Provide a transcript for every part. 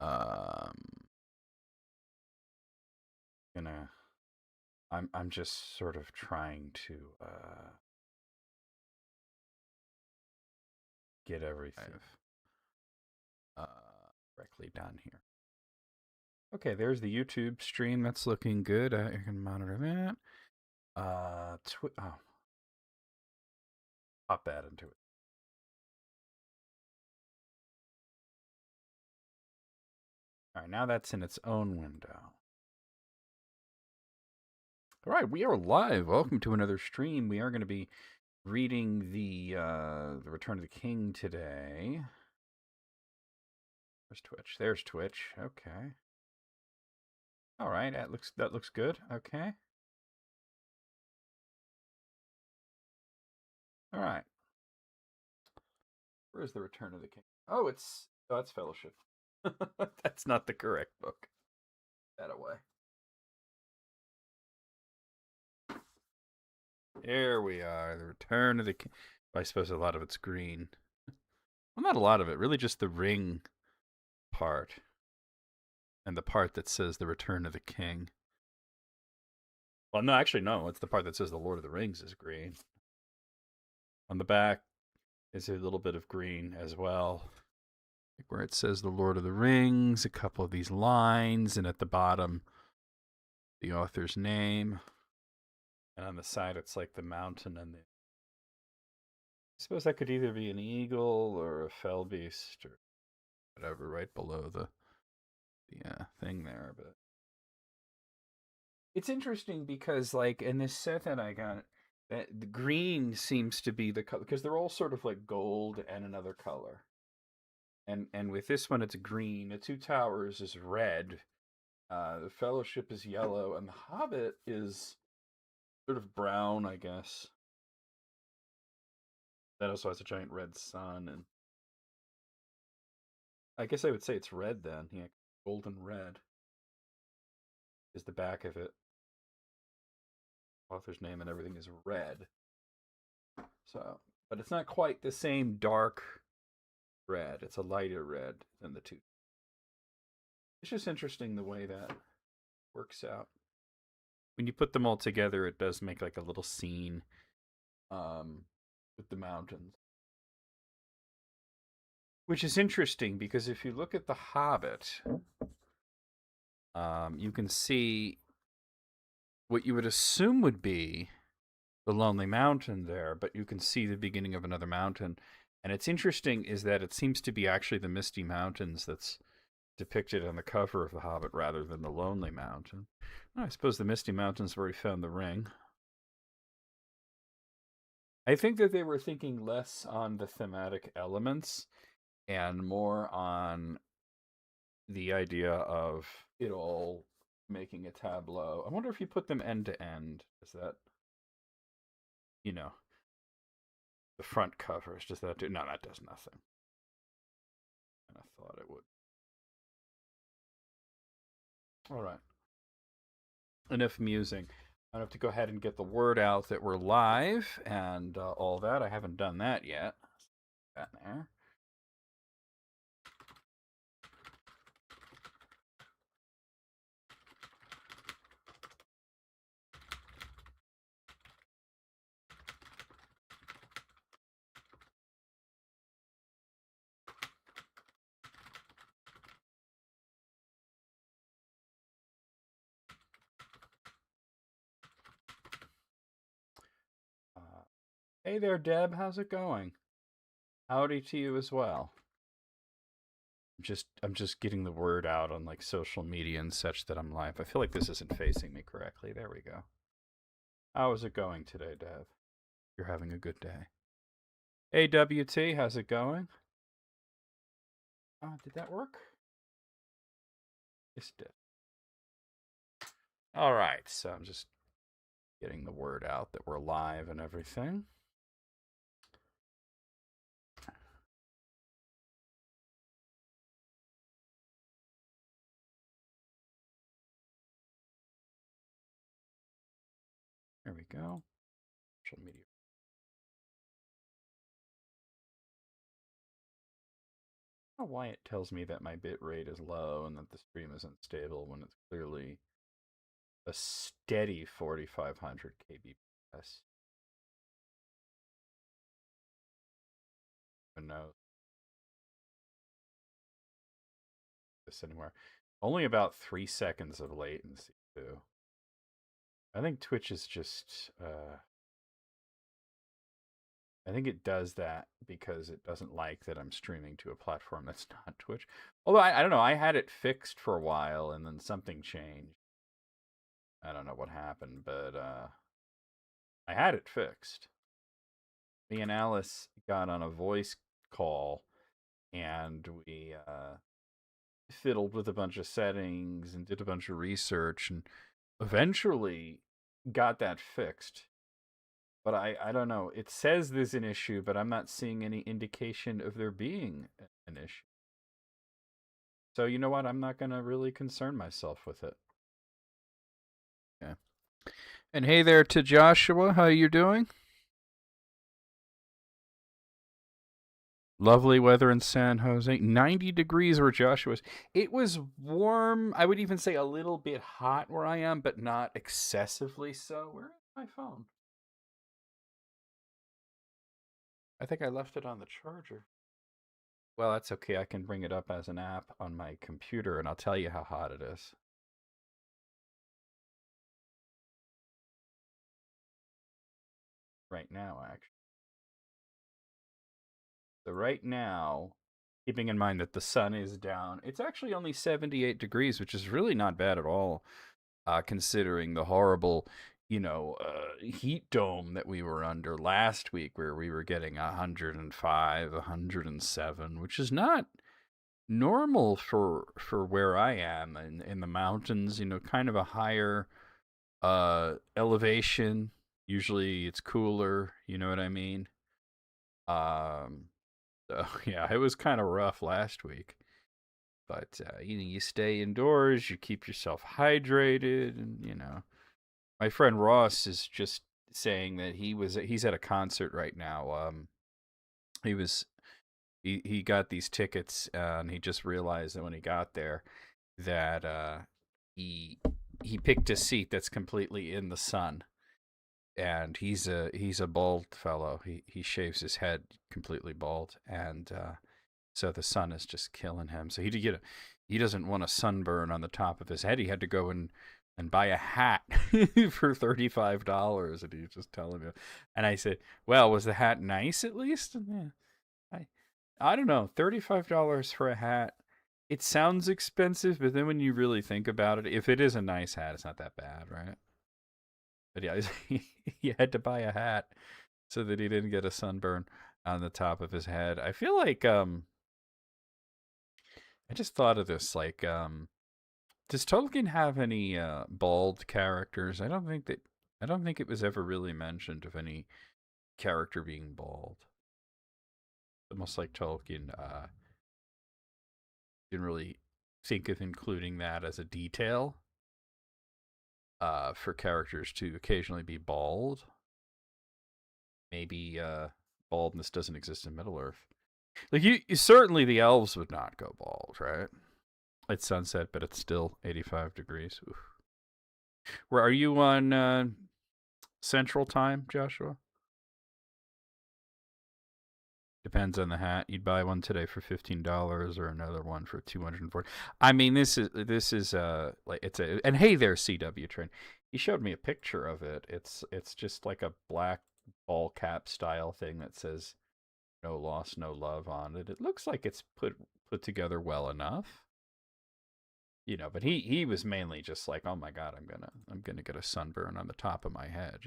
Um, gonna. I'm just sort of trying to get everything uh, correctly done here. Okay, there's the YouTube stream. That's looking good. I can monitor that. Oh, pop that into it. All right, now that's in its own window. All right, we are live. Welcome to another stream. We are going to be reading the Return of the King today. Where's Twitch? There's Twitch. Okay. All right, that looks good. Okay. All right. Where's the Return of the King? Oh, it's Fellowship. That's not the correct book. That away. Here we are. The Return of the King. I suppose a lot of it's green. Well, not a lot of it. Really, just the ring part and the part that says the Return of the King. Well, no, actually, no. It's the part that says the Lord of the Rings is green. On the back is a little bit of green as well, like where it says the Lord of the Rings. A couple of these lines, and at the bottom, the author's name. And on the side, it's like the mountain and the. I suppose that could either be an eagle or a fell beast or whatever, right below the thing there. But it's interesting because, like, in this set that I got, that the green seems to be the color because they're all sort of like gold and another color. And with this one, it's green. The Two Towers is red. The Fellowship is yellow, and the Hobbit is sort of brown, I guess. That also has a giant red sun, and I guess I would say it's red then. Yeah, golden red is the back of it. Author's name and everything is red. So, but it's not quite the same dark red. It's a lighter red than the two. It's just interesting the way that works out. When you put them all together, it does make like a little scene with the mountains. Which is interesting because if you look at The Hobbit, you can see what you would assume would be the Lonely Mountain there, but you can see the beginning of another mountain. And it's interesting is that it seems to be actually the Misty Mountains that's depicted on the cover of The Hobbit rather than the Lonely Mountain. I suppose the Misty Mountains where he found the ring. I think that they were thinking less on the thematic elements and more on the idea of it all making a tableau. I wonder if you put them end to end, is that, you know, the front covers, does that do? No, that does nothing. And I thought it would. All right. Enough musing. I have to go ahead and get the word out that we're live and all that. I haven't done that yet. That there. Hey there, Deb. How's it going? Howdy to you as well. I'm just getting the word out on like social media and such that I'm live. I feel like this isn't facing me correctly. There we go. How is it going today, Dev? You're having a good day. Hey, WT, how's it going? Did that work? Yes, it did. All right, so I'm just getting the word out that we're live and everything. There we go. Social media. don't know why it tells me that my bit rate is low and that the stream is unstable when it's clearly a steady 4500 kbps. Who knows this anywhere? Only about 3 seconds of latency too. I think Twitch is just I think it does that because it doesn't like that I'm streaming to a platform that's not Twitch. Although I don't know, I had it fixed for a while and then something changed. I don't know what happened, but I had it fixed. Me and Alice got on a voice call and we fiddled with a bunch of settings and did a bunch of research and eventually got that fixed. But I don't know. It says there's an issue, but I'm not seeing any indication of there being an issue. So you know what? I'm not going to really concern myself with it. Yeah. And hey there to Joshua. How you doing? Lovely weather in San Jose. 90 degrees where Joshua's. It was warm. I would even say a little bit hot where I am, but not excessively so. Where is my phone? I think I left it on the charger. Well, that's okay. I can bring it up as an app on my computer, and I'll tell you how hot it is. Right now, actually. So right now, keeping in mind that the sun is down, it's actually only 78 degrees, which is really not bad at all, considering the horrible, heat dome that we were under last week, where we were getting 105, 107, which is not normal for where I am in the mountains. Kind of a higher elevation. Usually it's cooler. You know what I mean? So yeah, it was kind of rough last week. But you stay indoors, you keep yourself hydrated, and my friend Ross is just saying that he's at a concert right now. He got these tickets, and he just realized that when he got there that he picked a seat that's completely in the sun, and he's a bald fellow. He shaves his head completely bald, and so the sun is just killing him. So he doesn't want a sunburn on the top of his head. He had to go and buy a hat for $35, and he was just telling me. And I said, "Well, was the hat nice at least?" And yeah, I don't know, $35 for a hat. It sounds expensive, but then when you really think about it, if it is a nice hat, it's not that bad, right? But yeah, he had to buy a hat so that he didn't get a sunburn on the top of his head. I feel like I just thought of this, like does Tolkien have any bald characters? I don't think it was ever really mentioned of any character being bald. Almost like Tolkien didn't really think of including that as a detail for characters to occasionally be bald. Maybe baldness doesn't exist in Middle Earth. Like you certainly the elves would not go bald, right? It's sunset, but it's still 85 degrees. Oof. Where are you on Central Time, Joshua? Depends on the hat. You'd buy one today for $15 or another one for $240. I mean, this is like it's a. And hey there, CW Train. He showed me a picture of it. It's just like a black ball cap style thing that says "No loss, no love" on it. It looks like it's put together well enough. But he was mainly just like, "Oh my god, I'm gonna get a sunburn on the top of my head,"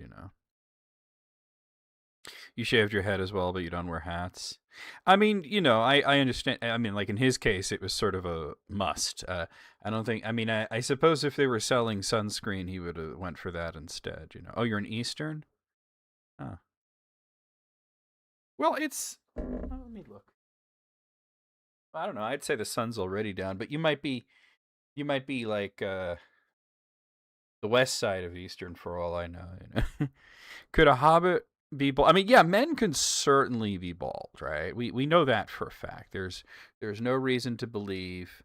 You shaved your head as well, but you don't wear hats. I mean, I understand. I mean, like in his case, it was sort of a must. I don't think. I mean, I suppose if they were selling sunscreen, he would have went for that instead. Oh, you're an Eastern. Huh. Well, it's. Let me look. I don't know. I'd say the sun's already down, but you might be like the west side of Eastern for all I know. Could a hobbit be bald. I mean, yeah, men can certainly be bald, right? We know that for a fact. There's no reason to believe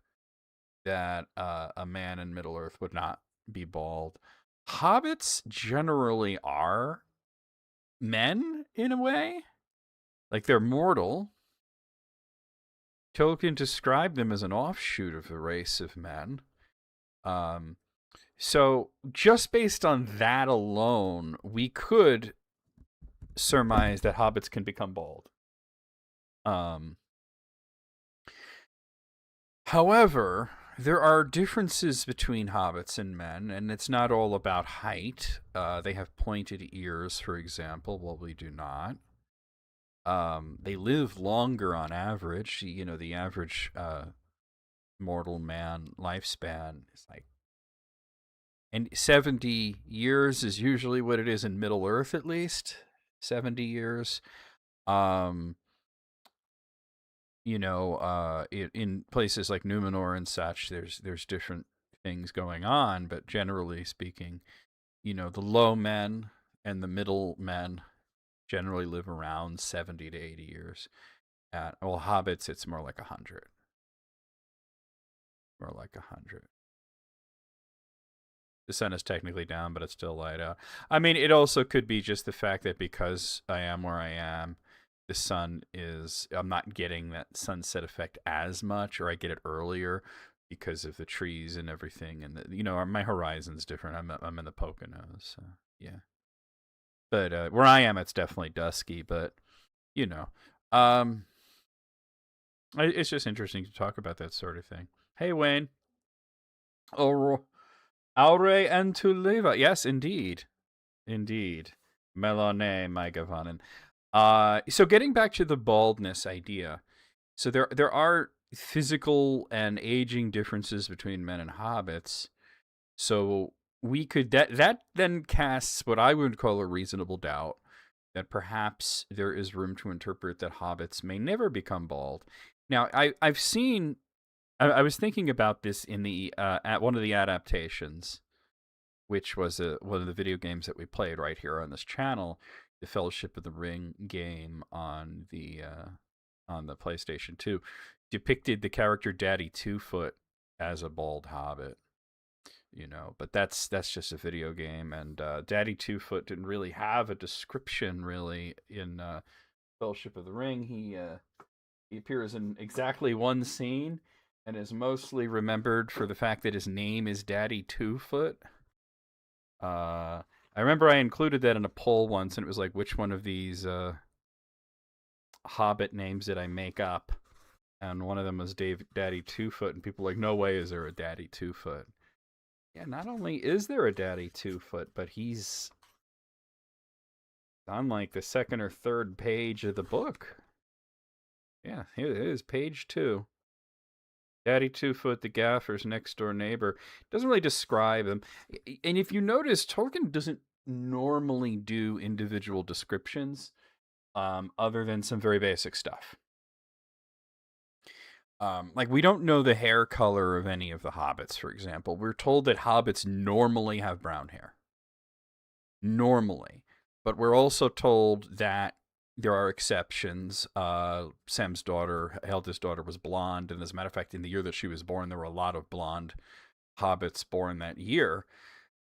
that a man in Middle Earth would not be bald. Hobbits generally are men in a way, like they're mortal. Tolkien described them as an offshoot of the race of men. Um, so just based on that alone, we could surmise that hobbits can become bald. Um, However, there are differences between hobbits and men, and it's not all about height. They have pointed ears, for example, while we do not. They live longer on average. You know, the average mortal man lifespan is like, and 70 years is usually what it is in Middle Earth, at least 70 years. You know, in places like Numenor and such, there's different things going on, but generally speaking, you know, the low men and the middle men generally live around 70 to 80 years. Well, hobbits, it's more like 100. More like 100. The sun is technically down, but it's still light out. I mean, it also could be just the fact that because I am where I am, the sun is, I'm not getting that sunset effect as much, or I get it earlier because of the trees and everything. And, you know, my horizon's different. I'm in the Poconos. So, yeah. But where I am, it's definitely dusky, but, you know. It's just interesting to talk about that sort of thing. Hey, Wayne. Aure and Tuleva. Yes, indeed. Indeed. Melone, my Gavanen. So getting back to the baldness idea. So there are physical and aging differences between men and hobbits. So we could that then casts what I would call a reasonable doubt that perhaps there is room to interpret that hobbits may never become bald. Now, I've seen. I was thinking about this in the at one of the adaptations, which was one of the video games that we played right here on this channel, the Fellowship of the Ring game on the PlayStation 2, depicted the character Daddy Two-Foot as a bald hobbit. You know, but that's just a video game, and Daddy Two-Foot didn't really have a description really in Fellowship of the Ring. He appears in exactly one scene and is mostly remembered for the fact that his name is Daddy Two-Foot. I remember I included that in a poll once, and it was like, which one of these Hobbit names did I make up? And one of them was Daddy Two-Foot, and people were like, no way is there a Daddy Two-Foot. Yeah, not only is there a Daddy Two-Foot, but he's on like the second or third page of the book. Yeah, here it is, page 2. Daddy Two-Foot, the gaffer's next door neighbor. Doesn't really describe him. And if you notice, Tolkien doesn't normally do individual descriptions other than some very basic stuff. Like, we don't know the hair color of any of the hobbits, for example. We're told that hobbits normally have brown hair. Normally. But we're also told that there are exceptions. Sam's daughter, eldest daughter, was blonde, and as a matter of fact, in the year that she was born, there were a lot of blonde hobbits born that year.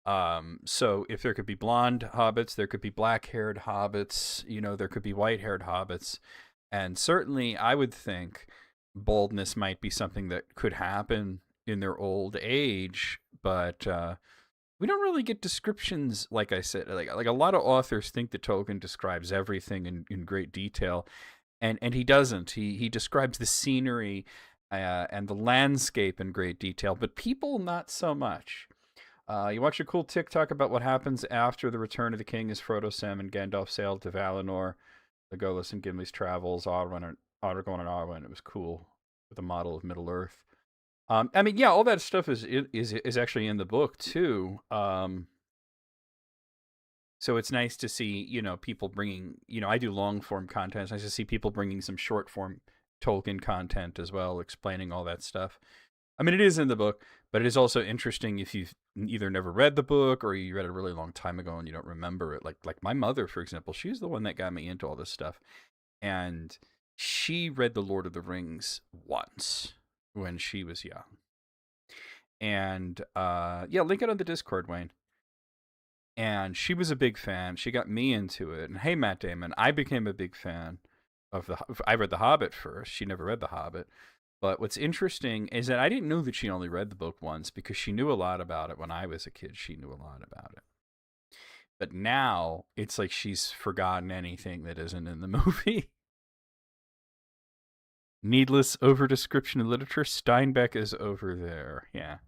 So if there could be blonde hobbits, there could be black-haired hobbits, you know, there could be white-haired hobbits, and certainly I would think baldness might be something that could happen in their old age, but we don't really get descriptions, like I said. Like a lot of authors think that Tolkien describes everything in great detail, and he doesn't. He describes the scenery and the landscape in great detail, but people not so much. You watch a cool TikTok about what happens after the return of the king as Frodo, Sam, and Gandalf sailed to Valinor, Legolas and Gimli's travels, Aragorn and Arwen. It was cool with a model of Middle Earth. I mean, yeah, all that stuff is actually in the book too. So it's nice to see, you know, people bringing, you know, I do long form content. It's nice to see people bringing some short form Tolkien content as well, explaining all that stuff. I mean, it is in the book, but it is also interesting if you've either never read the book or you read it a really long time ago and you don't remember it. Like my mother, for example, she's the one that got me into all this stuff, and she read The Lord of the Rings once when she was young. And yeah, link it on the Discord, Wayne. And she was a big fan. She got me into it. And hey, Matt Damon, I became a big fan of I read The Hobbit first. She never read The Hobbit. But what's interesting is that I didn't know that she only read the book once because she knew a lot about it when I was a kid. She knew a lot about it. But now it's like she's forgotten anything that isn't in the movie. Needless over description in literature. Steinbeck is over there. Yeah.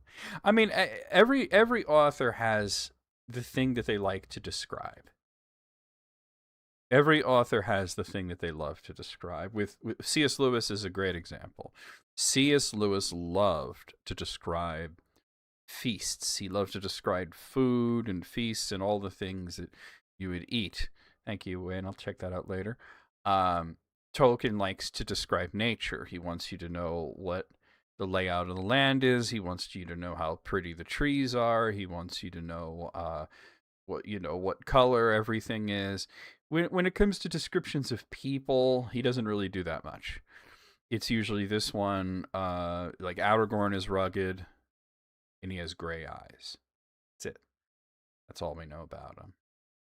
I mean, every author has the thing that they like to describe. Every author has the thing that they love to describe. With C.S. Lewis is a great example. C.S. Lewis loved to describe feasts. He loved to describe food and feasts and all the things that you would eat. Thank you, Wayne. I'll check that out later. Tolkien likes to describe nature. He wants you to know what the layout of the land is. He wants you to know how pretty the trees are. He wants you to know what color everything is. When it comes to descriptions of people, he doesn't really do that much. It's usually this one, like Aragorn is rugged, and he has gray eyes. That's it. That's all we know about him.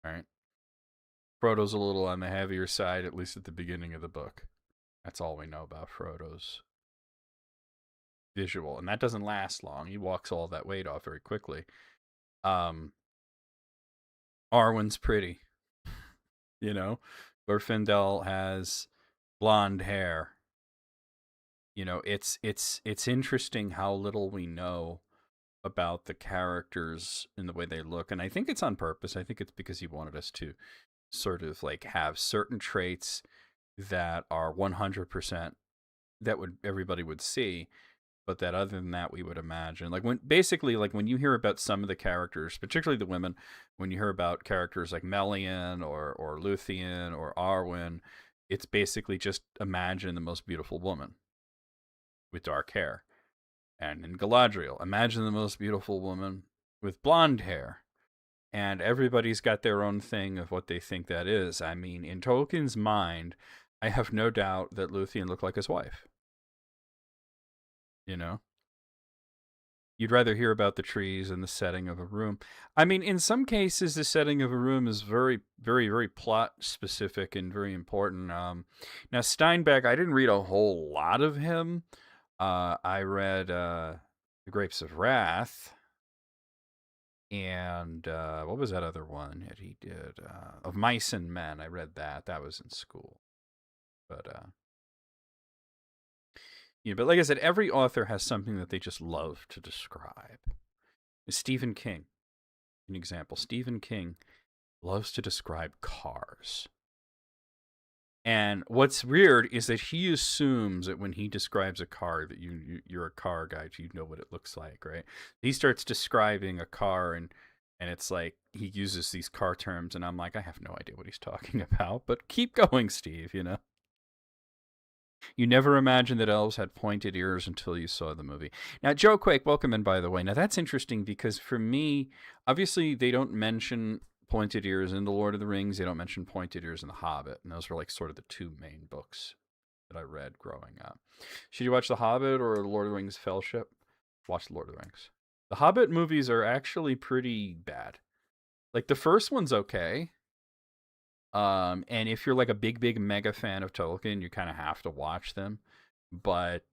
All right. Frodo's a little on the heavier side, at least at the beginning of the book. That's all we know about Frodo's visual, and that doesn't last long. He walks all that weight off very quickly. Arwen's pretty. You know, Glorfindel has blonde hair. You know, it's interesting how little we know about the characters and the way they look, and I think it's on purpose. I think it's because he wanted us to sort of like have certain traits that are 100% that would everybody would see, but that other than that we would imagine. Like when you hear about some of the characters, particularly the women, when you hear about characters like Melian or Luthien or Arwen, it's basically just imagine the most beautiful woman with dark hair. And in Galadriel, imagine the most beautiful woman with blonde hair. And everybody's got their own thing of what they think that is. I mean, in Tolkien's mind, I have no doubt that Luthien looked like his wife. You know? You'd rather hear about the trees and the setting of a room. I mean, in some cases, the setting of a room is very, very, very plot specific and very important. Now, Steinbeck, I didn't read a whole lot of him. I read The Grapes of Wrath. And what was that other one that he did? Of Mice and Men. I read that. That was in school. But but like I said, every author has something that they just love to describe. Stephen King, an example. Stephen King loves to describe cars. And what's weird is that he assumes that when he describes a car that you're a car guy, you know what it looks like, right? He starts describing a car and it's like he uses these car terms and I'm like, I have no idea what he's talking about, but keep going, Steve, you know? You never imagined that elves had pointed ears until you saw the movie. Now, Joe Quake, welcome in, by the way. Now, that's interesting because for me, obviously, they don't mention pointed ears in The Lord of the Rings. They don't mention pointed ears in The Hobbit. And those were like sort of the two main books that I read growing up. Should you watch The Hobbit or The Lord of the Rings Fellowship? Watch The Lord of the Rings. The Hobbit movies are actually pretty bad. Like, the first one's okay. And if you're like a big mega fan of Tolkien, you kind of have to watch them. But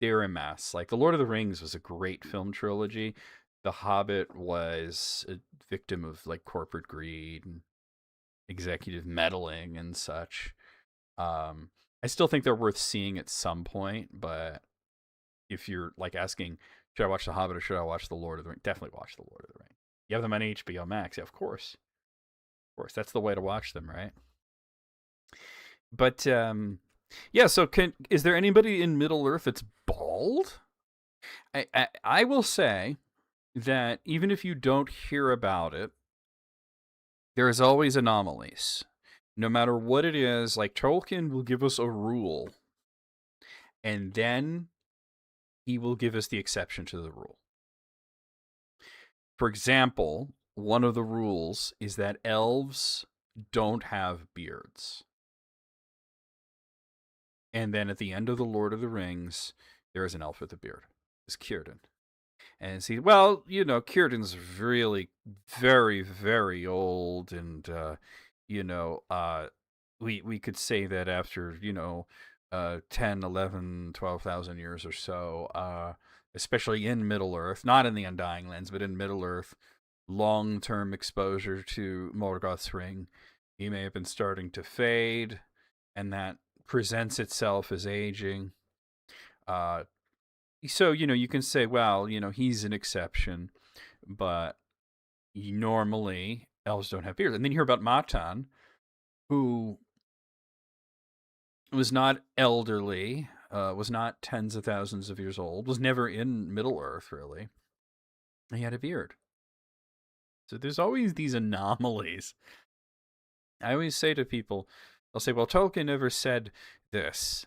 they're a mess. Like, The Lord of the Rings was a great film trilogy. The Hobbit was a victim of like corporate greed and executive meddling and such. I still think they're worth seeing at some point, but if you're like asking, should I watch The Hobbit or should I watch The Lord of the Rings? Definitely watch The Lord of the Rings. You have them on HBO Max, yeah, of course. Of course, that's the way to watch them, right? But yeah. So, is there anybody in Middle Earth that's bald? I will say that even if you don't hear about it, there is always anomalies. No matter what it is, like Tolkien will give us a rule, and then he will give us the exception to the rule. For example, one of the rules is that elves don't have beards. And then at the end of The Lord of the Rings, there is an elf with a beard. It's Círdan. And see, well, Círdan's really very, very old, and we could say that after 10, 11, 12,000 years or so, especially in Middle Earth, not in the Undying Lands, but in Middle Earth, long-term exposure to Morgoth's ring, he may have been starting to fade, and that presents itself as aging. So, you can say, well, he's an exception, but normally elves don't have beards. And then you hear about Matan, who was not elderly, was not tens of thousands of years old, was never in Middle Earth, really. He had a beard. So there's always these anomalies. I always say to people, they'll say, well, Tolkien never said this.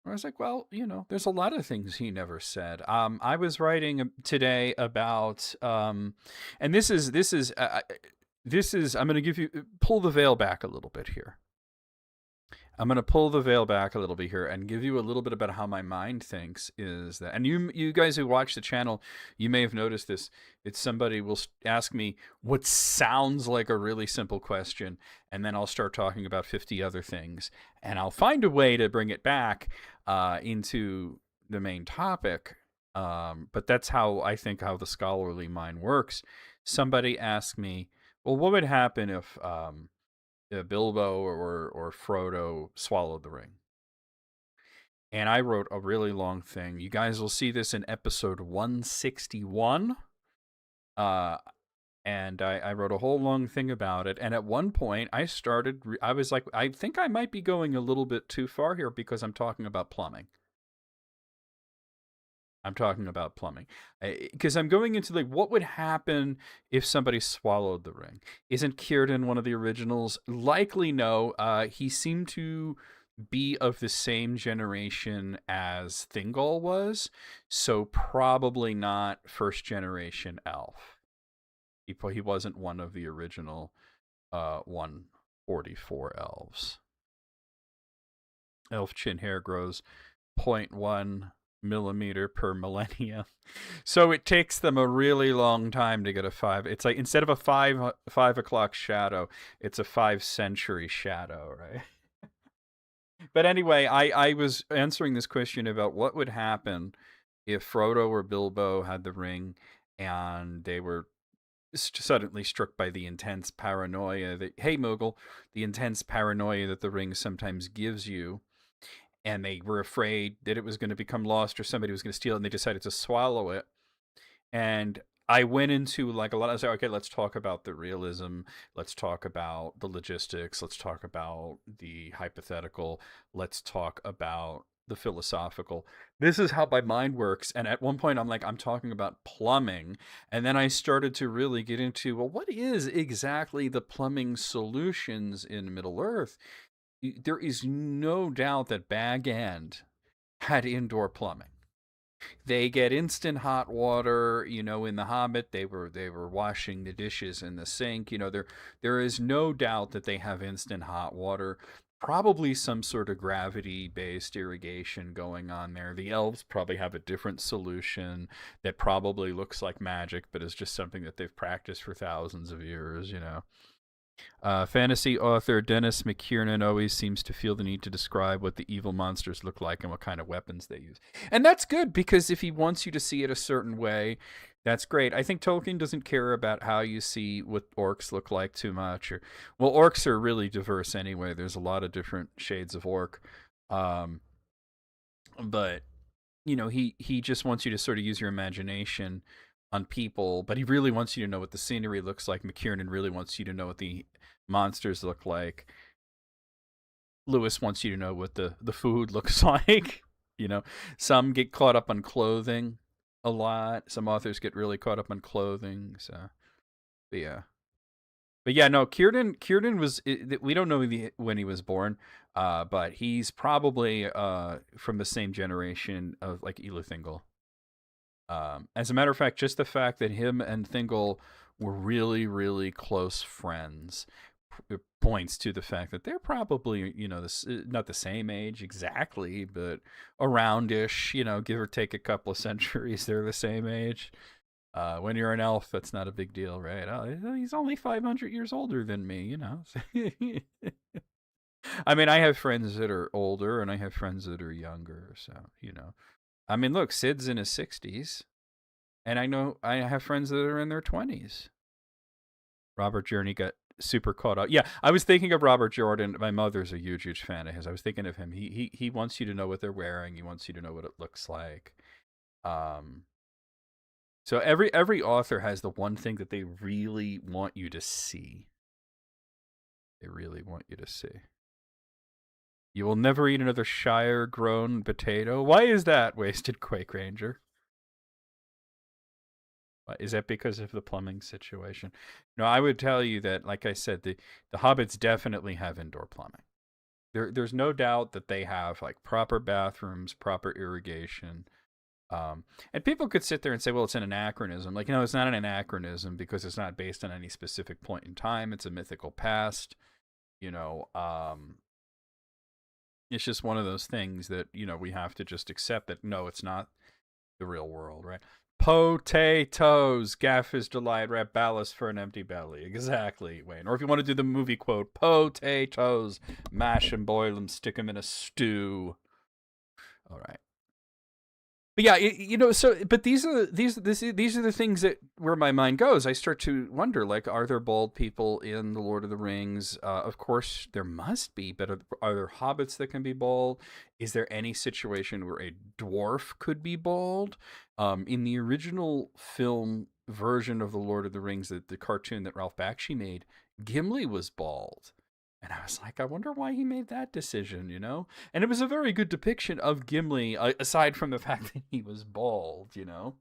I was like, well, there's a lot of things he never said. I was writing today about, and this is, I'm going to pull the veil back a little bit here. I'm going to pull the veil back a little bit here and give you a little bit about how my mind thinks is that, and you guys who watch the channel, you may have noticed this. It's somebody will ask me what sounds like a really simple question, and then I'll start talking about 50 other things, and I'll find a way to bring it back into the main topic. But that's how I think how the scholarly mind works. Somebody asked me, well, what would happen if Bilbo or Frodo swallowed the ring? And I wrote a really long thing. You guys will see this in episode 161. And I wrote a whole long thing about it. And at one point, I was like, I think I might be going a little bit too far here because I'm talking about plumbing. Because I'm going into like, what would happen if somebody swallowed the ring? Isn't Círdan one of the originals? Likely no. He seemed to be of the same generation as Thingol was, so probably not first generation elf. He wasn't one of the original 144 elves. Elf chin hair grows 0.1 millimeter per millennia, so it takes them a really long time to get a 5. It's like instead of a 5 o'clock shadow, it's a 5 century shadow, right? But anyway, I was answering this question about what would happen if Frodo or Bilbo had the ring and they were suddenly struck by the intense paranoia that, hey, Moogle, the intense paranoia that the ring sometimes gives you, and they were afraid that it was going to become lost or somebody was going to steal it, and they decided to swallow it. And I went into like a lot. I was like, okay, let's talk about the realism. Let's talk about the logistics. Let's talk about the hypothetical. Let's talk about the philosophical. This is how my mind works. And at one point, I'm like, I'm talking about plumbing. And then I started to really get into, well, what is exactly the plumbing solutions in Middle Earth? There is no doubt that Bag End had indoor plumbing. They get instant hot water. In The Hobbit, they were washing the dishes in the sink. There is no doubt that they have instant hot water. Probably some sort of gravity-based irrigation going on there. The elves probably have a different solution that probably looks like magic, but is just something that they've practiced for thousands of years. Fantasy author Dennis McKiernan always seems to feel the need to describe what the evil monsters look like and what kind of weapons they use. And that's good, because if he wants you to see it a certain way, that's great. I think Tolkien doesn't care about how you see what orcs look like too much. Well, orcs are really diverse anyway. There's a lot of different shades of orc. But, he just wants you to sort of use your imagination on people, but he really wants you to know what the scenery looks like. McKiernan really wants you to know what the monsters look like. Lewis wants you to know what the food looks like. Some get caught up on clothing a lot. Some authors get really caught up on clothing. So, but yeah, no, Círdan was, we don't know when he was born, but he's probably from the same generation of like Elithingol. As a matter of fact, just the fact that him and Thingol were really, really close friends points to the fact that they're probably, this not the same age exactly, but aroundish, give or take a couple of centuries, they're the same age. When you're an elf, that's not a big deal, right? Oh, he's only 500 years older than me. I mean, I have friends that are older and I have friends that are younger, so. I mean, look, Sid's in his 60s, and I know I have friends that are in their 20s. Robert Journey got super caught up. Yeah, I was thinking of Robert Jordan. My mother's a huge, huge fan of his. I was thinking of him. He wants you to know what they're wearing. He wants you to know what it looks like. So every author has the one thing that they really want you to see. They really want you to see. You will never eat another Shire-grown potato. Why is that, Wasted Quake Ranger? Is that because of the plumbing situation? No, I would tell you that, like I said, the hobbits definitely have indoor plumbing. There's no doubt that they have like proper bathrooms, proper irrigation. And people could sit there and say, well, it's an anachronism. Like, it's not an anachronism because it's not based on any specific point in time. It's a mythical past. It's just one of those things that, we have to just accept that, no, it's not the real world, right? Potatoes, gaff is delight, rap ballast for an empty belly. Exactly, Wayne. Or if you want to do the movie quote, potatoes, mash and boil them, stick them in a stew. All right. But yeah, but these are the things that where my mind goes. I start to wonder, like, are there bald people in the Lord of the Rings? Of course, there must be. But are there hobbits that can be bald? Is there any situation where a dwarf could be bald? In the original film version of the Lord of the Rings, the cartoon that Ralph Bakshi made, Gimli was bald. And I was like, I wonder why he made that decision, And it was a very good depiction of Gimli, aside from the fact that he was bald, You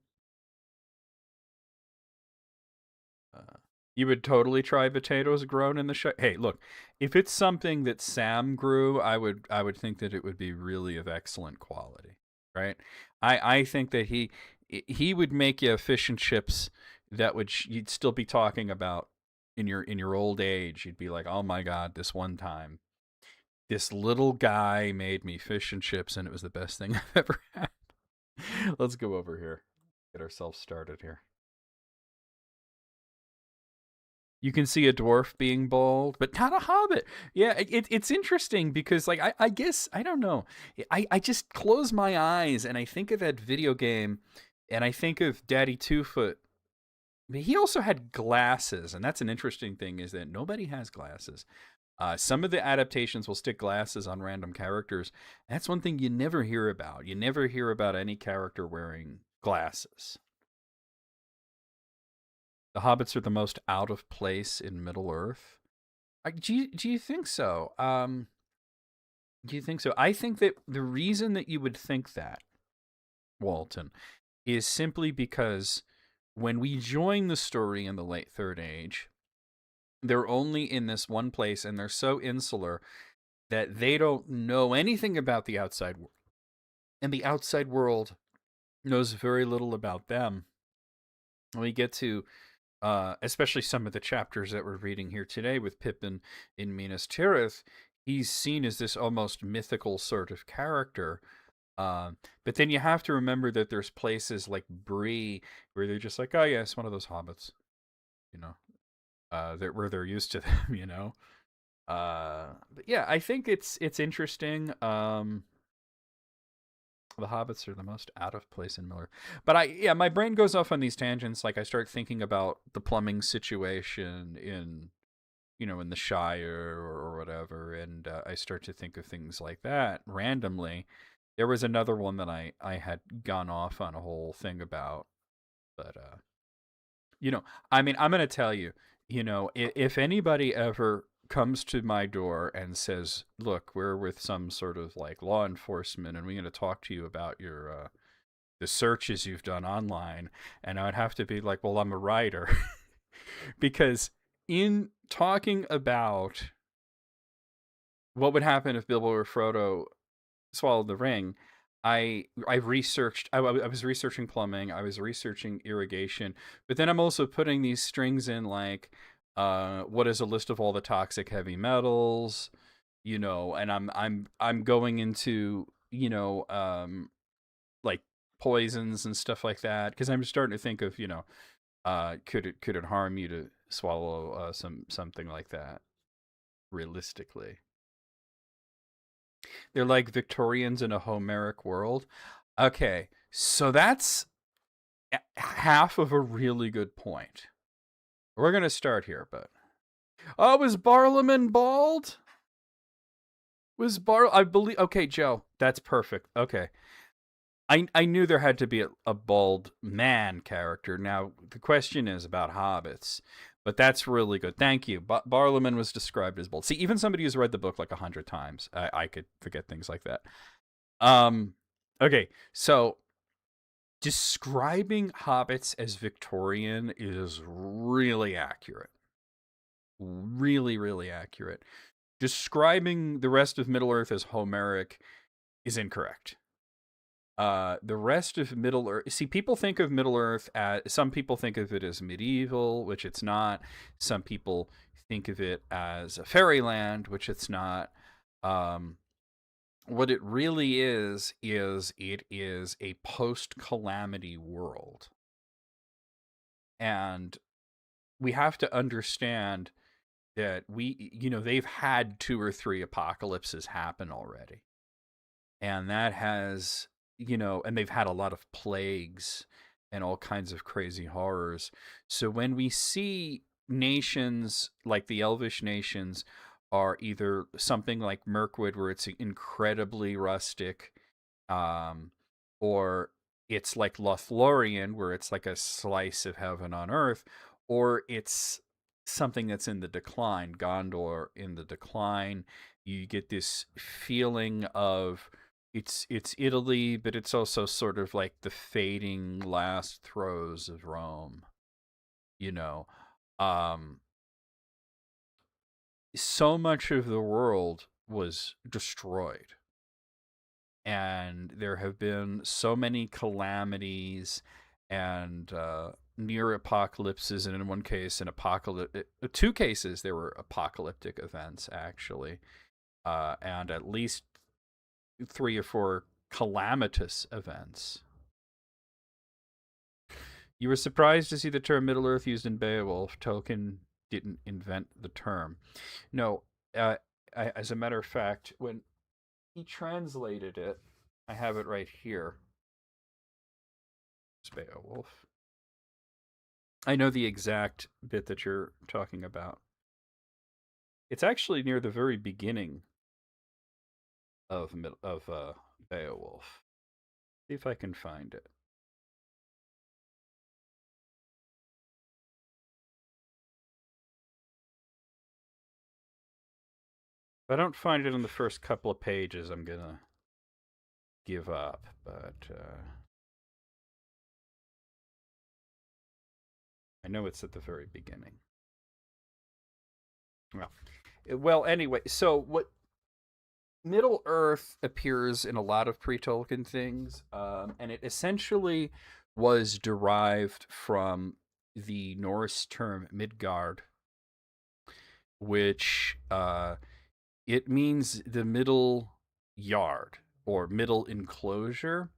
would totally try potatoes grown in the show. Hey, look, if it's something that Sam grew, I would think that it would be really of excellent quality, right? I think that he would make you fish and chips that you'd still be talking about in your old age. You'd be like, oh my God, this one time this little guy made me fish and chips and it was the best thing I've ever had. Let's go over here, get ourselves started here. You can see a dwarf being bald, but not a hobbit. Yeah, it's interesting because, like, I guess, I don't know. I just close my eyes and I think of that video game and I think of Daddy Two-Foot. He also had glasses, and that's an interesting thing, is that nobody has glasses. Some of the adaptations will stick glasses on random characters. That's one thing you never hear about. You never hear about any character wearing glasses. The hobbits are the most out of place in Middle Earth. Do you think so? Do you think so? I think that the reason that you would think that, Walton, is simply because when we join the story in the late Third Age, they're only in this one place and they're so insular that they don't know anything about the outside world. And the outside world knows very little about them. We get to, especially some of the chapters that we're reading here today with Pippin in Minas Tirith, he's seen as this almost mythical sort of character. But then you have to remember that there's places like Bree where they're just like, oh yeah, it's one of those hobbits, where they're used to them, But yeah, I think it's interesting. The hobbits are the most out of place in Miller. But my brain goes off on these tangents. Like I start thinking about the plumbing situation in the Shire or whatever, and I start to think of things like that randomly. There was another one that I had gone off on a whole thing about, but I mean, I'm going to tell you, if anybody ever comes to my door and says, look, we're with some sort of like law enforcement and we're going to talk to you about your the searches you've done online, and I'd have to be like, well, I'm a writer. Because in talking about what would happen if Bilbo or Frodo swallowed the ring, I researched. I was researching plumbing. I was researching irrigation, but then I'm also putting these strings in like, what is a list of all the toxic heavy metals, and I'm going into like poisons and stuff like that because I'm starting to think of could it harm you to swallow something like that realistically. They're like Victorians in a Homeric world. Okay, so that's half of a really good point. We're gonna start here, but was Barlaman bald? I believe? Okay, Joe, that's perfect. Okay, I knew there had to be a bald man character. Now the question is about hobbits, but that's really good. Thank you. Barlaman was described as bald. See, even somebody who's read the book like 100 times, I could forget things like that. Okay, so describing hobbits as Victorian is really accurate. Really, really accurate. Describing the rest of Middle Earth as Homeric is incorrect. The rest of Middle Earth, see, people think of Middle Earth as, some people think of it as medieval, which it's not. Some people think of it as a fairyland, which it's not. What it really is it is a post-calamity world. And we have to understand that they've had 2 or 3 apocalypses happen already. And that has, and they've had a lot of plagues and all kinds of crazy horrors. So when we see nations like the Elvish nations are either something like Mirkwood, where it's incredibly rustic, or it's like Lothlorien, where it's like a slice of heaven on earth, or it's something that's in the decline, Gondor in the decline. You get this feeling of it's Italy, but it's also sort of like the fading last throes of Rome. You know, um, so much of the world was destroyed, and there have been so many calamities and near apocalypses, and in one case, an 2 cases there were apocalyptic events actually, and at least 3 or 4 calamitous events. You were surprised to see the term Middle Earth used in Beowulf. Tolkien didn't invent the term. No, as a matter of fact, when he translated it, I have it right here. It's Beowulf. I know the exact bit that you're talking about. It's actually near the very beginning of Beowulf. See if I can find it. If I don't find it in the first couple of pages, I'm gonna give up. But I know it's at the very beginning. Well, anyway, so what Middle Earth appears in a lot of pre-Tolkien things, and it essentially was derived from the Norse term Midgard, which it means the middle yard or middle enclosure.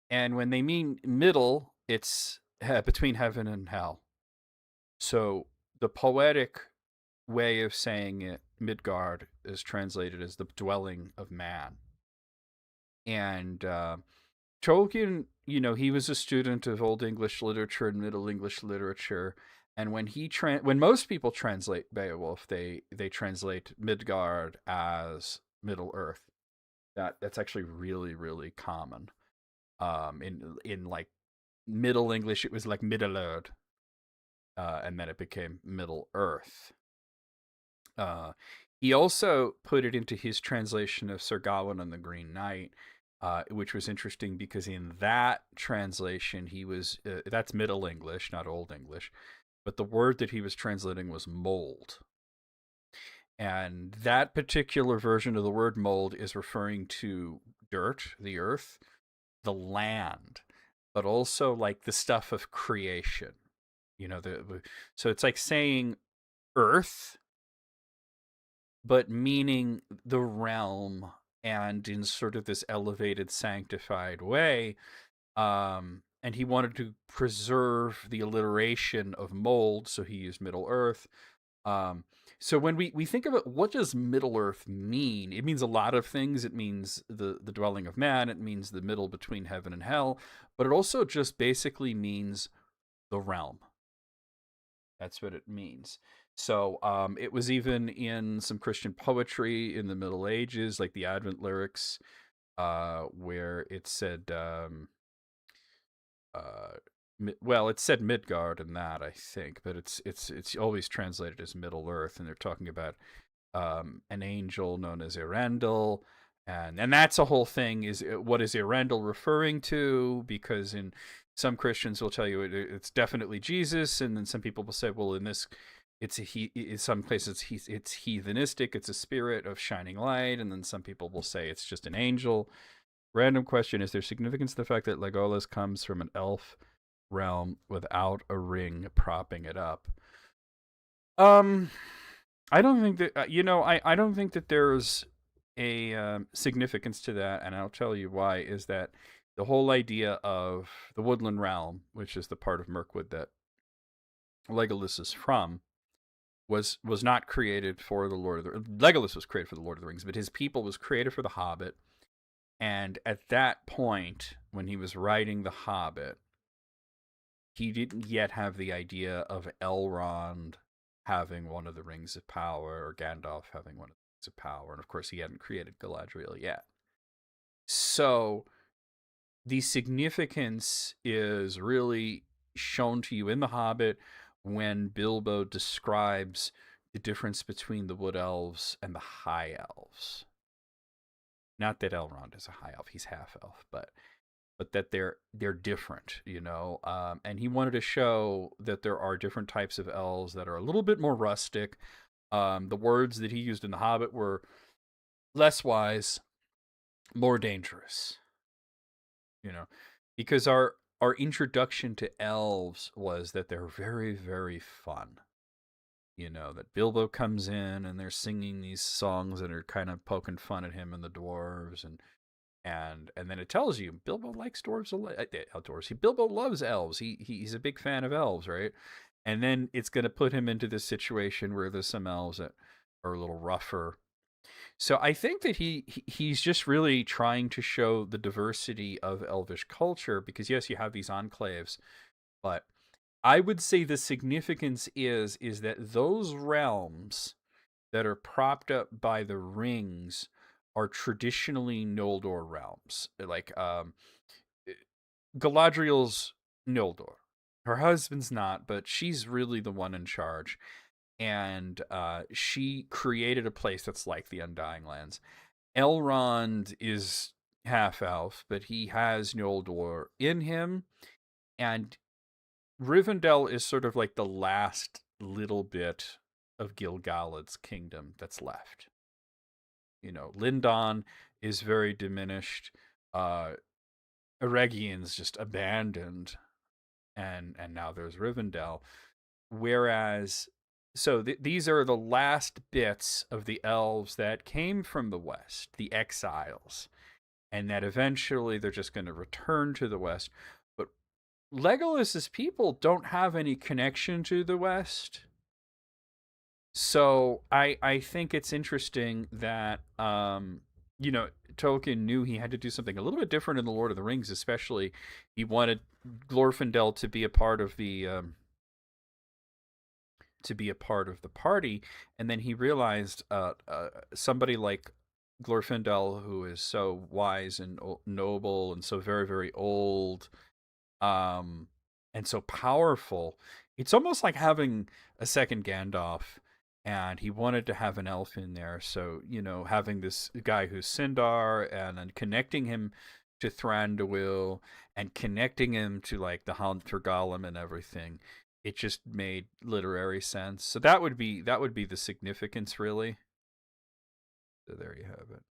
And when they mean middle, it's between heaven and hell. So the poetic way of saying it, Midgard, is translated as the dwelling of man. And Tolkien, he was a student of Old English literature and Middle English literature. And when when most people translate Beowulf, they translate Midgard as Middle Earth. That's actually really, really common. In like Middle English, it was like Middle-earth, and then it became Middle Earth. He also put it into his translation of Sir Gawain and the Green Knight, which was interesting because in that translation, that's Middle English, not Old English, but the word that he was translating was mold. And that particular version of the word mold is referring to dirt, the earth, the land, but also like the stuff of creation. So it's like saying earth, but meaning the realm, and in sort of this elevated, sanctified way. And he wanted to preserve the alliteration of mold, so he used Middle Earth. Um, so when we think of it, what does Middle Earth mean? It means a lot of things. It means the dwelling of man. It means the middle between heaven and hell. But it also just basically means the realm. That's what it means. So it was even in some Christian poetry in the Middle Ages, like the Advent lyrics, where it said, well, it said Midgard in that, I think, but it's always translated as Middle Earth, and they're talking about an angel known as Erendel, and that's a whole thing. Is what is Erendel referring to? Because in some Christians will tell you it's definitely Jesus, and then some people will say, well, in this, it's in some places it's heathenistic. It's a spirit of shining light, and then some people will say it's just an angel. Random question: is there significance to the fact that Legolas comes from an elf realm without a ring propping it up? I don't think that I don't think that there's a significance to that, and I'll tell you why. Is that the whole idea of the Woodland Realm, which is the part of Mirkwood that Legolas is from, was not created for the Lord of the Legolas was created for the Lord of the Rings, but his people was created for the Hobbit. And at that point, when he was writing the Hobbit, he didn't yet have the idea of Elrond having one of the Rings of Power, or Gandalf having one of the Rings of Power, and of course he hadn't created Galadriel yet. So the significance is really shown to you in The Hobbit when Bilbo describes the difference between the Wood Elves and the High Elves. Not that Elrond is a High Elf; he's half elf, but that they're different, and he wanted to show that there are different types of elves that are a little bit more rustic. The words that he used in The Hobbit were less wise, more dangerous, because our introduction to elves was that they're very, very fun. That Bilbo comes in and they're singing these songs that are kind of poking fun at him and the dwarves, and then it tells you Bilbo likes dwarves outdoors. Bilbo loves elves. He's a big fan of elves, right? And then it's going to put him into this situation where there's some elves that are a little rougher. So I think that he's just really trying to show the diversity of elvish culture, because yes, you have these enclaves, but I would say the significance is that those realms that are propped up by the rings are traditionally Noldor realms. Like Galadriel's Noldor. Her husband's not, but she's really the one in charge. And she created a place that's like the Undying Lands. Elrond is half elf, but he has Noldor in him. And Rivendell is sort of like the last little bit of Gil-galad's kingdom that's left. Lindon is very diminished. Eregion's just abandoned, and now there's Rivendell. Whereas, so these are the last bits of the elves that came from the West, the exiles, and that eventually they're just going to return to the West. But Legolas's people don't have any connection to the West. So I think it's interesting that Tolkien knew he had to do something a little bit different in the Lord of the Rings. Especially, he wanted Glorfindel to be a part of the party, and then he realized somebody like Glorfindel, who is so wise and noble and so very, very old, and so powerful. It's almost like having a second Gandalf, and he wanted to have an elf in there. So, having this guy who's Sindar, and then connecting him to Thranduil, and connecting him to like the Hound for Gollum and everything, it just made literary sense. So that would be the significance, really. So there you have it.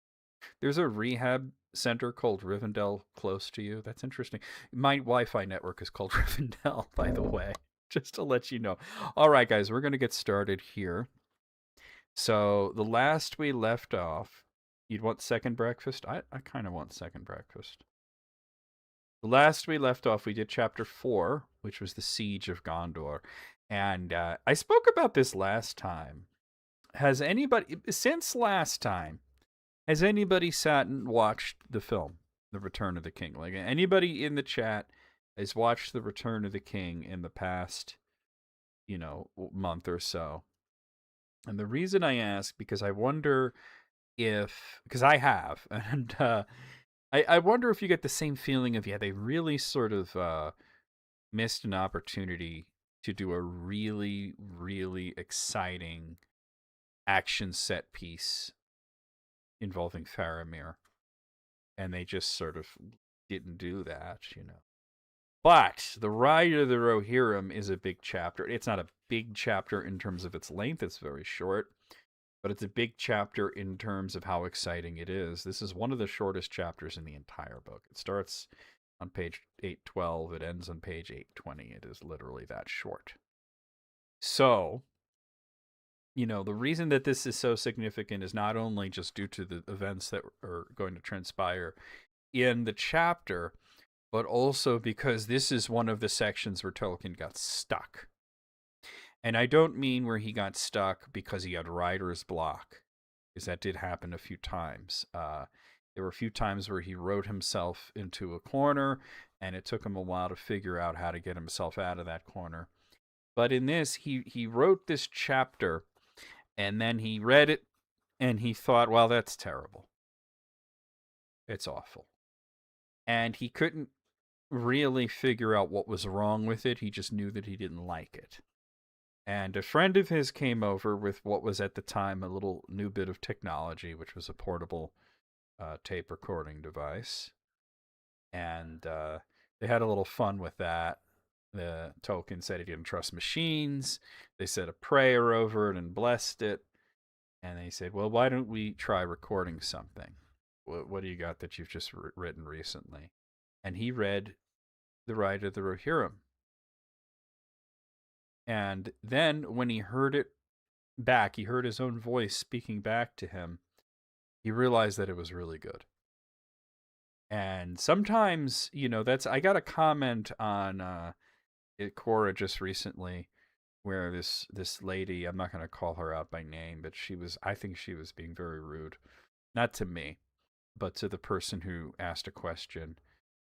There's a rehab center called Rivendell close to you. That's interesting. My Wi-Fi network is called Rivendell, by the way, just to let you know. All right, guys, we're going to get started here. So the last we left off, you'd want second breakfast? I kind of want second breakfast. The last we left off, we did chapter 4, which was the Siege of Gondor. And I spoke about this last time. Has anybody, since last time, has anybody sat and watched the film, The Return of the King? Like, anybody in the chat has watched The Return of the King in the past, month or so? And the reason I ask, because I wonder because I have, and I wonder if you get the same feeling of, they really sort of missed an opportunity to do a really, really exciting action set piece involving Faramir. And they just sort of didn't do that, But The Ride of the Rohirrim is a big chapter. It's not a big chapter in terms of its length. It's very short. But it's a big chapter in terms of how exciting it is. This is one of the shortest chapters in the entire book. It starts on page 812. It ends on page 820. It is literally that short. So, the reason that this is so significant is not only just due to the events that are going to transpire in the chapter, but also because this is one of the sections where Tolkien got stuck. And I don't mean where he got stuck because he had writer's block, because that did happen a few times. There were a few times where he wrote himself into a corner, and it took him a while to figure out how to get himself out of that corner. But in this, he wrote this chapter, and then he read it, and he thought, well, that's terrible. It's awful. And he couldn't really figure out what was wrong with it. He just knew that he didn't like it. And a friend of his came over with what was at the time a little new bit of technology, which was a portable tape recording device. And they had a little fun with that. Tolkien said he didn't trust machines. They said a prayer over it and blessed it. And they said, well, why don't we try recording something? What do you got that you've just written recently? And he read The Ride of the Rohirrim. And then when he heard it back, he heard his own voice speaking back to him, he realized that it was really good. And sometimes, I got a comment on Quora just recently where this lady, I'm not going to call her out by name, but I think she was being very rude. Not to me, but to the person who asked a question.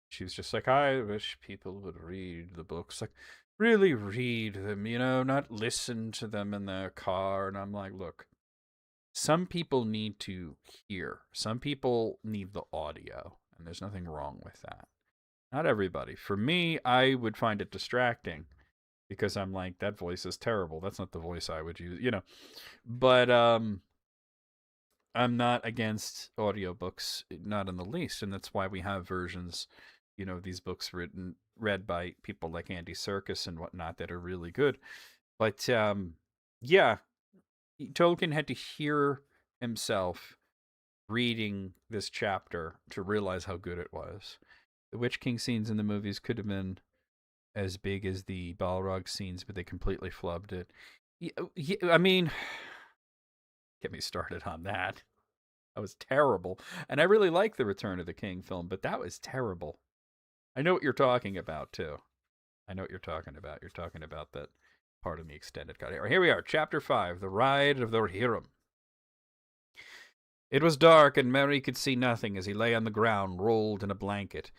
She was just like, I wish people would read the books. Like, really read them, not listen to them in their car. And I'm like, look, some people need to hear. Some people need the audio, and there's nothing wrong with that. Not everybody. For me, I would find it distracting because I'm like, that voice is terrible. That's not the voice I would use, But I'm not against audiobooks, not in the least, and that's why we have versions, these books read by people like Andy Serkis and whatnot that are really good. But yeah, Tolkien had to hear himself reading this chapter to realize how good it was. The Witch King scenes in the movies could have been as big as the Balrog scenes, but they completely flubbed it. I mean, get me started on that. That was terrible. And I really like the Return of the King film, but that was terrible. I know what you're talking about, too. I know what you're talking about. You're talking about that part in the extended cut. Here we are, Chapter 5, The Ride of the Rohirrim. It was dark, and Merry could see nothing as he lay on the ground, rolled in a blanket.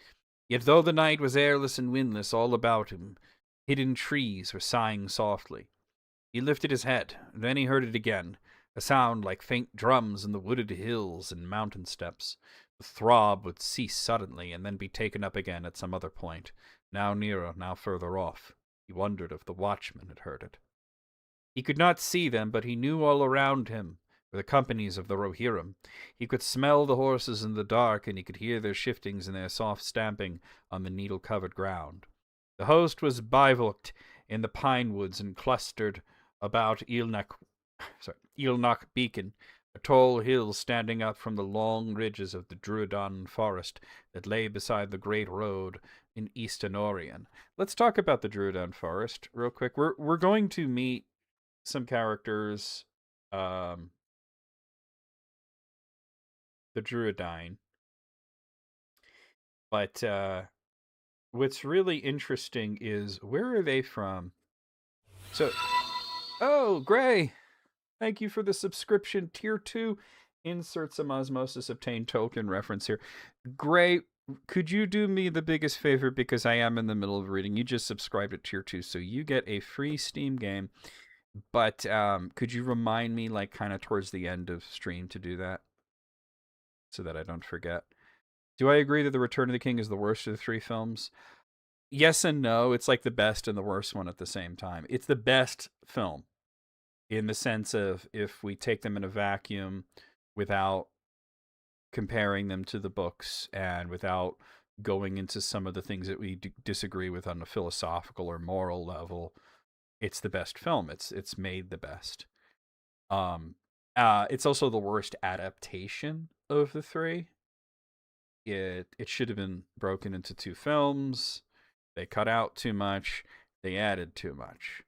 Yet though the night was airless and windless all about him, hidden trees were sighing softly. He lifted his head, and then he heard it again, a sound like faint drums in the wooded hills and mountain steps. The throb would cease suddenly, and then be taken up again at some other point, now nearer, now further off. He wondered if the watchman had heard it. He could not see them, but he knew all around him were the companies of the Rohirrim. He could smell the horses in the dark, and he could hear their shiftings and their soft stamping on the needle-covered ground. The host was bivouacked in the pine woods and clustered about Eelnock Beacon, a tall hill standing out from the long ridges of the Druidan forest that lay beside the great road in Eastern Orient. Let's talk about the Druidan forest real quick. We're going to meet some characters, um, the Druidine, but what's really interesting is where are they from? So, oh, Gray, thank you for the subscription. Tier 2 insert some osmosis obtained Tolkien reference here. Gray, could you do me the biggest favor, because I am in the middle of reading? You just subscribed at Tier 2, so you get a free Steam game. But could you remind me, like, kind of towards the end of stream to do that? So that I don't forget. Do I agree that The Return of the King is the worst of the three films? Yes and no. It's like the best and the worst one at the same time. It's the best film in the sense of if we take them in a vacuum without comparing them to the books and without going into some of the things that we disagree with on a philosophical or moral level, it's the best film. It's made the best. It's also the worst adaptation of the three. It should have been broken into two films. They cut out too much. They added too much.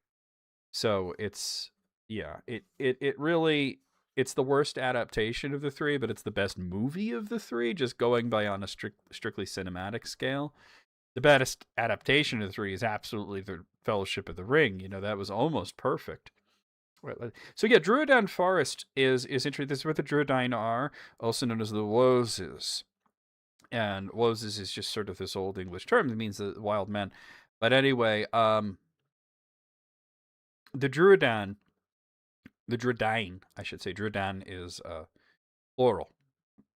So it's it really, it's the worst adaptation of the three, but it's the best movie of the three, just going by on a strictly cinematic scale. The best adaptation of the three is absolutely the Fellowship of the Ring. You know, that was almost perfect. So yeah, Druidan Forest is interesting. This is where the Druidine are, also known as the Woses. And Woses is just sort of this old English term that means the wild men. But anyway, the Druidine, I should say. Druidine is plural.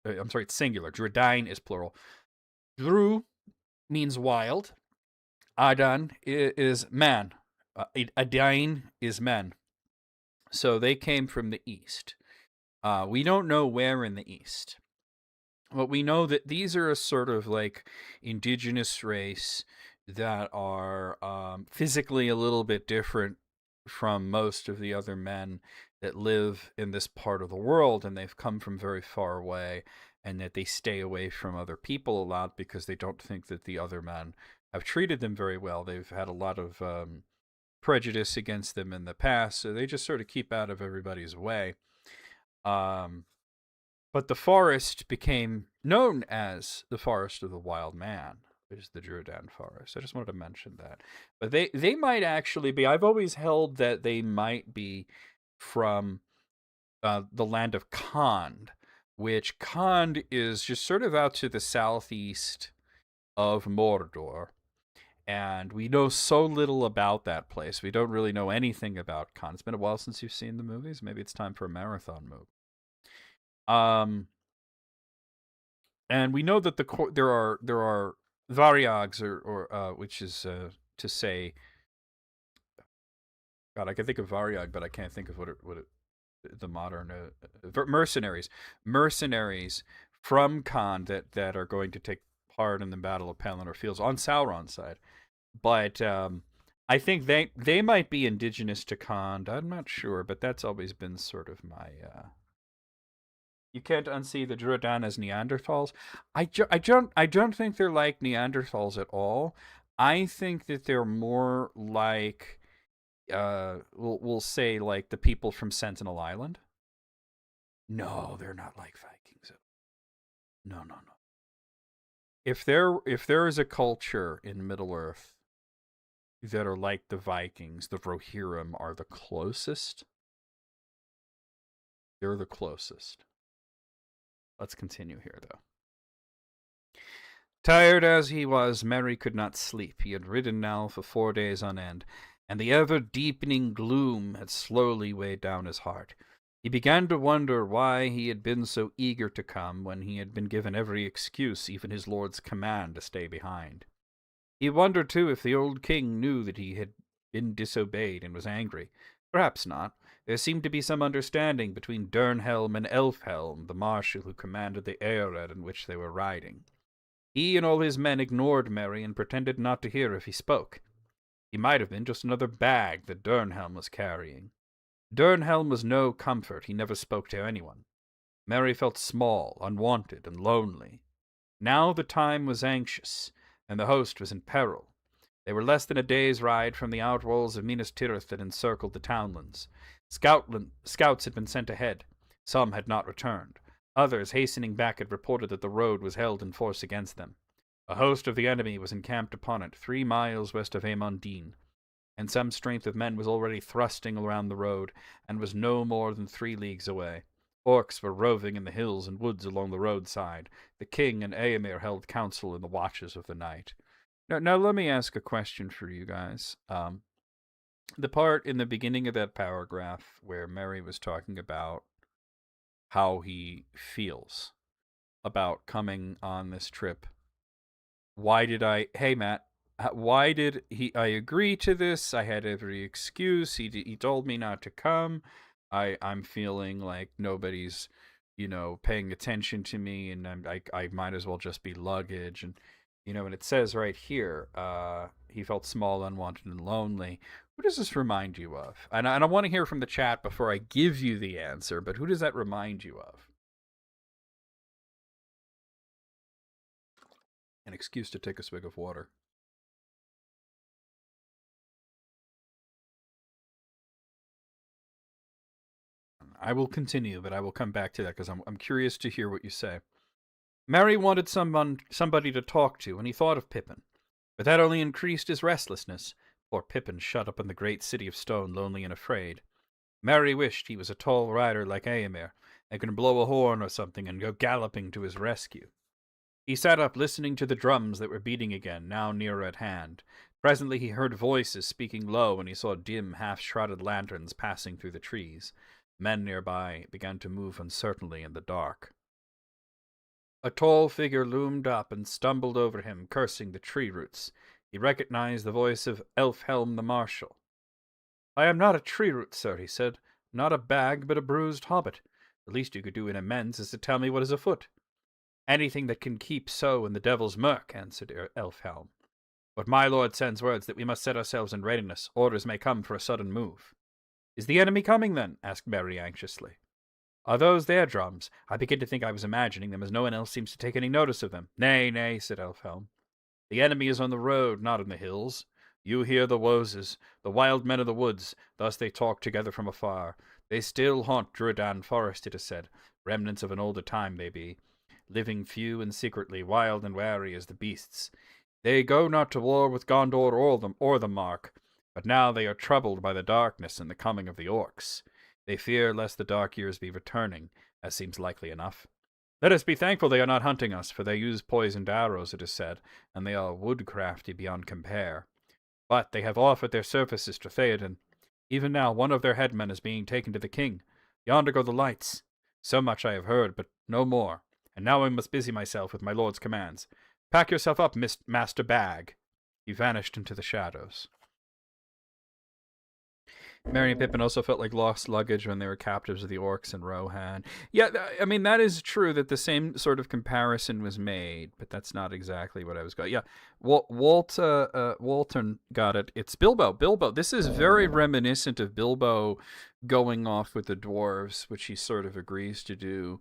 I'm sorry, it's singular. Druidine is plural. Dru means wild. Adan is man. Adain is men. So they came from the east. We don't know where in the east. But we know that these are a sort of like indigenous race that are physically a little bit different from most of the other men that live in this part of the world, and they've come from very far away, and that they stay away from other people a lot because they don't think that the other men have treated them very well. They've had a lot of prejudice against them in the past, so they just sort of keep out of everybody's way. But the forest became known as the Forest of the Wild Man, which is the Druidan Forest. I just wanted to mention that. But they might actually be, I've always held that they might be from the land of Khand, which Khand is just sort of out to the southeast of Mordor. And we know so little about that place. We don't really know anything about Khand. It's been a while since you've seen the movies. Maybe it's time for a marathon movie. And we know that there are Varyags or which is to say, God, I can think of Varyag, but I can't think of what the modern mercenaries from Khand that are going to take part in the Battle of Pelennor Fields on Sauron's side. But I think they might be indigenous to Khand. I'm not sure, but that's always been sort of my. You can't unsee the Druidan as Neanderthals. I don't think they're like Neanderthals at all. I think that they're more like, we'll say like the people from Sentinel Island. No, they're not like Vikings. No. If there is a culture in Middle Earth that are like the Vikings, the Rohirrim are the closest. They're the closest. Let's continue here, though. Tired as he was, Merry could not sleep. He had ridden now for 4 days on end, and the ever-deepening gloom had slowly weighed down his heart. He began to wonder why he had been so eager to come when he had been given every excuse, even his lord's command, to stay behind. He wondered, too, if the old king knew that he had been disobeyed and was angry. Perhaps not. There seemed to be some understanding between Dernhelm and Elfhelm, the marshal who commanded the Ered in which they were riding. He and all his men ignored Merry and pretended not to hear if he spoke. He might have been just another bag that Dernhelm was carrying. Dernhelm was no comfort. He never spoke to anyone. Mary felt small, unwanted, and lonely. Now the time was anxious, and the host was in peril. They were less than a day's ride from the outwalls of Minas Tirith that encircled the townlands. Scouts had been sent ahead. Some had not returned. Others, hastening back, had reported that the road was held in force against them. A host of the enemy was encamped upon it, 3 miles west of Amondine, and some strength of men was already thrusting around the road, and was no more than 3 leagues away. Orcs were roving in the hills and woods along the roadside. The king and Éomer held council in the watches of the night. Now let me ask a question for you guys. The part in the beginning of that paragraph where Mary was talking about how he feels about coming on this trip. Hey Matt, why did I agree to this? I had every excuse. He told me not to come. I'm feeling like nobody's, paying attention to me, and I might as well just be luggage. And it says right here, he felt small, unwanted, and lonely. Who does this remind you of? And I want to hear from the chat before I give you the answer, but who does that remind you of? An excuse to take a swig of water. I will continue, but I will come back to that because I'm curious to hear what you say. Merry wanted somebody to talk to, and he thought of Pippin. But that only increased his restlessness. Poor Pippin shut up in the great city of stone, lonely and afraid. Merry wished he was a tall rider like Éomer, and could blow a horn or something and go galloping to his rescue. He sat up, listening to the drums that were beating again, now nearer at hand. Presently he heard voices speaking low, and he saw dim, half-shrouded lanterns passing through the trees. Men nearby began to move uncertainly in the dark. A tall figure loomed up and stumbled over him, cursing the tree roots. He recognized the voice of Elfhelm the Marshal. "I am not a tree root, sir," he said. "Not a bag, but a bruised hobbit. The least you could do in amends is to tell me what is afoot." "Anything that can keep so in the devil's murk," answered Elfhelm. "But my lord sends words that we must set ourselves in readiness. Orders may come for a sudden move." "Is the enemy coming, then?" asked Merry anxiously. "Are those their drums? I begin to think I was imagining them, as no one else seems to take any notice of them." "Nay, nay," said Elfhelm. "The enemy is on the road, not in the hills. You hear the wozes, the wild men of the woods, thus they talk together from afar. They still haunt Druidan Forest, it is said. Remnants of an older time they be, living few and secretly, wild and wary as the beasts. They go not to war with Gondor or the Mark, but now they are troubled by the darkness and the coming of the orcs. They fear lest the dark years be returning, as seems likely enough. Let us be thankful they are not hunting us, for they use poisoned arrows, it is said, and they are woodcrafty beyond compare. But they have offered their services to Theoden. Even now one of their headmen is being taken to the king. Yonder go the lights. So much I have heard, but no more. And now I must busy myself with my lord's commands. Pack yourself up, Master Bag." He vanished into the shadows. Merry and Pippin also felt like lost luggage when they were captives of the orcs in Rohan. Yeah, I mean, that is true that the same sort of comparison was made, but that's not exactly what I was going. Yeah, Walton got it. It's Bilbo. This is very reminiscent of Bilbo going off with the dwarves, which he sort of agrees to do.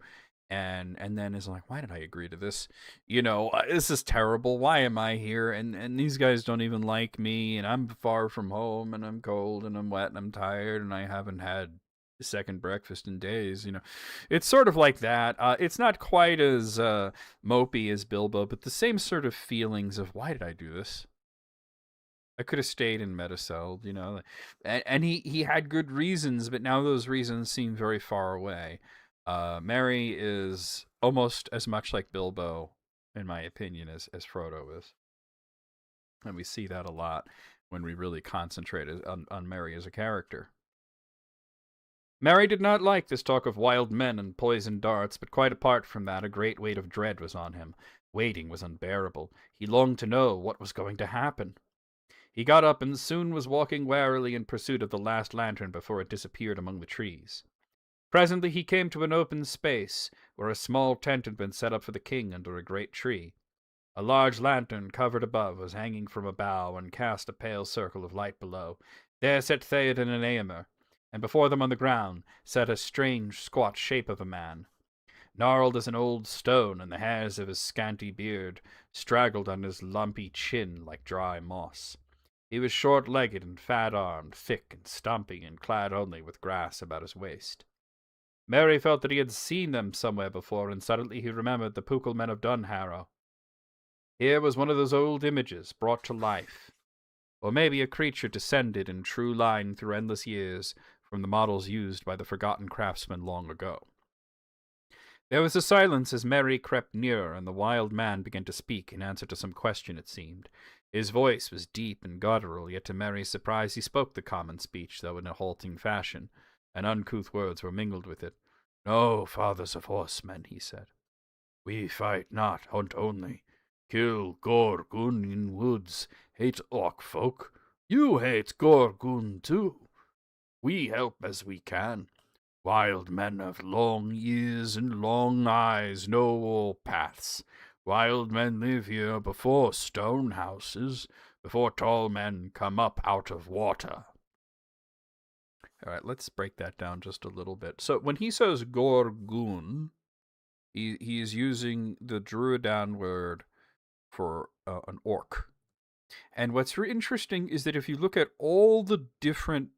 And then is like, why did I agree to this? This is terrible. Why am I here? And these guys don't even like me, and I'm far from home, and I'm cold, and I'm wet, and I'm tired, and I haven't had a second breakfast in days. It's sort of like that. It's not quite as mopey as Bilbo, but the same sort of feelings of, why did I do this? I could have stayed in Medicel, and he had good reasons, but now those reasons seem very far away. Merry is almost as much like Bilbo, in my opinion, as Frodo is. And we see that a lot when we really concentrate on Merry as a character. Merry did not like this talk of wild men and poisoned darts, but quite apart from that, a great weight of dread was on him. Waiting was unbearable. He longed to know what was going to happen. He got up and soon was walking warily in pursuit of the last lantern before it disappeared among the trees. Presently he came to an open space, where a small tent had been set up for the king under a great tree. A large lantern, covered above, was hanging from a bough, and cast a pale circle of light below. There sat Theoden and Éomer, and before them on the ground sat a strange, squat shape of a man. gnarled as an old stone, and the hairs of his scanty beard straggled on his lumpy chin like dry moss. He was short-legged and fat-armed, thick and stumpy, and clad only with grass about his waist. Mary felt that he had seen them somewhere before, and suddenly he remembered the Pukul men of Dunharrow. Here was one of those old images brought to life, or maybe a creature descended in true line through endless years from the models used by the forgotten craftsmen long ago. There was a silence as Mary crept nearer, and the wild man began to speak in answer to some question, it seemed. His voice was deep and guttural, yet to Mary's surprise he spoke the common speech, though in a halting fashion, and uncouth words were mingled with it. "No, fathers of horsemen," he said. "We fight not, hunt only. Kill Gorgun in woods, hate orc folk. You hate Gorgun too. We help as we can. Wild men have long ears and long eyes, know all paths. Wild men live here before stone houses, before tall men come up out of water." All right, let's break that down just a little bit. So when he says Gorgun, he is using the Druidan word for an orc. And what's interesting is that if you look at all the different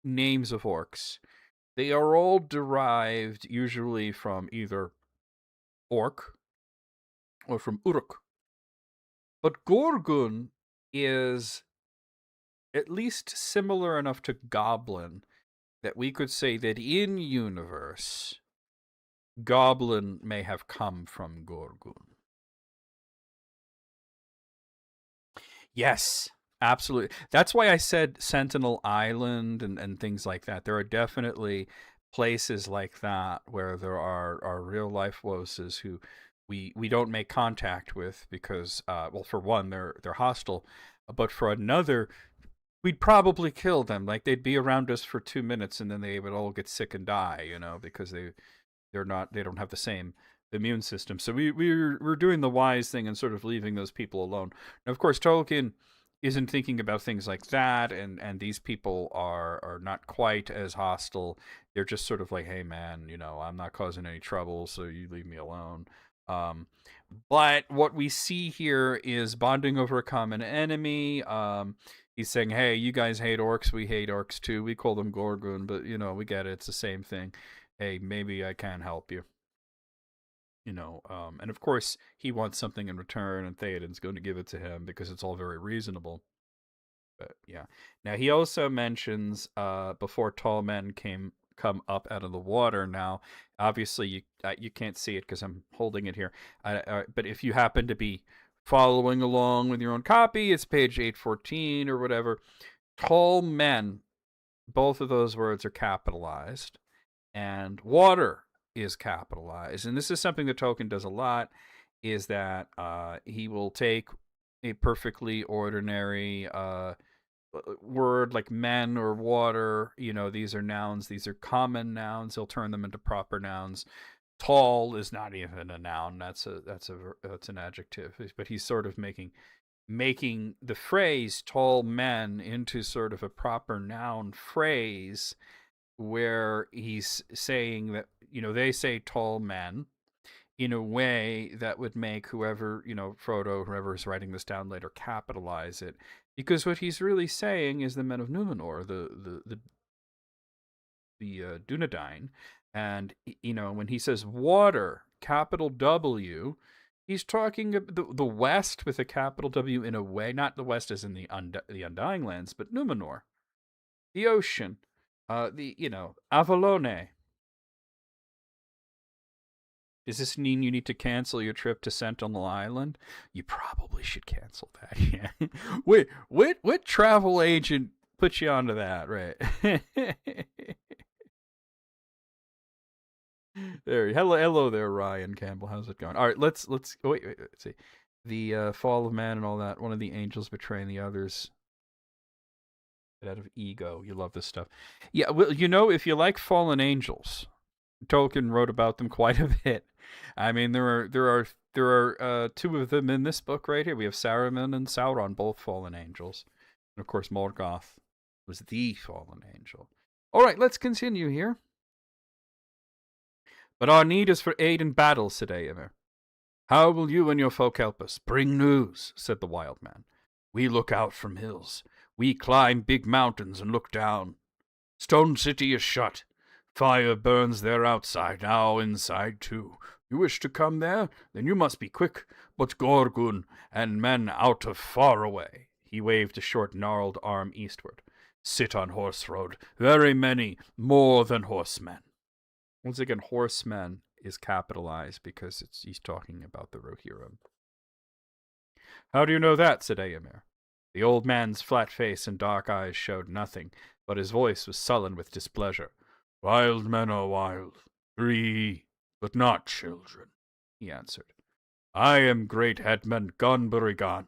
names of orcs, they are all derived usually from either orc or from uruk. But Gorgun is at least similar enough to goblin that we could say that in universe, goblin may have come from Gorgun. Yes, absolutely. That's why I said Sentinel Island and things like that. There are definitely places like that where there are real life Woses who we don't make contact with because well, for one, they're hostile, but for another, we'd probably kill them. Like they'd be around us for 2 minutes and then they would all get sick and die, because they don't have the same immune system. So we're doing the wise thing and sort of leaving those people alone. Now, of course, Tolkien isn't thinking about things like that, and these people are not quite as hostile. They're just sort of like, hey man, I'm not causing any trouble, so you leave me alone. But what we see here is bonding over a common enemy. He's saying, hey, you guys hate orcs, we hate orcs too. We call them Gorgun, but we get it, it's the same thing. Hey, maybe I can help you. And of course he wants something in return, and Theoden's going to give it to him because it's all very reasonable. But yeah. Now he also mentions before tall men come up out of the water. Now, obviously you can't see it because I'm holding it here. But if you happen to be following along with your own copy, it's page 814 or whatever. Tall men, both of those words are capitalized, and water is capitalized. And this is something that Tolkien does a lot, is that he will take a perfectly ordinary word like men or water. These are nouns, these are common nouns. He'll turn them into proper nouns. Tall is not even a noun, that's an adjective, but he's sort of making the phrase tall men into sort of a proper noun phrase, where he's saying that they say tall men in a way that would make whoever, Frodo, whoever is writing this down later, capitalize it, because what he's really saying is the men of Numenor, the Dunedain. And when he says water, capital W, he's talking the West with a capital W in a way, not the West as in the Undying Lands, but Numenor, the ocean, Avalone. Does this mean you need to cancel your trip to Sentinel Island? You probably should cancel that. Yeah. Wait, what travel agent put you onto that, right? There, hello there, Ryan Campbell. How's it going? All right, let's wait. Let's see. The fall of man and all that. One of the angels betraying the others. Out of ego. You love this stuff. Yeah, well, if you like fallen angels, Tolkien wrote about them quite a bit. I mean, there are two of them in this book right here. We have Saruman and Sauron, both fallen angels, and of course Morgoth was the fallen angel. All right, let's continue here. But our need is for aid in battle, said Eomer. How will you and your folk help us? Bring news, said the wild man. We look out from hills. We climb big mountains and look down. Stone City is shut. Fire burns there outside, now inside too. You wish to come there? Then you must be quick. But Gorgun and men out of far away, he waved a short gnarled arm eastward, sit on horse road, very many, more than horsemen. Once again, horsemen is capitalized because he's talking about the Rohirrim. How do you know that? Said Eomer. The old man's flat face and dark eyes showed nothing, but his voice was sullen with displeasure. Wild men are wild, free, but not children, he answered. I am great headman Gonburigan.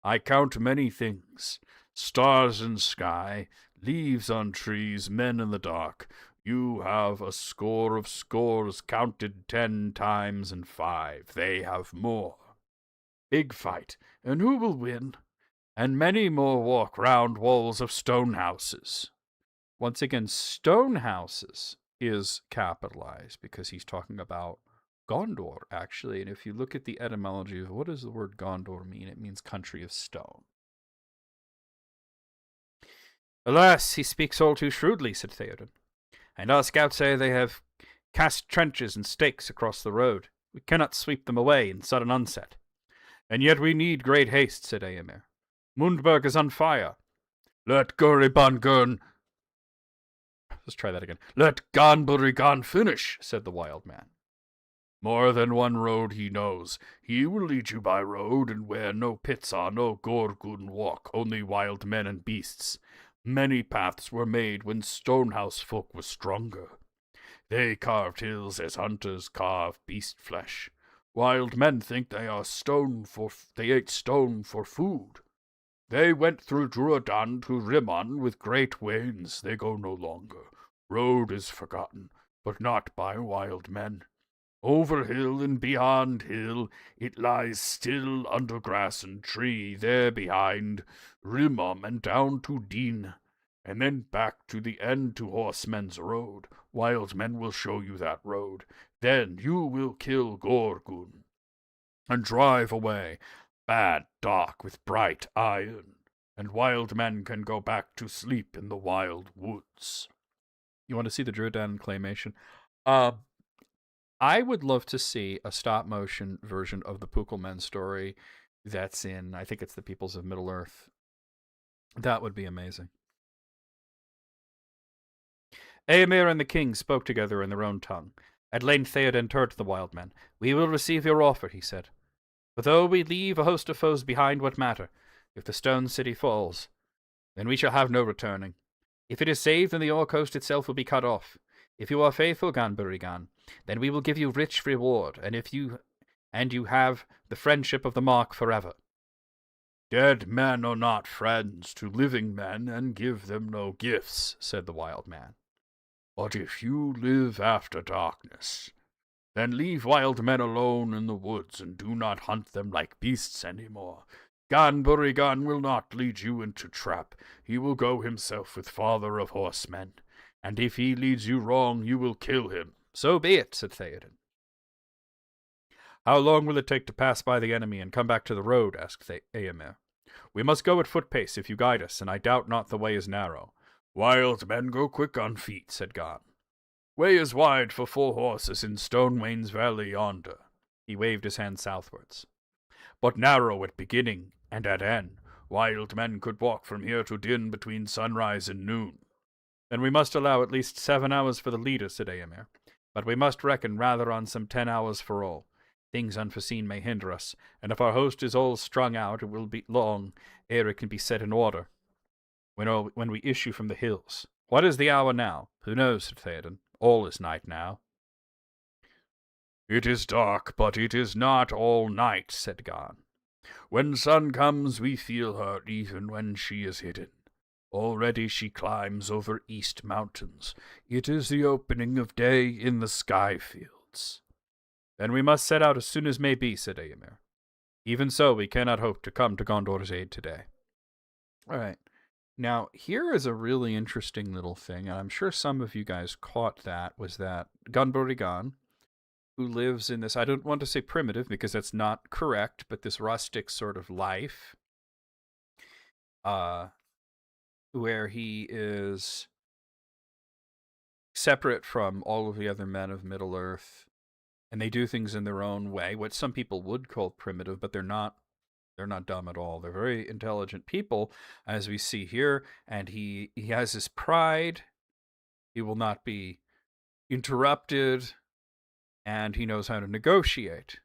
I count many things, stars in sky, leaves on trees, men in the dark. You have a score of scores counted 10 times and 5. They have more. Big fight, and who will win? And many more walk round walls of stone houses. Once again, stone houses is capitalized because he's talking about Gondor, actually. And if you look at the etymology of what does the word Gondor mean, it means country of stone. Alas, he speaks all too shrewdly, said Theoden. And our scouts say they have cast trenches and stakes across the road. We cannot sweep them away in sudden onset. And yet we need great haste, said Eomer. Mundberg is on fire. Let Guribangurn... Let's try that again. Let Gonburigan finish, said the wild man. More than one road he knows. He will lead you by road, and where no pits are, no Gorgun walk, only wild men and beasts. Many paths were made when Stonehouse folk were stronger. They carved hills as hunters carve beast flesh. Wild men think they ate stone for food. They went through Druadan to Rimmon with great wains. They go no longer. Road is forgotten, but not by wild men. Over hill and beyond hill, it lies still under grass and tree, there behind Rimmon and down to Din, and then back to the end to Horsemen's Road. Wild men will show you that road. Then you will kill Gorgun and drive away bad dark with bright iron, and wild men can go back to sleep in the wild woods. You want to see the Druadan claymation? I would love to see a stop-motion version of the Pukelmen story that's in, I think it's the Peoples of Middle-earth. That would be amazing. Eomer and the king spoke together in their own tongue. At length Theoden turned to the wild men. We will receive your offer, he said. For though we leave a host of foes behind, what matter? If the stone city falls, then we shall have no returning. If it is saved, then the Orc host itself will be cut off. If you are faithful, Gonburigan, then we will give you rich reward, and you have the friendship of the Mark forever. Dead men are not friends to living men, and give them no gifts, said the wild man. But if you live after darkness, then leave wild men alone in the woods, and do not hunt them like beasts any more. Gonburigan will not lead you into trap. He will go himself with father of horsemen, and if he leads you wrong, you will kill him. So be it, said Theoden. How long will it take to pass by the enemy and come back to the road? Asked Eomer. We must go at foot pace if you guide us, and I doubt not the way is narrow. Wild men go quick on feet, said Gon. Way is wide for 4 horses in Stonewain's valley yonder. He waved his hand southwards. But narrow at beginning and at end. Wild men could walk from here to Din between sunrise and noon. Then we must allow at least 7 hours for the leader, said Eomer. But we must reckon rather on some 10 hours for all. Things unforeseen may hinder us, and if our host is all strung out, it will be long ere it can be set in order. When we issue from the hills. What is the hour now? Who knows, said Theoden. All is night now. It is dark, but it is not all night, said Gon. When sun comes, we feel her even when she is hidden. Already she climbs over east mountains. It is the opening of day in the sky fields. Then we must set out as soon as may be, said Eomer. Even so, we cannot hope to come to Gondor's aid today. All right. Now, here is a really interesting little thing, and I'm sure some of you guys caught that, was that Gonburigan who lives in this, I don't want to say primitive because that's not correct, but this rustic sort of life, where he is separate from all of the other men of Middle Earth, and they do things in their own way, what some people would call primitive, but they're not dumb at all. They're very intelligent people, as we see here, and he has his pride. He will not be interrupted, and he knows how to negotiate.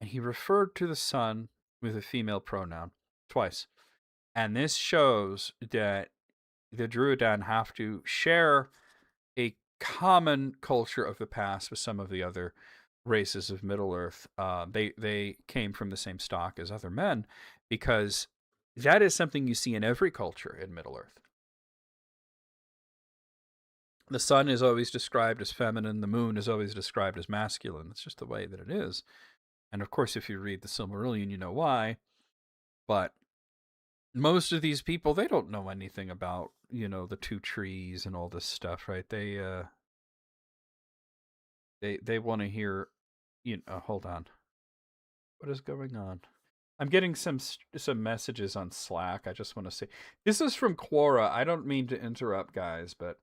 And he referred to the sun with a female pronoun twice. And this shows that the Druidan have to share a common culture of the past with some of the other races of Middle Earth. They came from the same stock as other men, because that is something you see in every culture in Middle Earth. The sun is always described as feminine. The moon is always described as masculine. It's just the way that it is. And of course, if you read the Silmarillion, you know why. But most of these people, they don't know anything about, the two trees and all this stuff, right? They want to hear, hold on. What is going on? I'm getting some messages on Slack. I just want to say, this is from Quora. I don't mean to interrupt, guys, but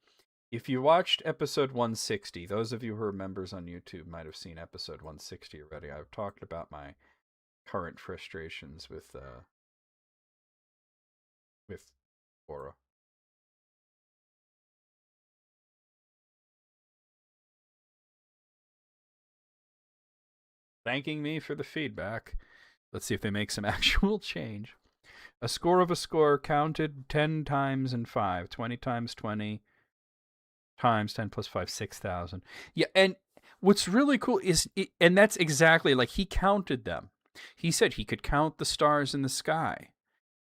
if you watched episode 160, those of you who are members on YouTube might have seen episode 160 already. I've talked about my current frustrations with Quora. Thanking me for the feedback. Let's see if they make some actual change. A score of a score counted 10 times and 5. 20 times 20 times 10 plus 5, 6,000. Yeah, and what's really cool is, and that's exactly, like, he counted them. He said he could count the stars in the sky.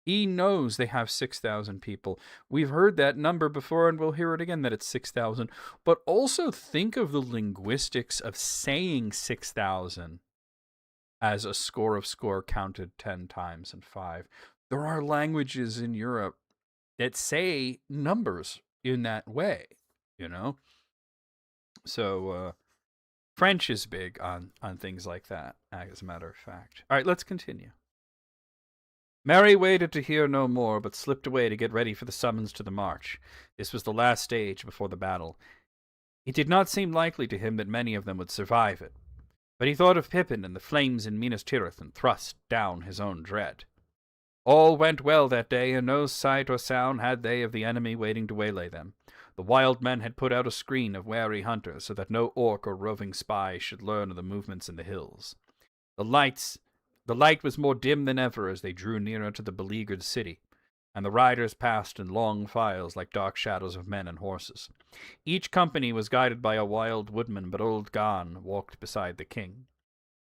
He knows they have 6,000 people. We've heard that number before, and we'll hear it again, that it's 6,000. But also think of the linguistics of saying 6,000 as a score of score counted 10 times and 5. There are languages in Europe that say numbers in that way, So French is big on things like that, as a matter of fact. All right, let's continue. Merry waited to hear no more, but slipped away to get ready for the summons to the march. This was the last stage before the battle. It did not seem likely to him that many of them would survive it, but he thought of Pippin and the flames in Minas Tirith and thrust down his own dread. All went well that day, and no sight or sound had they of the enemy waiting to waylay them. The wild men had put out a screen of wary hunters, so that no orc or roving spy should learn of the movements in the hills. The light was more dim than ever as they drew nearer to the beleaguered city, and the riders passed in long files like dark shadows of men and horses. Each company was guided by a wild woodman, but old Gon walked beside the king.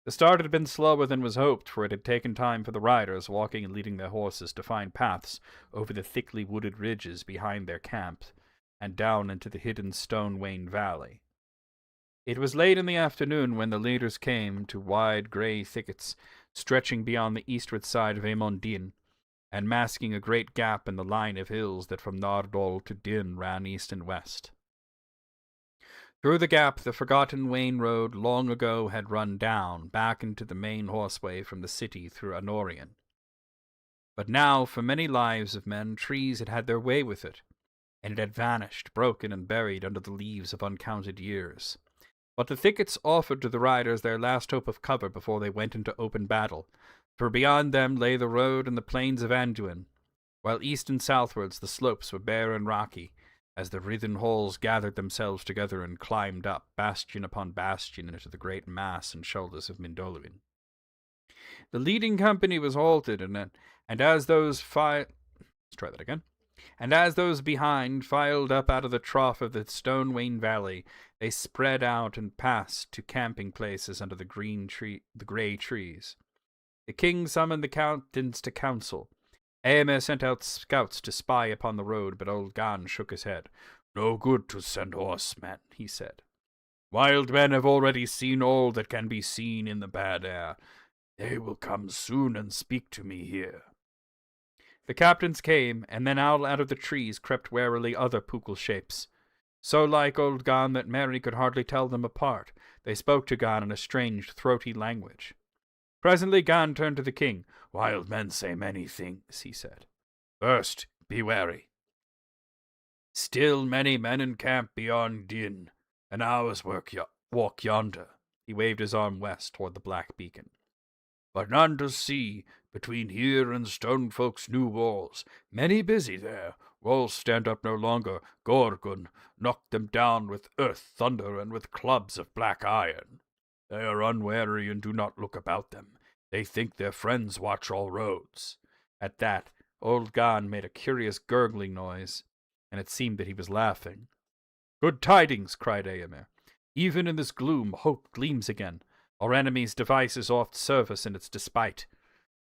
The start had been slower than was hoped, for it had taken time for the riders, walking and leading their horses, to find paths over the thickly wooded ridges behind their camp and down into the hidden stone-Wain valley. It was late in the afternoon when the leaders came to wide grey thickets stretching beyond the eastward side of Aemon and masking a great gap in the line of hills that from Nardol to Din ran east and west. Through the gap, the forgotten Wain road long ago had run down, back into the main horseway from the city through Anorian. But now, for many lives of men, trees had had their way with it, and it had vanished, broken and buried under the leaves of uncounted years. But the thickets offered to the riders their last hope of cover before they went into open battle, for beyond them lay the road and the plains of Anduin, while east and southwards the slopes were bare and rocky, as the writhen halls gathered themselves together and climbed up, bastion upon bastion, into the great mass and shoulders of Mindolluin. The leading company was halted, and as those behind filed up out of the trough of the Stone-Wain Valley, they spread out and passed to camping places under the grey trees. The king summoned the captains to council. Eomer sent out scouts to spy upon the road, but old Gon shook his head. "No good to send horsemen," he said. "Wild men have already seen all that can be seen in the bad air. They will come soon and speak to me here." The captains came, and then out of the trees crept warily other Pukul shapes, so like old Gon that Merry could hardly tell them apart. They spoke to Gon in a strange, throaty language. Presently Gon turned to the king. "Wild men say many things," he said. "First, be wary. Still many men in camp beyond Din. An hour's walk yonder." He waved his arm west toward the black beacon. "But none to see between here and Stone Folk's new walls. Many busy there. Walls stand up no longer. Gorgon knocked them down with earth, thunder, and with clubs of black iron. They are unwary and do not look about them. They think their friends watch all roads." At that, old Gon made a curious gurgling noise, and it seemed that he was laughing. "Good tidings!" cried Eomer. "Even in this gloom, hope gleams again. Our enemy's devices oft serve us in its despite.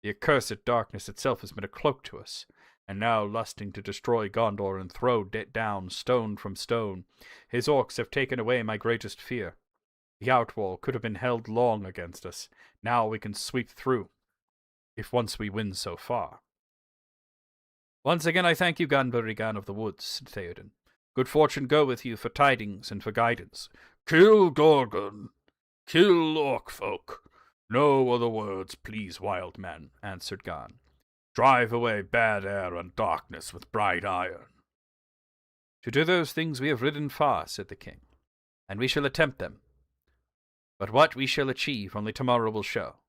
The accursed darkness itself has been a cloak to us, and now, lusting to destroy Gondor and throw down stone from stone, his orcs have taken away my greatest fear. The outwall could have been held long against us. Now we can sweep through, if once we win so far." "Once again I thank you, Gonburigan of the Woods," said Theoden. "Good fortune go with you for tidings and for guidance." "Kill Gorgon! Kill orc folk! No other words, please, wild men," answered Gon. "Drive away bad air and darkness with bright iron." "To do those things we have ridden far," said the king, "and we shall attempt them. But what we shall achieve only tomorrow will show."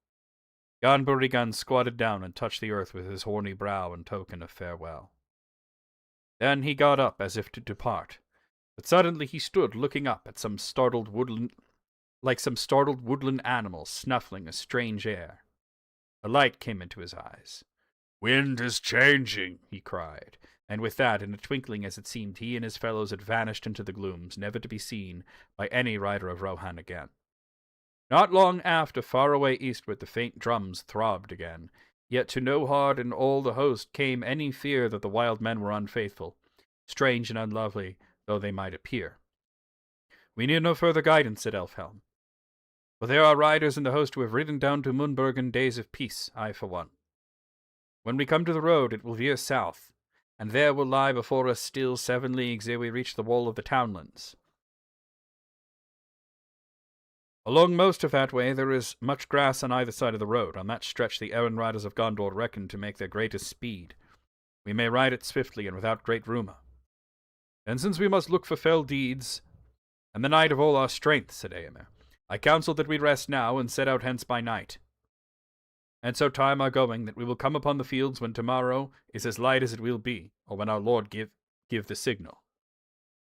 Gonburigan squatted down and touched the earth with his horny brow in token of farewell. Then he got up as if to depart, but suddenly he stood looking up at some startled woodland animal snuffling a strange air. A light came into his eyes. "Wind is changing," he cried, and with that, in a twinkling as it seemed, he and his fellows had vanished into the glooms, never to be seen by any rider of Rohan again. Not long after, far away eastward, the faint drums throbbed again, yet to no heart in all the host came any fear that the wild men were unfaithful, strange and unlovely though they might appear. "We need no further guidance," said Elfhelm, "for there are riders in the host who have ridden down to Munburg in days of peace, I for one. When we come to the road, it will veer south, and there will lie before us still 7 leagues ere we reach the wall of the townlands. Along most of that way there is much grass on either side of the road. On that stretch the errand riders of Gondor reckon to make their greatest speed. We may ride it swiftly and without great rumour. And since we must look for fell deeds, and the night of all our strength," said Eomer, "I counsel that we rest now and set out hence by night. And so time our going that we will come upon the fields when tomorrow is as light as it will be, or when our lord give the signal."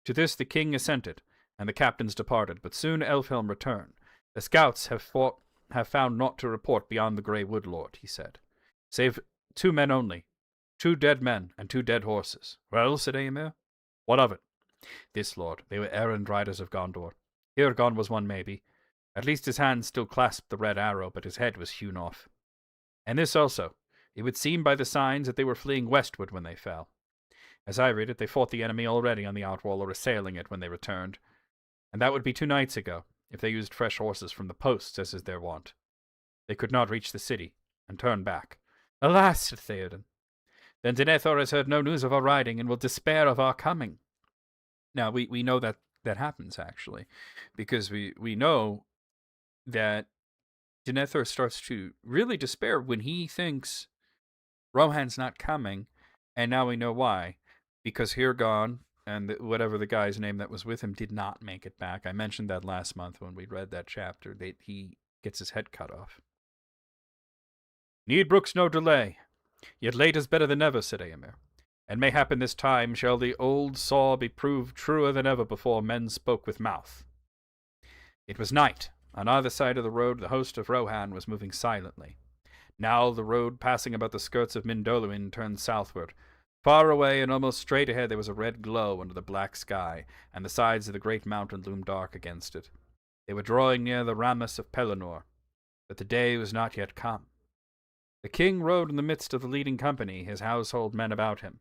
To this the king assented, and the captains departed, but soon Elfhelm returned. "The scouts have found naught to report beyond the Grey Wood Lord," he said, "save 2 men only, 2 dead men and 2 dead horses." "Well," said Eomer, "what of it?" "This, lord, they were errand riders of Gondor. Hirgon was one, maybe. At least his hand still clasped the red arrow, but his head was hewn off. And this also, it would seem by the signs that they were fleeing westward when they fell. As I read it, they fought the enemy already on the outwall or assailing it when they returned, and that would be 2 nights ago, if they used fresh horses from the posts, as is their wont. They could not reach the city, and turn back." "Alas," said Theoden, "then Denethor has heard no news of our riding, and will despair of our coming." Now, we know that happens, actually, because we know that Denethor starts to really despair when he thinks Rohan's not coming, and now we know why. Because Hirgon and whatever the guy's name that was with him did not make it back. I mentioned that last month when we read that chapter. He gets his head cut off. "Need brooks no delay. Yet late is better than never," said Eomer. "And mayhap in this time shall the old saw be proved truer than ever before men spoke with mouth." It was night. On either side of the road the host of Rohan was moving silently. Now the road, passing about the skirts of Mindoluin, turned southward. Far away and almost straight ahead there was a red glow under the black sky, and the sides of the great mountain loomed dark against it. They were drawing near the Ramus of Pelennor, but the day was not yet come. The king rode in the midst of the leading company, his household men about him.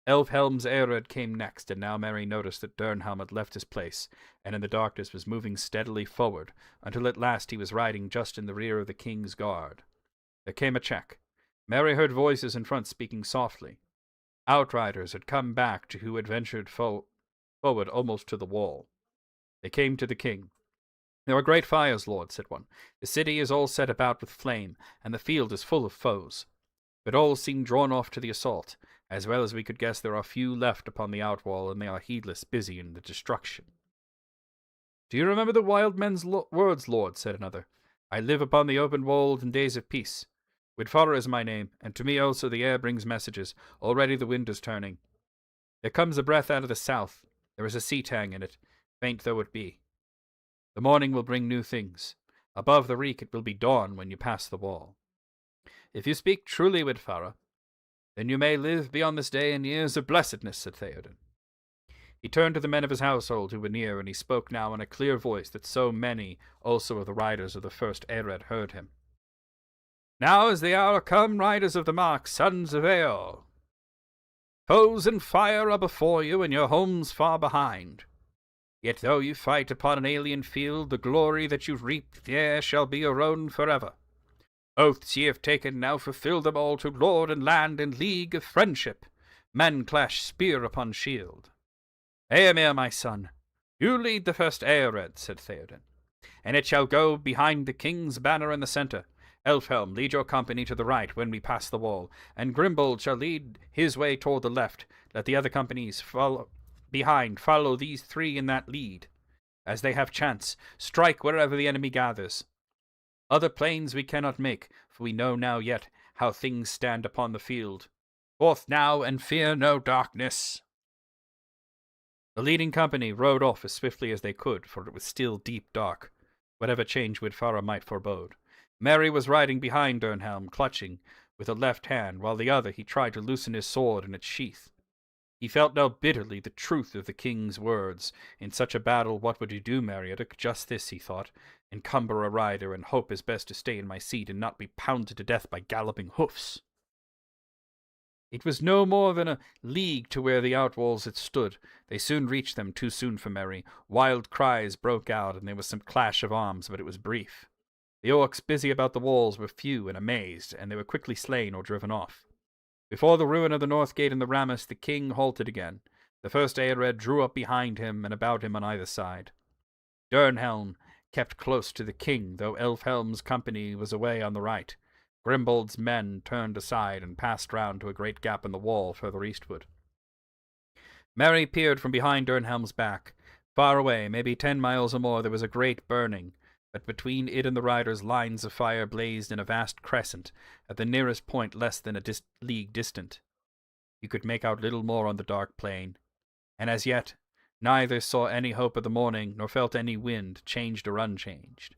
Elfhelm's Ered came next, and now Merry noticed that Dernhelm had left his place, and in the darkness was moving steadily forward, until at last he was riding just in the rear of the king's guard. There came a check. Merry heard voices in front speaking softly. Outriders had come back to who had ventured forward almost to the wall. They came to the king. There are great fires, lord, said one. The city is all set about with flame, and the field is full of foes. But all seem drawn off to the assault. As well as we could guess, there are few left upon the outwall, and they are heedless, busy in the destruction. Do you remember the wild men's words, lord, said another. I live upon the open wold in days of peace. Widfara is my name, and to me also the air brings messages. Already the wind is turning. There comes a breath out of the south. There is a sea tang in it, faint though it be. The morning will bring new things. Above the reek it will be dawn when you pass the wall. If you speak truly, Widfara, then you may live beyond this day in years of blessedness, said Theoden. He turned to the men of his household who were near, and he spoke now in a clear voice that so many also of the riders of the first Ered heard him. Now is the hour come, riders of the mark, sons of Eor. Foes and fire are before you, and your homes far behind. Yet though you fight upon an alien field, the glory that you reap there shall be your own forever. Oaths ye have taken, now fulfill them all to lord and land in league of friendship. Men clash spear upon shield. Eomer, my son, you lead the first Eored, said Theoden, and it shall go behind the king's banner in the centre. Elfhelm, lead your company to the right when we pass the wall, and Grimbold shall lead his way toward the left. Let the other companies follow these three in that lead. As they have chance, strike wherever the enemy gathers. Other plains we cannot make, for we know now yet how things stand upon the field. Forth now, and fear no darkness. The leading company rode off as swiftly as they could, for it was still deep dark, whatever change Widfara might forebode. Merry was riding behind Dernhelm, clutching with a left hand, while the other he tried to loosen his sword in its sheath. He felt now bitterly the truth of the king's words. In such a battle, what would you do, Meriadoc? Just this, he thought, encumber a rider and hope his best to stay in my seat and not be pounded to death by galloping hoofs. It was no more than a league to where the outwalls had stood. They soon reached them, too soon for Merry. Wild cries broke out, and there was some clash of arms, but it was brief. The orcs busy about the walls were few and amazed, and they were quickly slain or driven off. Before the ruin of the north gate and the Rammus, the king halted again. The first Eored drew up behind him and about him on either side. Dernhelm kept close to the king, though Elfhelm's company was away on the right. Grimbold's men turned aside and passed round to a great gap in the wall further eastward. Merry peered from behind Dernhelm's back. Far away, maybe 10 miles or more, there was a great burning, but between it and the riders lines of fire blazed in a vast crescent, at the nearest point less than a league distant. You could make out little more on the dark plain, and as yet neither saw any hope of the morning, nor felt any wind, changed or unchanged.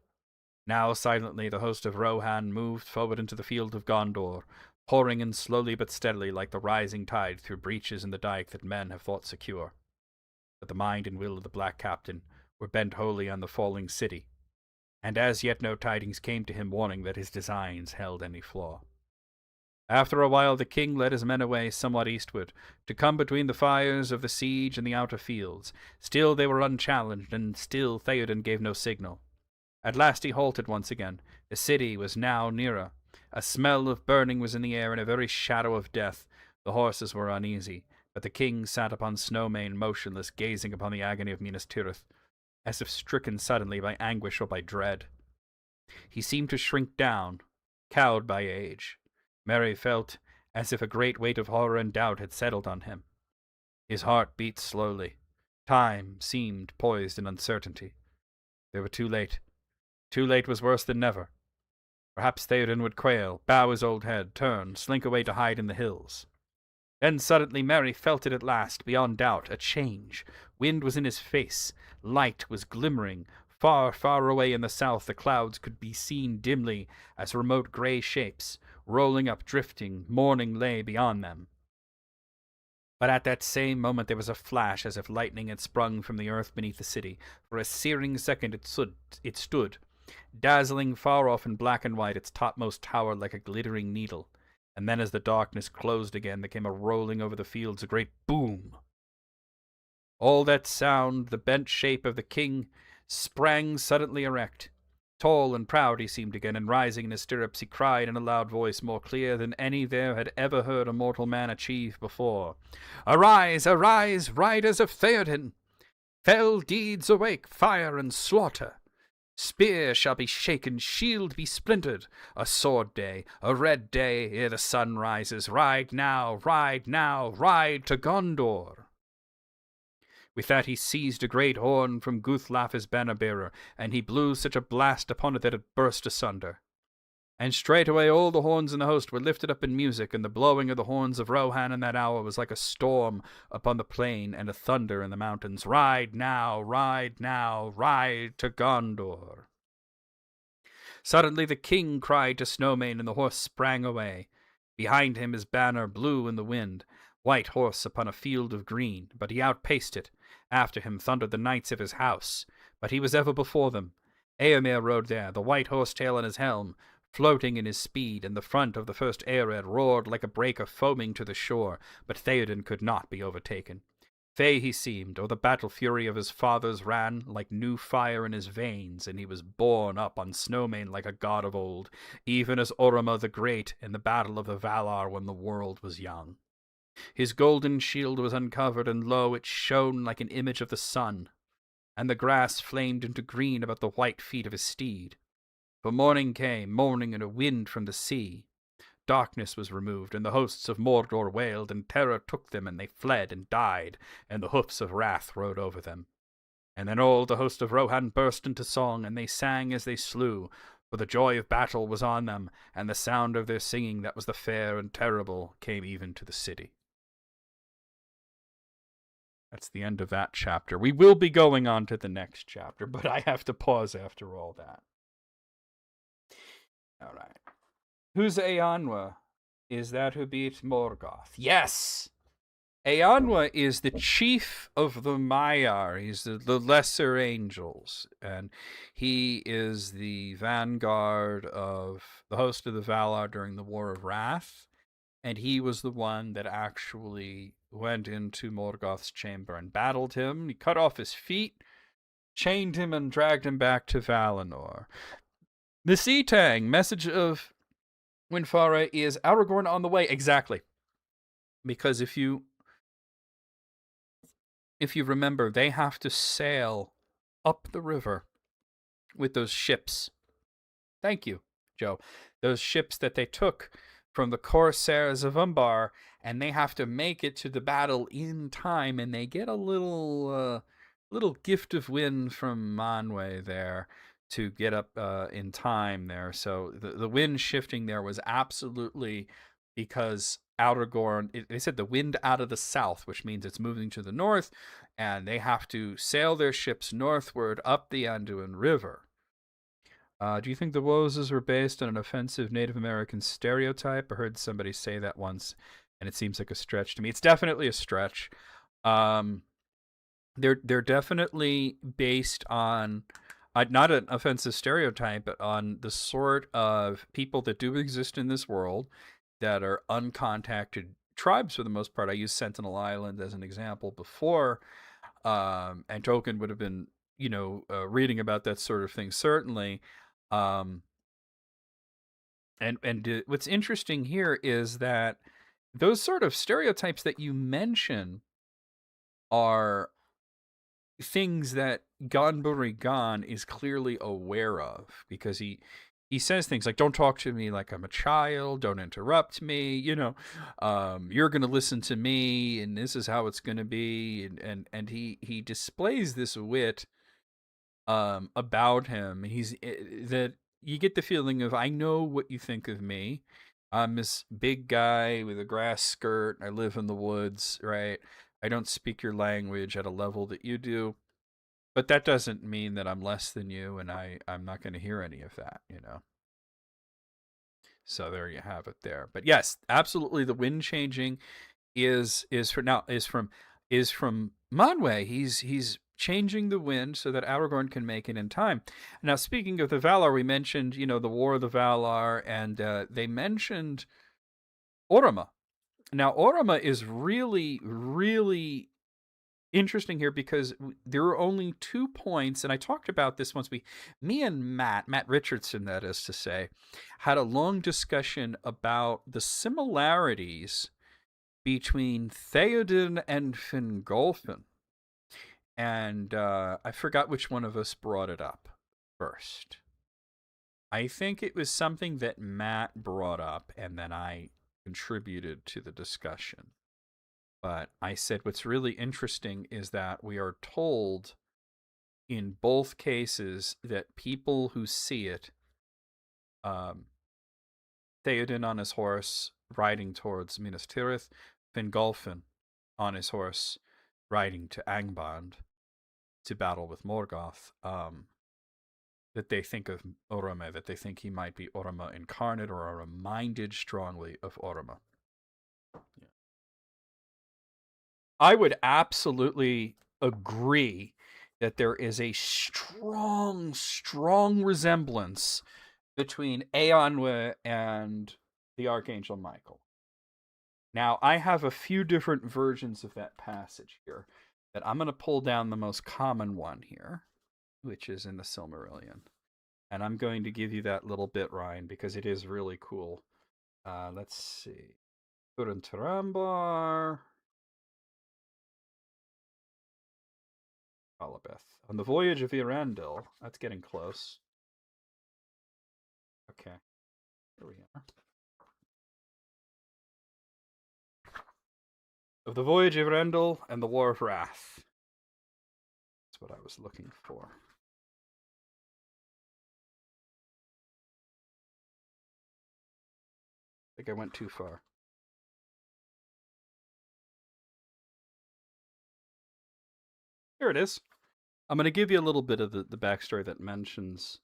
Now silently the host of Rohan moved forward into the field of Gondor, pouring in slowly but steadily like the rising tide through breaches in the dike that men have thought secure. But the mind and will of the Black Captain were bent wholly on the falling city, and as yet no tidings came to him warning that his designs held any flaw. After a while the king led his men away somewhat eastward, to come between the fires of the siege and the outer fields. Still they were unchallenged, and still Theoden gave no signal. At last he halted once again. The city was now nearer. A smell of burning was in the air, and a very shadow of death. The horses were uneasy, but the king sat upon Snowmane motionless, gazing upon the agony of Minas Tirith, as if stricken suddenly by anguish or by dread. He seemed to shrink down, cowed by age. Merry felt as if a great weight of horror and doubt had settled on him. His heart beat slowly. Time seemed poised in uncertainty. They were too late. Too late was worse than never. Perhaps Theoden would quail, bow his old head, turn, slink away to hide in the hills. Then suddenly Merry felt it at last, beyond doubt, a change. Wind was in his face. Light was glimmering. Far, far away in the south the clouds could be seen dimly as remote grey shapes, rolling up, drifting. Morning lay beyond them. But at that same moment there was a flash, as if lightning had sprung from the earth beneath the city. For a searing second it stood, dazzling far off in black and white, its topmost tower like a glittering needle. And then as the darkness closed again, there came a rolling over the fields, a great boom. All that sound, the bent shape of the king, sprang suddenly erect. Tall and proud he seemed again, and rising in his stirrups he cried in a loud voice, more clear than any there had ever heard a mortal man achieve before. "Arise, arise, riders of Theoden! Fell deeds awake, fire and slaughter! Spear shall be shaken, shield be splintered, a sword day, a red day, ere the sun rises. Ride now, ride now, ride to Gondor. With that he seized a great horn from Guthlaf his banner-bearer, and he blew such a blast upon it that it burst asunder. And straightway all the horns in the host were lifted up in music, and the blowing of the horns of Rohan in that hour was like a storm upon the plain and a thunder in the mountains. Ride now, ride now, ride to Gondor. Suddenly the king cried to Snowmane, and the horse sprang away. Behind him his banner blew in the wind, white horse upon a field of green, but he outpaced it. After him thundered the knights of his house, but he was ever before them. Eomer rode there, the white horse-tail on his helm, floating in his speed, and the front of the first Ered roared like a breaker foaming to the shore, but Theoden could not be overtaken. Fey he seemed, or the battle fury of his fathers ran like new fire in his veins, and he was borne up on Snowmane like a god of old, even as Oroma the Great in the battle of the Valar when the world was young. His golden shield was uncovered, and lo, it shone like an image of the sun, and the grass flamed into green about the white feet of his steed. For morning came, morning and a wind from the sea. Darkness was removed, and the hosts of Mordor wailed, and terror took them, and they fled and died, and the hoofs of wrath rode over them. And then all the host of Rohan burst into song, and they sang as they slew, for the joy of battle was on them, and the sound of their singing that was the fair and terrible came even to the city. That's the end of that chapter. We will be going on to the next chapter, but I have to pause after all that. All right. Who's Eanwa? Is that who beat Morgoth? Yes! Eanwa is the chief of the Maiar. He's the lesser angels. And he is the vanguard of the host of the Valar during the War of Wrath. And he was the one that actually went into Morgoth's chamber and battled him. He cut off his feet, chained him, and dragged him back to Valinor. The Seatang, message of Windfara, is Aragorn on the way. Exactly. Because if you remember, they have to sail up the river with those ships. Thank you, Joe. Those ships that they took from the Corsairs of Umbar, and they have to make it to the battle in time, and they get a little gift of wind from Manwë there to get up in time there. So the wind shifting there was absolutely because Aragorn, they said the wind out of the south, which means it's moving to the north, and they have to sail their ships northward up the Anduin River. Do you think the Woses were based on an offensive Native American stereotype? I heard somebody say that once, and it seems like a stretch to me. It's definitely a stretch. They're definitely based on not an offensive stereotype, but on the sort of people that do exist in this world that are uncontacted tribes for the most part. I used Sentinel Island as an example before, and Tolkien would have been, reading about that sort of thing certainly. And what's interesting here is that those sort of stereotypes that you mention are things that Gonburi Gon is clearly aware of, because he says things like, don't talk to me like I'm a child, don't interrupt me, you're going to listen to me, and this is how it's going to be, and he displays this wit about him. He's that you get the feeling of, I know what you think of me. I'm this big guy with a grass skirt. I live in the woods, right? I don't speak your language at a level that you do, but that doesn't mean that I'm less than you, and I'm not going to hear any of that, So there you have it there. But yes, absolutely, the wind changing is from Manwë. He's changing the wind so that Aragorn can make it in time. Now, speaking of the Valar, we mentioned, the War of the Valar, and they mentioned Oroma. Now, Oroma is really, really interesting here because there are only 2 points, and I talked about this once. Me and Matt Richardson, that is to say, had a long discussion about the similarities between Theoden and Fingolfin. And I forgot which one of us brought it up. first. I think it was something that Matt brought up and then I contributed to the discussion. But I said what's really interesting is that we are told in both cases that people who see it, um, Theoden on his horse riding towards Minas Tirith, Fingolfin on his horse riding to Angband to battle with Morgoth, that they think of Orome, that they think he might be Orome incarnate or are reminded strongly of Orome. Yeah. I would absolutely agree that there is a strong, strong resemblance between Eonwe and the Archangel Michael. Now, I have a few different versions of that passage here, that I'm going to pull down the most common one here, which is in the Silmarillion. And I'm going to give you that little bit, Ryan, because it is really cool. Let's see. Turin Tarambar. Alabeth. On the voyage of Earendil. That's getting close. Okay. Here we are. Of the voyage of Earendil and the War of Wrath. That's what I was looking for. I think I went too far. Here it is. I'm going to give you a little bit of the backstory that mentions...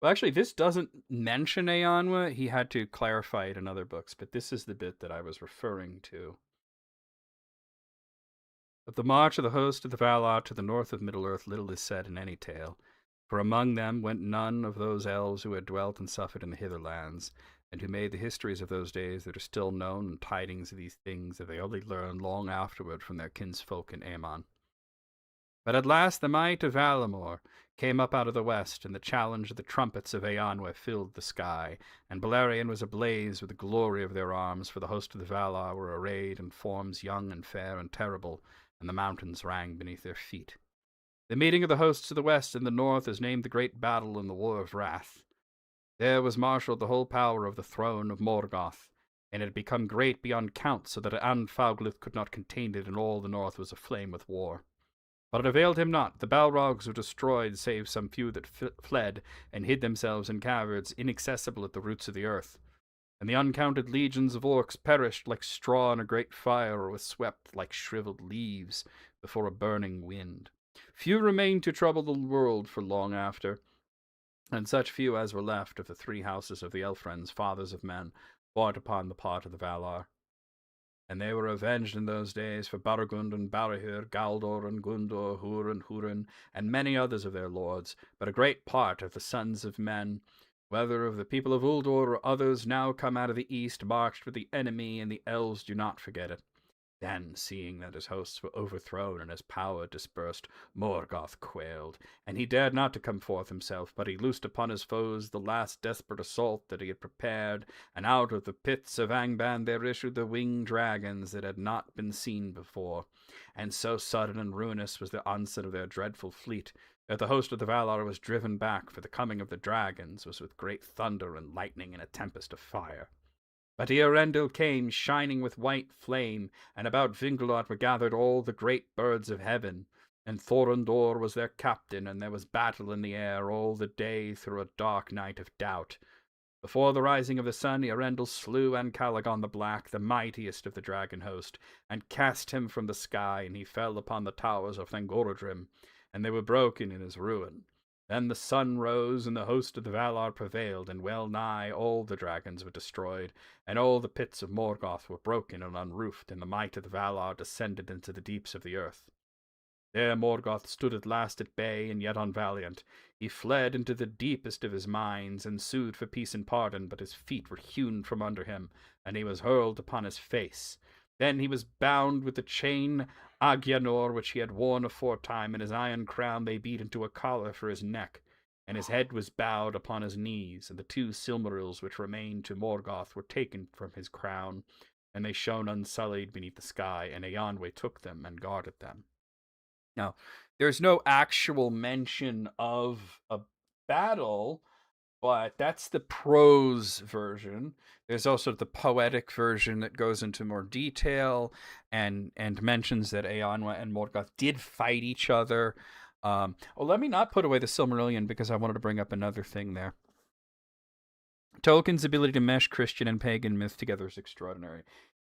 Well, actually, this doesn't mention Eonwe. He had to clarify it in other books, but this is the bit that I was referring to. Of the march of the host of the Valar to the north of Middle-earth little is said in any tale, for among them went none of those elves who had dwelt and suffered in the hitherlands, and who made the histories of those days that are still known, and tidings of these things that they only learn long afterward from their kinsfolk in Aemon. But at last the might of Valamor came up out of the west, and the challenge of the trumpets of Eonwe filled the sky, and Beleriand was ablaze with the glory of their arms, for the host of the Valar were arrayed in forms young and fair and terrible, and the mountains rang beneath their feet. The meeting of the hosts of the west and the north is named the Great Battle in the War of Wrath. There was marshalled the whole power of the throne of Morgoth, and it had become great beyond count, so that Anfauglith could not contain it, and all the north was aflame with war. But it availed him not. The Balrogs were destroyed, save some few that fled and hid themselves in caverns inaccessible at the roots of the earth. And the uncounted legions of orcs perished like straw in a great fire, or was swept like shriveled leaves before a burning wind. Few remained to trouble the world for long after, and such few as were left of the three houses of the Elfrens, fathers of men, fought upon the part of the Valar. And they were avenged in those days for Baragund and Barahir, Galdor and Gundor, Hur and Hurin, and many others of their lords, but a great part of the sons of men, whether of the people of Uldor or others, now come out of the east, marched with the enemy, and the elves do not forget it. Then, seeing that his hosts were overthrown and his power dispersed, Morgoth quailed, and he dared not to come forth himself, but he loosed upon his foes the last desperate assault that he had prepared, and out of the pits of Angband there issued the winged dragons that had not been seen before. And so sudden and ruinous was the onset of their dreadful fleet, that the host of the Valar was driven back, for the coming of the dragons was with great thunder and lightning and a tempest of fire. But Earendil came, shining with white flame, and about Vingelot were gathered all the great birds of heaven. And Thorondor was their captain, and there was battle in the air all the day through a dark night of doubt. Before the rising of the sun, Earendil slew Ancalagon the Black, the mightiest of the dragon host, and cast him from the sky, and he fell upon the towers of Thangorodrim, and they were broken in his ruin. Then the sun rose, and the host of the Valar prevailed, and well nigh all the dragons were destroyed, and all the pits of Morgoth were broken and unroofed, and the might of the Valar descended into the deeps of the earth. There Morgoth stood at last at bay, and yet unvaliant. He fled into the deepest of his mines, and sued for peace and pardon, but his feet were hewn from under him, and he was hurled upon his face. Then he was bound with the chain Agyanor which he had worn aforetime, and his iron crown they beat into a collar for his neck, and his head was bowed upon his knees, and the two Silmarils which remained to Morgoth were taken from his crown, and they shone unsullied beneath the sky, and Eonwe took them and guarded them. Now, there's no actual mention of battle, but that's the prose version. There's also the poetic version that goes into more detail and mentions that Eonwa and Morgoth did fight each other. Let me not put away the Silmarillion because I wanted to bring up another thing there. Tolkien's ability to mesh Christian and pagan myth together is extraordinary.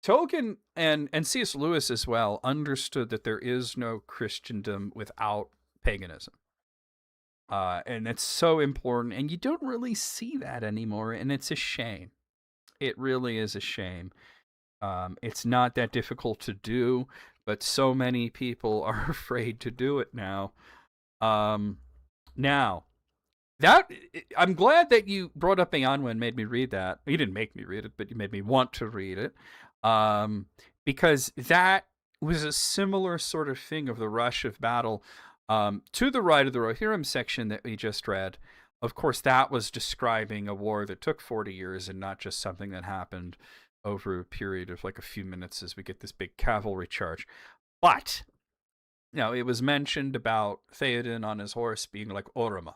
Tolkien and C.S. Lewis as well understood that there is no Christendom without paganism. And it's so important, and you don't really see that anymore, and it's a shame. It really is a shame. It's not that difficult to do, but so many people are afraid to do it now. Now, that I'm glad that you brought up Eonwa and made me read that. You didn't make me read it, but you made me want to read it, because that was a similar sort of thing of the rush of battle. To the right of the Rohirrim section that we just read, of course, that was describing a war that took 40 years and not just something that happened over a period of like a few minutes as we get this big cavalry charge. But, it was mentioned about Theoden on his horse being like Oroma.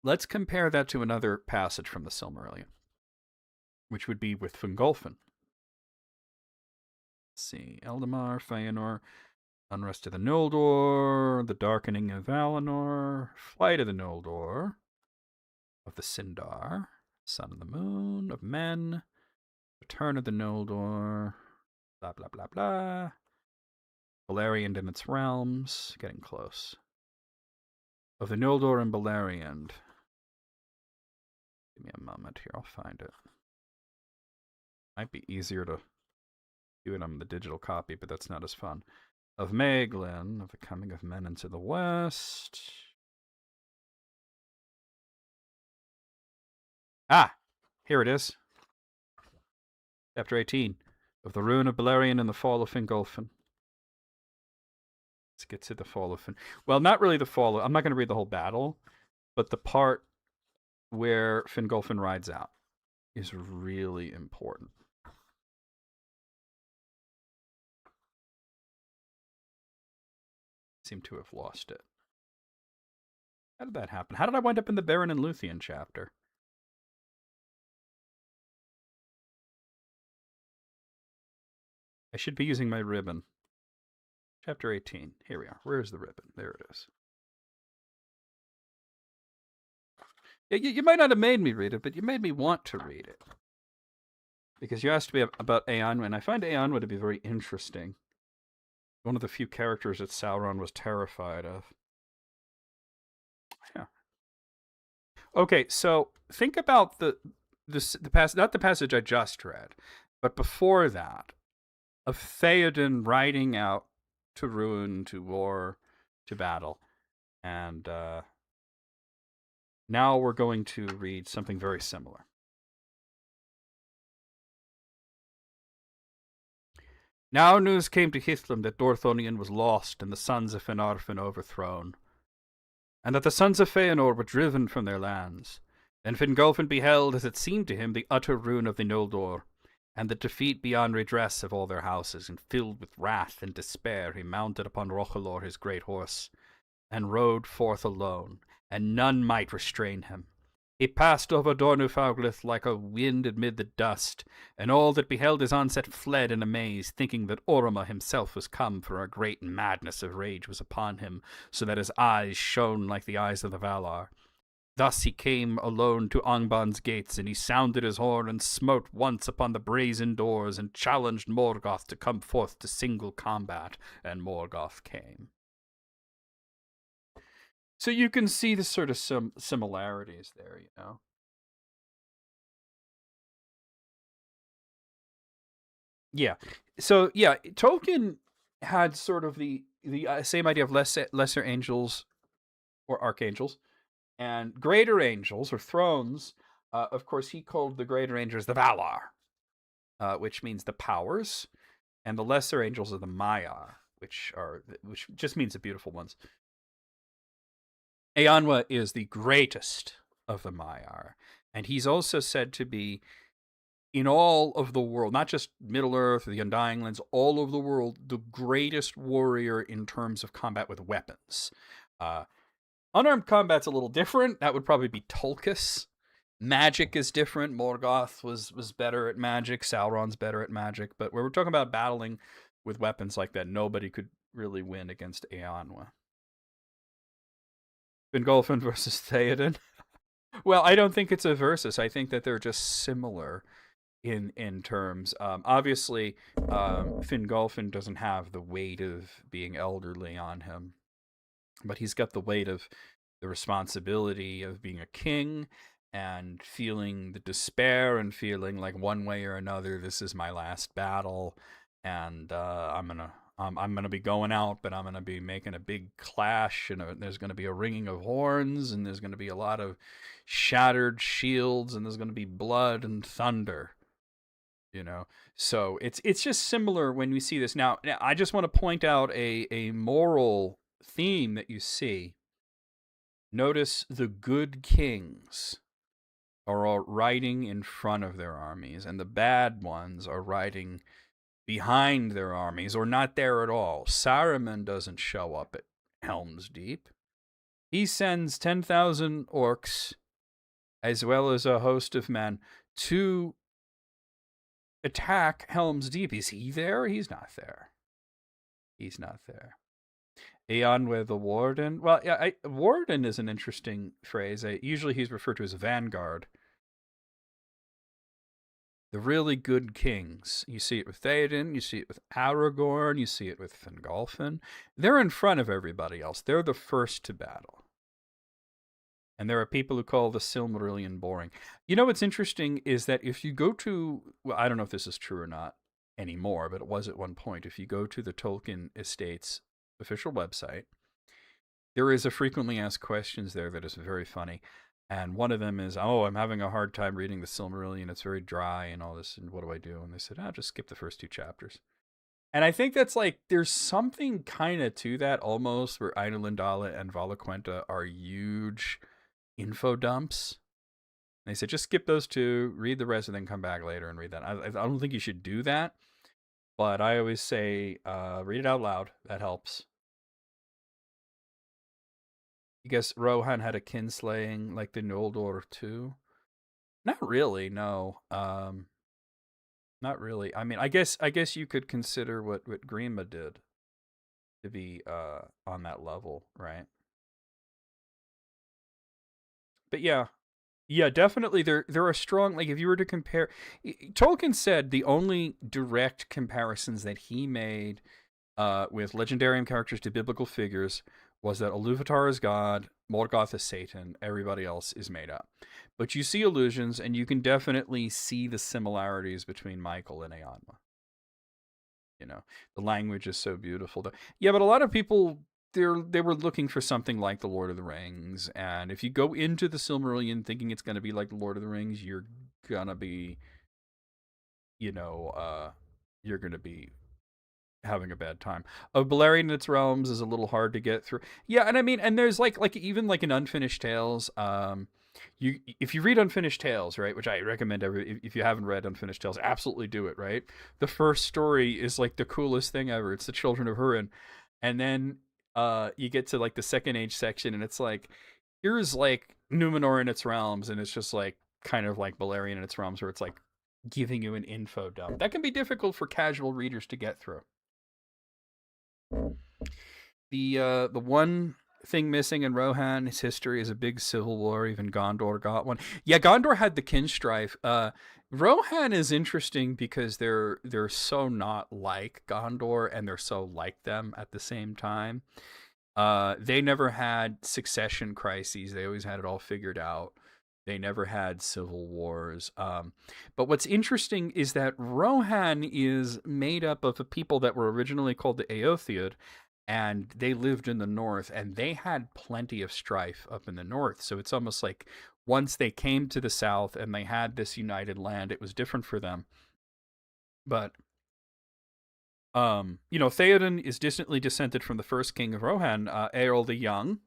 Let's compare that to another passage from the Silmarillion, which would be with Fingolfin. Let's see, Eldamar, Fëanor, Unrest of the Noldor, the Darkening of Valinor, Flight of the Noldor, of the Sindar, Sun and the Moon, of Men, Return of the Noldor, blah, blah, blah, blah, Beleriand and its realms, getting close. Of the Noldor and Beleriand. Give me a moment here, I'll find it. Might be easier to do it on the digital copy, but that's not as fun. Of Maeglin, of the coming of men into the west. Here it is. Chapter 18. Of the ruin of Beleriand and the fall of Fingolfin. Let's get to the fall of well, not really the fall. I'm not going to read the whole battle, but the part where Fingolfin rides out is really important. Seem to have lost it. How did that happen? How did I wind up in the Beren and Luthien chapter? I should be using my ribbon. Chapter 18. Here we are. Where's the ribbon? There it is. You might not have made me read it, but you made me want to read it. Because you asked me about Eonwa, and I find Eonwa to be very interesting. One of the few characters that Sauron was terrified of. Yeah. Okay, so think about the not the passage I just read, but before that, of Theoden riding out to ruin, to war, to battle, and now we're going to read something very similar. Now news came to Hithlum that Dorthonion was lost and the sons of Finarfin overthrown, and that the sons of Fëanor were driven from their lands. Then Fingolfin beheld, as it seemed to him, the utter ruin of the Noldor, and the defeat beyond redress of all their houses, and filled with wrath and despair he mounted upon Rochelor his great horse, and rode forth alone, and none might restrain him. He passed over Dornufaglith like a wind amid the dust, and all that beheld his onset fled in amaze, thinking that Oroma himself was come, for a great madness of rage was upon him, so that his eyes shone like the eyes of the Valar. Thus he came alone to Angband's gates, and he sounded his horn and smote once upon the brazen doors, and challenged Morgoth to come forth to single combat, and Morgoth came. So you can see the sort of similarities there, Yeah. So, yeah, Tolkien had sort of the same idea of lesser angels or archangels and greater angels or thrones. Of course, he called the greater angels the Valar, which means the powers, and the lesser angels are the Maiar, which just means the beautiful ones. Eonwa is the greatest of the Maiar, and he's also said to be, in all of the world, not just Middle-earth or the Undying Lands, all over the world, the greatest warrior in terms of combat with weapons. Unarmed combat's a little different. That would probably be Tolkien. Magic is different. Morgoth was better at magic. Sauron's better at magic. But where we're talking about battling with weapons like that, nobody could really win against Eanwa. Fingolfin versus Theoden. Well, I don't think it's a versus. I think that they're just similar in terms. Obviously, Fingolfin doesn't have the weight of being elderly on him, but he's got the weight of the responsibility of being a king and feeling the despair and feeling like one way or another this is my last battle, and I'm gonna be going out, but I'm gonna be making a big clash, and there's gonna be a ringing of horns, and there's gonna be a lot of shattered shields, and there's gonna be blood and thunder. So it's just similar when we see this. Now I just want to point out a moral theme that you see. Notice the good kings are all riding in front of their armies, and the bad ones are riding behind their armies, or not there at all. Saruman doesn't show up at Helm's Deep. He sends 10,000 orcs, as well as a host of men, to attack Helm's Deep. Is he there? He's not there. He's not there. Eonwe the Warden. Well, yeah, Warden is an interesting phrase. Usually he's referred to as a vanguard. The really good kings. You see it with Theoden, you see it with Aragorn, you see it with Fingolfin. They're in front of everybody else. They're the first to battle. And there are people who call the Silmarillion boring. You know what's interesting is that if you go to, well, I don't know if this is true or not anymore, but it was at one point. If you go to the Tolkien Estate's official website, there is a frequently asked questions there that is very funny. And one of them is, I'm having a hard time reading the Silmarillion. It's very dry and all this. And what do I do? And they said, just skip the first 2 chapters. And I think that's like, there's something kind of to that almost, where Ainulindala and Valaquenta are huge info dumps. And they said, just skip those 2, read the rest, and then come back later and read that. I don't think you should do that. But I always say, read it out loud. That helps. You guess Rohan had a kinslaying like the Noldor too? Not really, no. Not really. I mean, I guess you could consider what Grima did to be on that level, right? But yeah, definitely there are strong, like if you were to compare, Tolkien said the only direct comparisons that he made with legendarium characters to biblical figures was that Iluvatar is God, Morgoth is Satan, everybody else is made up. But you see allusions, and you can definitely see the similarities between Michael and Eonma. The language is so beautiful. Yeah, but a lot of people, they were looking for something like The Lord of the Rings, and if you go into the Silmarillion thinking it's going to be like The Lord of the Rings, you're going to be, you're going to be having a bad time. Beleriand and its realms is a little hard to get through. Yeah, and I mean, and there's like even like in Unfinished Tales, if you read Unfinished Tales, right, which I recommend if you haven't read Unfinished Tales, absolutely do it, right? The first story is like the coolest thing ever. It's the Children of Húrin. And then you get to like the Second Age section, and it's like, here's like Numenor and its realms, and it's just like kind of like Beleriand and its realms, where it's like giving you an info dump. That can be difficult for casual readers to get through. The one thing missing in Rohan's history is a big civil war. Even Gondor got one. Yeah, Gondor had the kin strife. Rohan is interesting because they're so not like Gondor, and they're so like them at the same time. They never had succession crises. They always had it all figured out. They never had civil wars. But what's interesting is that Rohan is made up of the people that were originally called the Eotheod, and they lived in the north, and they had plenty of strife up in the north. So it's almost like once they came to the south and they had this united land, it was different for them. But Theoden is distantly descended from the first king of Rohan, Eorl the Young,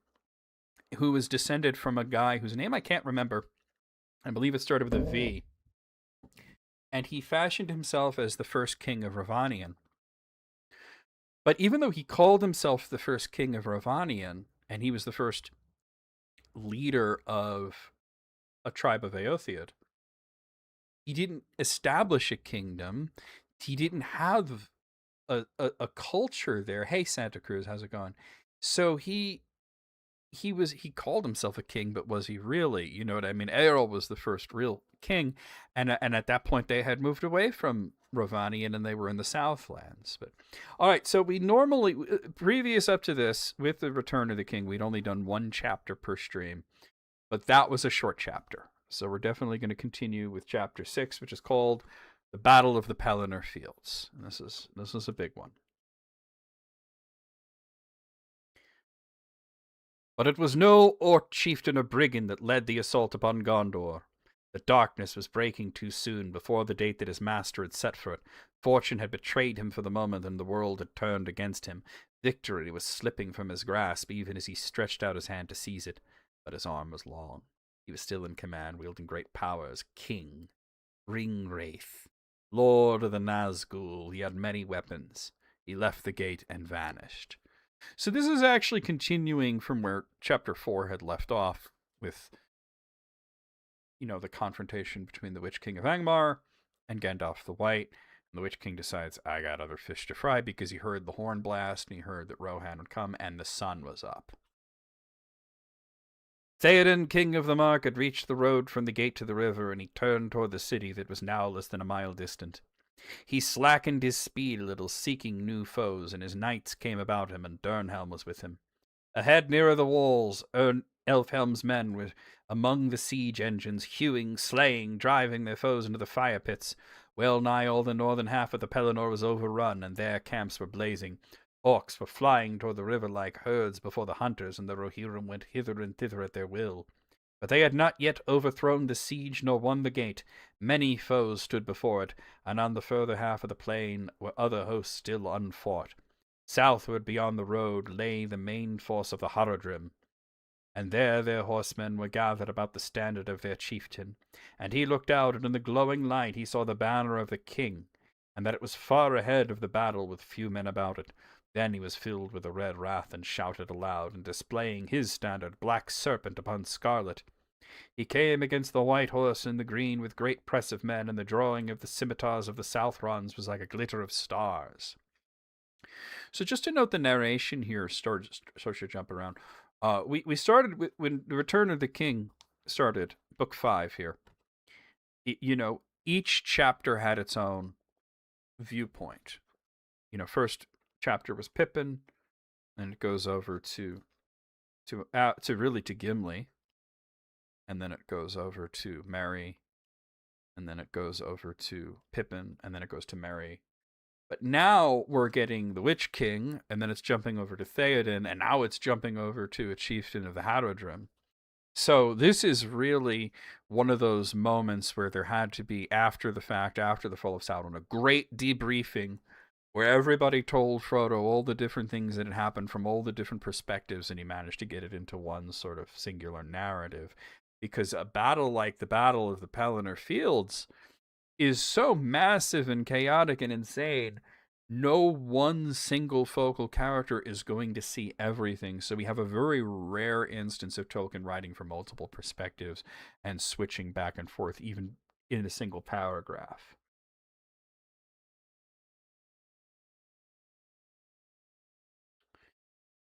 who was descended from a guy whose name I can't remember. I believe it started with a V. And he fashioned himself as the first king of Rhovanion. But even though he called himself the first king of Rhovanion, and he was the first leader of a tribe of Aothiad. He didn't establish a kingdom. He didn't have a culture there. Hey, Santa Cruz, how's it going? So he called himself a king, but was he really? You know what I mean? Eorl was the first real king, and at that point they had moved away from Rovanian and they were in the Southlands. But all right, so we normally, previous up to this, with the Return of the King, we'd only done one chapter per stream, but that was a short chapter. So we're definitely going to continue with chapter 6, which is called The Battle of the Pelennor Fields. And this is a big one. But it was no Orc chieftain or brigand that led the assault upon Gondor. The darkness was breaking too soon, before the date that his master had set for it. Fortune had betrayed him for the moment, and the world had turned against him. Victory was slipping from his grasp, even as he stretched out his hand to seize it. But his arm was long. He was still in command, wielding great powers. King, Ringwraith, Lord of the Nazgul. He had many weapons. He left the gate and vanished. So this is actually continuing from where chapter 4 had left off with, the confrontation between the Witch King of Angmar and Gandalf the White. And the Witch King decides, I got other fish to fry, because he heard the horn blast and he heard that Rohan would come and the sun was up. Theoden, king of the Mark, had reached the road from the gate to the river, and he turned toward the city that was now less than a mile distant. He slackened his speed a little, seeking new foes, and his knights came about him, and Durnhelm was with him. Ahead, nearer the walls, Elfhelm's men were among the siege engines, hewing, slaying, driving their foes into the fire pits. Well nigh all the northern half of the Pelennor was overrun, and their camps were blazing. Orcs were flying toward the river like herds before the hunters, and the Rohirrim went hither and thither at their will. But they had not yet overthrown the siege nor won the gate. Many foes stood before it, and on the further half of the plain were other hosts still unfought. Southward beyond the road lay the main force of the Haradrim, and there their horsemen were gathered about the standard of their chieftain. And he looked out, and in the glowing light he saw the banner of the king, and that it was far ahead of the battle with few men about it. Then he was filled with a red wrath, and shouted aloud, and displaying his standard, black serpent upon scarlet, he came against the white horse in the green with great press of men, and the drawing of the scimitars of the Southrons was like a glitter of stars. So just to note the narration here, starts to jump around. We started with, when the Return of the King started, book 5 here. Each chapter had its own viewpoint. First chapter was Pippin, and it goes over to Gimli, and then it goes over to Merry, and then it goes over to Pippin, and then it goes to Merry. But now we're getting the Witch King, and then it's jumping over to Theoden, and now it's jumping over to a chieftain of the Haradrim. So this is really one of those moments where there had to be, after the fact, after the fall of Sauron, a great debriefing where everybody told Frodo all the different things that had happened from all the different perspectives, and he managed to get it into one sort of singular narrative. Because a battle like the Battle of the Pelennor Fields is so massive and chaotic and insane, no one single focal character is going to see everything. So we have a very rare instance of Tolkien writing from multiple perspectives and switching back and forth, even in a single paragraph.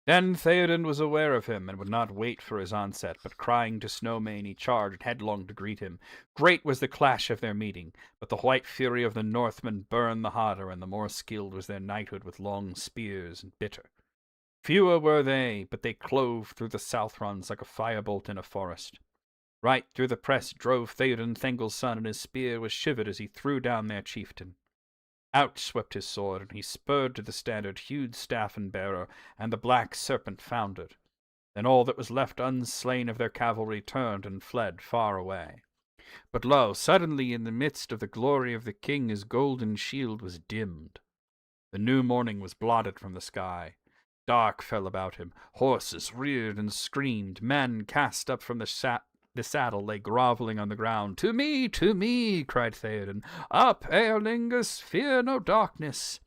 Then Theoden was aware of him, and would not wait for his onset, but crying to Snowmane, he charged headlong to greet him. Great was the clash of their meeting, but the white fury of the Northmen burned the hotter, and the more skilled was their knighthood with long spears and bitter. Fewer were they, but they clove through the Southrons like a firebolt in a forest. Right through the press drove Theoden, Thengel's son, and his spear was shivered as he threw down their chieftain. Out swept his sword, and he spurred to the standard, hewed staff and bearer, and the black serpent foundered. Then all that was left unslain of their cavalry turned and fled far away. But lo, suddenly in the midst of the glory of the king his golden shield was dimmed. The new morning was blotted from the sky. Dark fell about him. Horses reared and screamed. Men cast up from the saddle lay grovelling on the ground. To me, cried Theoden. Up, Eorlingus, fear no darkness.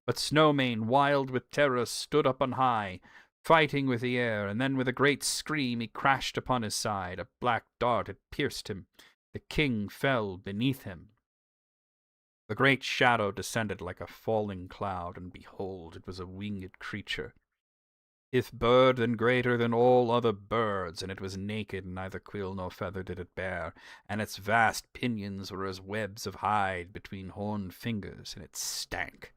But Snowmane, wild with terror, stood up on high. fighting with the air, and then with a great scream he crashed upon his side. A black dart had pierced him. The king fell beneath him. The great shadow descended like a falling cloud, and behold, it was a winged creature. If bird, then greater than all other birds, and it was naked, and neither quill nor feather did it bear, and its vast pinions were as webs of hide between horned fingers, and it stank.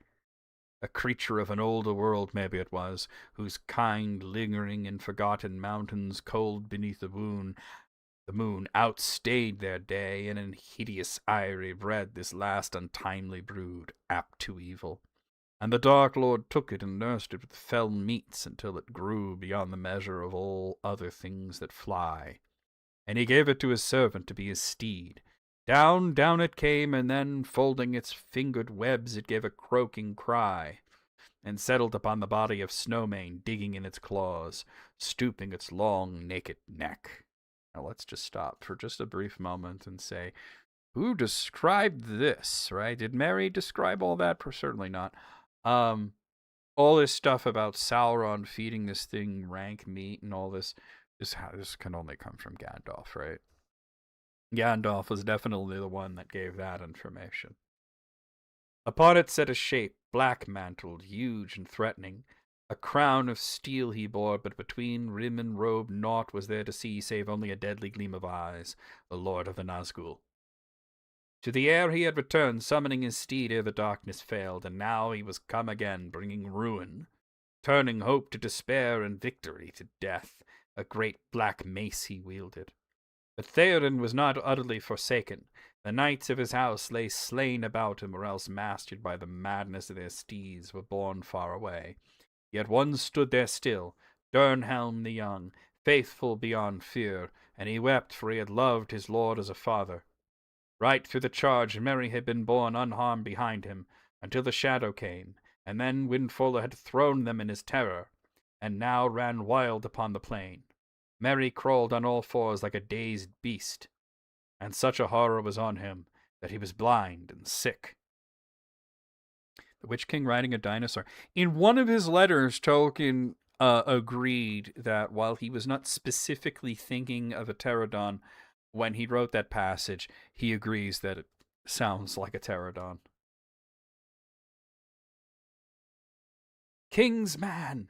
A creature of an older world, maybe it was, whose kind lingering in forgotten mountains cold beneath the moon outstayed their day, and in hideous eyrie bred this last untimely brood, apt to evil. And the Dark Lord took it and nursed it with fell meats until it grew beyond the measure of all other things that fly. And he gave it to his servant to be his steed. Down, down it came, and then, folding its fingered webs, it gave a croaking cry, and settled upon the body of Snowmane, digging in its claws, stooping its long, naked neck. Now let's just stop for just a brief moment and say, who described this, right? Did Mary describe all that? Certainly not. All this stuff about Sauron feeding this thing rank meat and all this can only come from Gandalf, right? Gandalf was definitely the one that gave that information. Upon it sat a shape, black-mantled, huge and threatening. A crown of steel he bore, but between rim and robe naught was there to see save only a deadly gleam of eyes, the Lord of the Nazgul. To the air he had returned, summoning his steed ere the darkness failed, and now he was come again, bringing ruin, turning hope to despair and victory to death. A great black mace he wielded. But Theoden was not utterly forsaken. The knights of his house lay slain about him, or else mastered by the madness of their steeds were borne far away. Yet one stood there still, Dernhelm the young, faithful beyond fear, and he wept, for he had loved his lord as a father. Right through the charge Merry had been borne unharmed behind him, until the shadow came, and then Windfuller had thrown them in his terror, and now ran wild upon the plain. Merry crawled on all fours like a dazed beast, and such a horror was on him that he was blind and sick. The Witch King riding a dinosaur. In one of his letters, Tolkien agreed that while he was not specifically thinking of a pterodon when he wrote that passage, he agrees that it sounds like a pterodon. King's man!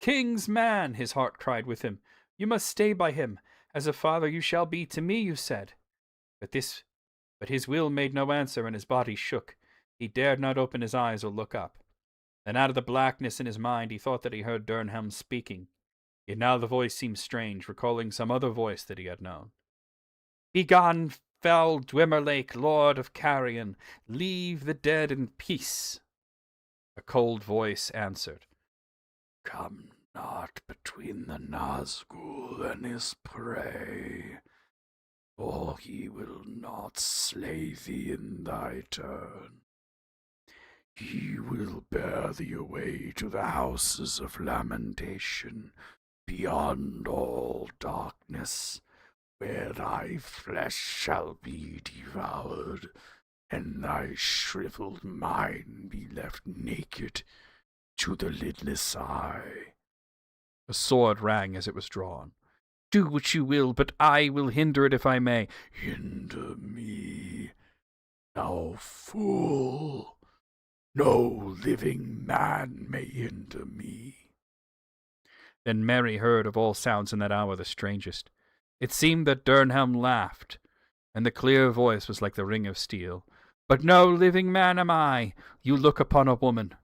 King's man! His heart cried with him. You must stay by him. As a father you shall be to me, you said. But his will made no answer, and his body shook. He dared not open his eyes or look up. Then out of the blackness in his mind he thought that he heard Dernhelm speaking. Yet now the voice seemed strange, recalling some other voice that he had known. Begone, fell Dwemerlake, lord of Carrion. Leave the dead in peace. A cold voice answered. Come not between the Nazgul and his prey, or he will not slay thee in thy turn. He will bear thee away to the houses of lamentation, beyond all darkness, where thy flesh shall be devoured, and thy shriveled mind be left naked to the lidless eye. A sword rang as it was drawn. Do what you will, but I will hinder it if I may. Hinder me, thou fool! No living man may hinder me. Then Merry heard of all sounds in that hour the strangest. It seemed that Dernhelm laughed, and the clear voice was like the ring of steel. But no living man am I. You look upon a woman.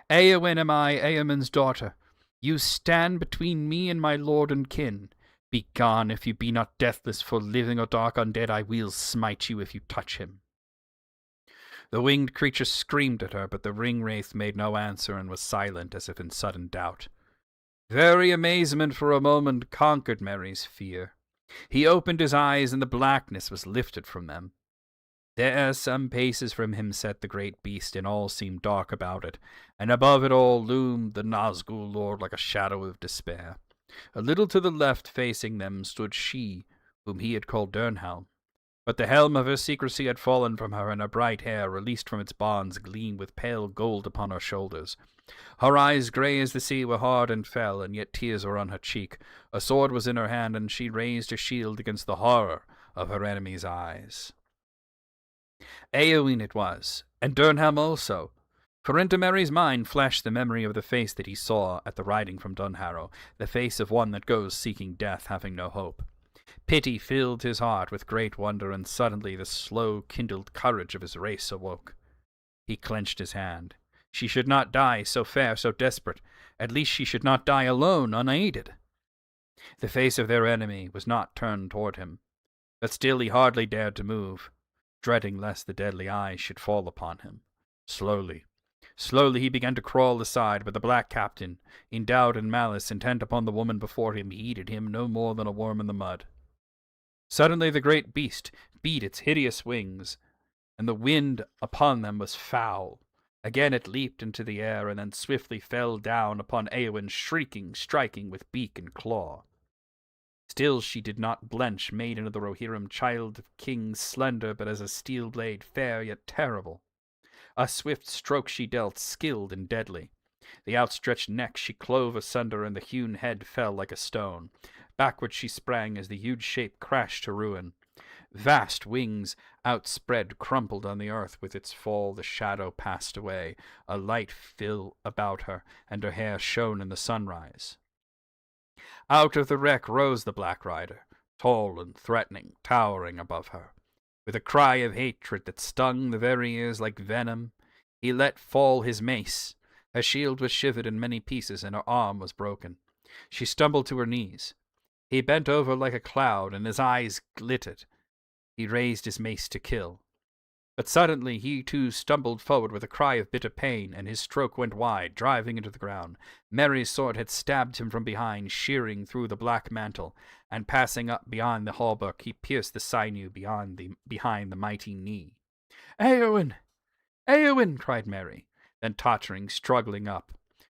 Eowyn am I, Eamon's daughter. You stand between me and my lord and kin. Begone, if you be not deathless, for living or dark undead I will smite you if you touch him. The winged creature screamed at her, but the ring-wraith made no answer and was silent as if in sudden doubt. Very amazement for a moment conquered Merry's fear. He opened his eyes, and the blackness was lifted from them. There, some paces from him, sat the great beast, and all seemed dark about it, and above it all loomed the Nazgul lord like a shadow of despair. A little to the left, facing them, stood she whom he had called Dernhelm. But the helm of her secrecy had fallen from her, and her bright hair, released from its bonds, gleamed with pale gold upon her shoulders. Her eyes, grey as the sea, were hard and fell, and yet tears were on her cheek. A sword was in her hand, and she raised her shield against the horror of her enemy's eyes. Eowyn it was, and Durnham also. For into Merry's mind flashed the memory of the face that he saw at the riding from Dunharrow, the face of one that goes seeking death, having no hope. Pity filled his heart with great wonder, and suddenly the slow-kindled courage of his race awoke. He clenched his hand. She should not die, so fair, so desperate. At least she should not die alone, unaided. The face of their enemy was not turned toward him, but still he hardly dared to move, dreading lest the deadly eye should fall upon him. Slowly he began to crawl aside, but the black captain, in doubt and malice, intent upon the woman before him, heeded him no more than a worm in the mud. Suddenly the great beast beat its hideous wings, and the wind upon them was foul. Again it leaped into the air, and then swiftly fell down upon Eowyn, shrieking, striking with beak and claw. Still she did not blench, maiden of the Rohirrim, child of kings, slender but as a steel blade, fair yet terrible. A swift stroke she dealt, skilled and deadly. The outstretched neck she clove asunder, and the hewn head fell like a stone. Backward she sprang as the huge shape crashed to ruin. Vast wings outspread crumpled on the earth. With its fall the shadow passed away. A light fell about her, and her hair shone in the sunrise. Out of the wreck rose the Black Rider, tall and threatening, towering above her. With a cry of hatred that stung the very ears like venom, he let fall his mace. Her shield was shivered in many pieces, and her arm was broken. She stumbled to her knees. He bent over like a cloud, and his eyes glittered. He raised his mace to kill. But suddenly he too stumbled forward with a cry of bitter pain, and his stroke went wide, driving into the ground. Merry's sword had stabbed him from behind, shearing through the black mantle, and passing up beyond the hauberk, he pierced the sinew behind the mighty knee. "Eowyn! Eowyn!" cried Merry, then tottering, struggling up.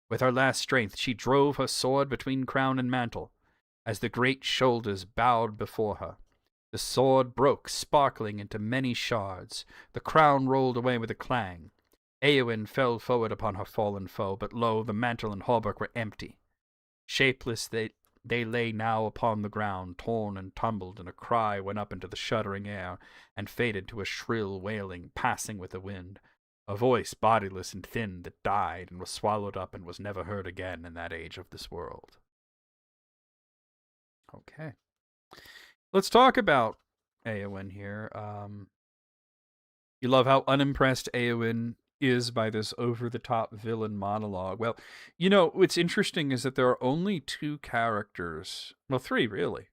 With her last strength she drove her sword between crown and mantle. As the great shoulders bowed before her, the sword broke, sparkling into many shards. The crown rolled away with a clang. Eowyn fell forward upon her fallen foe, but lo, the mantle and hauberk were empty. Shapeless they lay now upon the ground, torn and tumbled, and a cry went up into the shuddering air, and faded to a shrill wailing, passing with the wind. A voice, bodiless and thin, that died, and was swallowed up, and was never heard again in that age of this world. Okay. Let's talk about Eowyn here. You love how unimpressed Eowyn is by this over-the-top villain monologue. Well, you know, what's interesting is that there are only two characters, well, three really,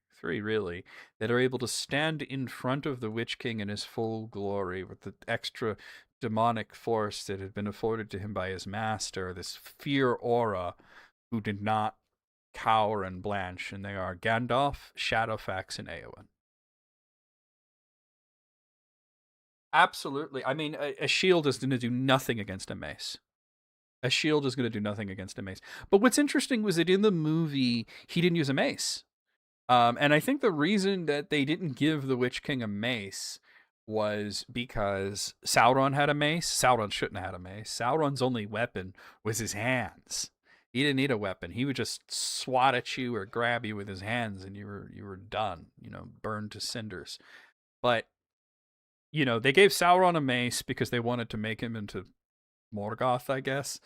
that are able to stand in front of the Witch King in his full glory with the extra demonic force that had been afforded to him by his master, this fear aura, who did not cower and blanch, and they are Gandalf, Shadowfax, and Eowyn. Absolutely. I mean, a shield is going to do nothing against a mace. A shield is going to do nothing against a mace. But what's interesting was that in the movie, he didn't use a mace. And I think the reason that they didn't give the Witch King a mace was because Sauron had a mace. Sauron shouldn't have had a mace. Sauron's only weapon was his hands. He didn't need a weapon. He would just swat at you or grab you with his hands, and you were done, burned to cinders. But, they gave Sauron a mace because they wanted to make him into Morgoth, I guess.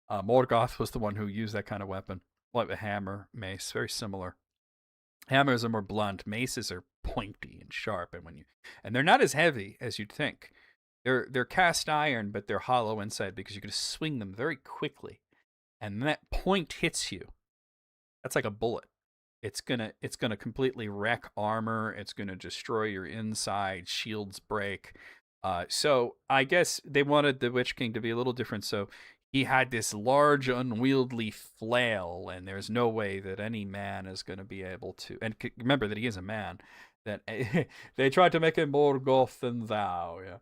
Morgoth was the one who used that kind of weapon, like a hammer, mace, very similar. Hammers are more blunt. Maces are pointy and sharp, and they're not as heavy as you'd think. They're cast iron, but they're hollow inside because you can swing them very quickly. And that point hits you. That's like a bullet. It's gonna completely wreck armor. It's gonna destroy your inside. Shields break. So I guess they wanted the Witch King to be a little different. So he had this large, unwieldy flail, and there's no way that any man is going to be able to. And remember that he is a man. That they tried to make him more goth than thou. Yeah.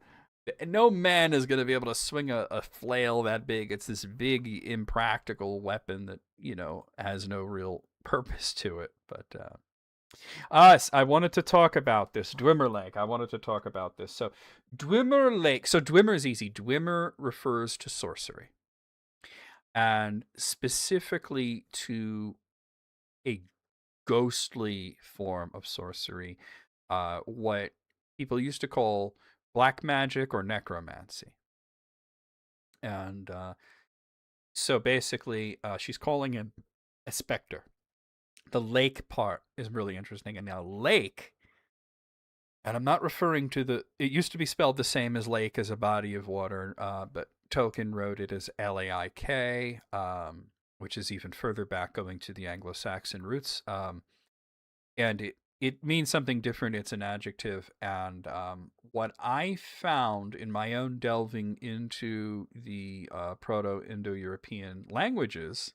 No man is going to be able to swing a flail that big. It's this big, impractical weapon that, has no real purpose to it. But I wanted to talk about this. Dwemer Lake. I wanted to talk about this. So, Dwemer Lake. So, Dwemer is easy. Dwemer refers to sorcery, and specifically to a ghostly form of sorcery, what people used to call black magic or necromancy. And so basically, she's calling him a specter. The lake part is really interesting. And now, lake, and I'm not referring to it used to be spelled the same as lake as a body of water, but Tolkien wrote it as Laik, which is even further back going to the Anglo Saxon roots. And it means something different. It's an adjective. And what I found in my own delving into the Proto-Indo-European languages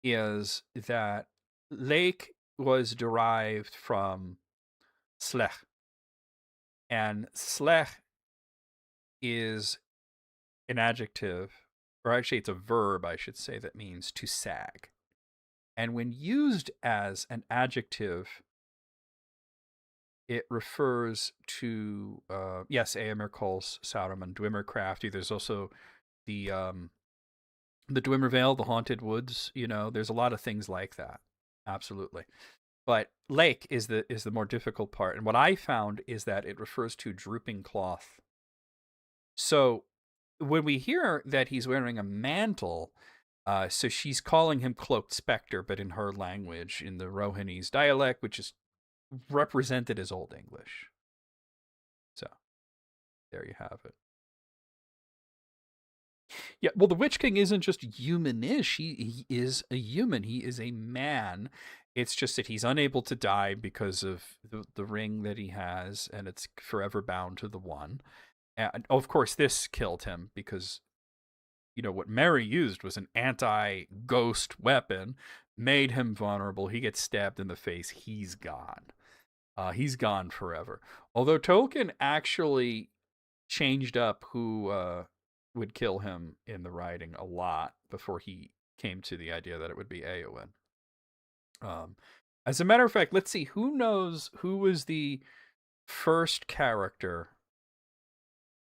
is that lake was derived from slech. And slech is an adjective, or actually it's a verb, I should say, that means to sag. And when used as an adjective, it refers to, yes, Eomer calls Sauron Dwemer crafty. There's also the Dwemer Vale, the Haunted Woods. There's a lot of things like that. Absolutely. But lake is the more difficult part. And what I found is that it refers to drooping cloth. So when we hear that he's wearing a mantle, so she's calling him cloaked specter, but in her language, in the Rohingy's dialect, which is represented as Old English. So there you have it. Yeah, well, the Witch King isn't just humanish. He is a human. He is a man. It's just that he's unable to die because of the ring that he has, and it's forever bound to the one. And of course, this killed him because what Mary used was an anti-ghost weapon, made him vulnerable. He gets stabbed in the face. He's gone. He's gone forever. Although Tolkien actually changed up who would kill him in the writing a lot before he came to the idea that it would be Eowyn. As a matter of fact, let's see. Who knows who was the first character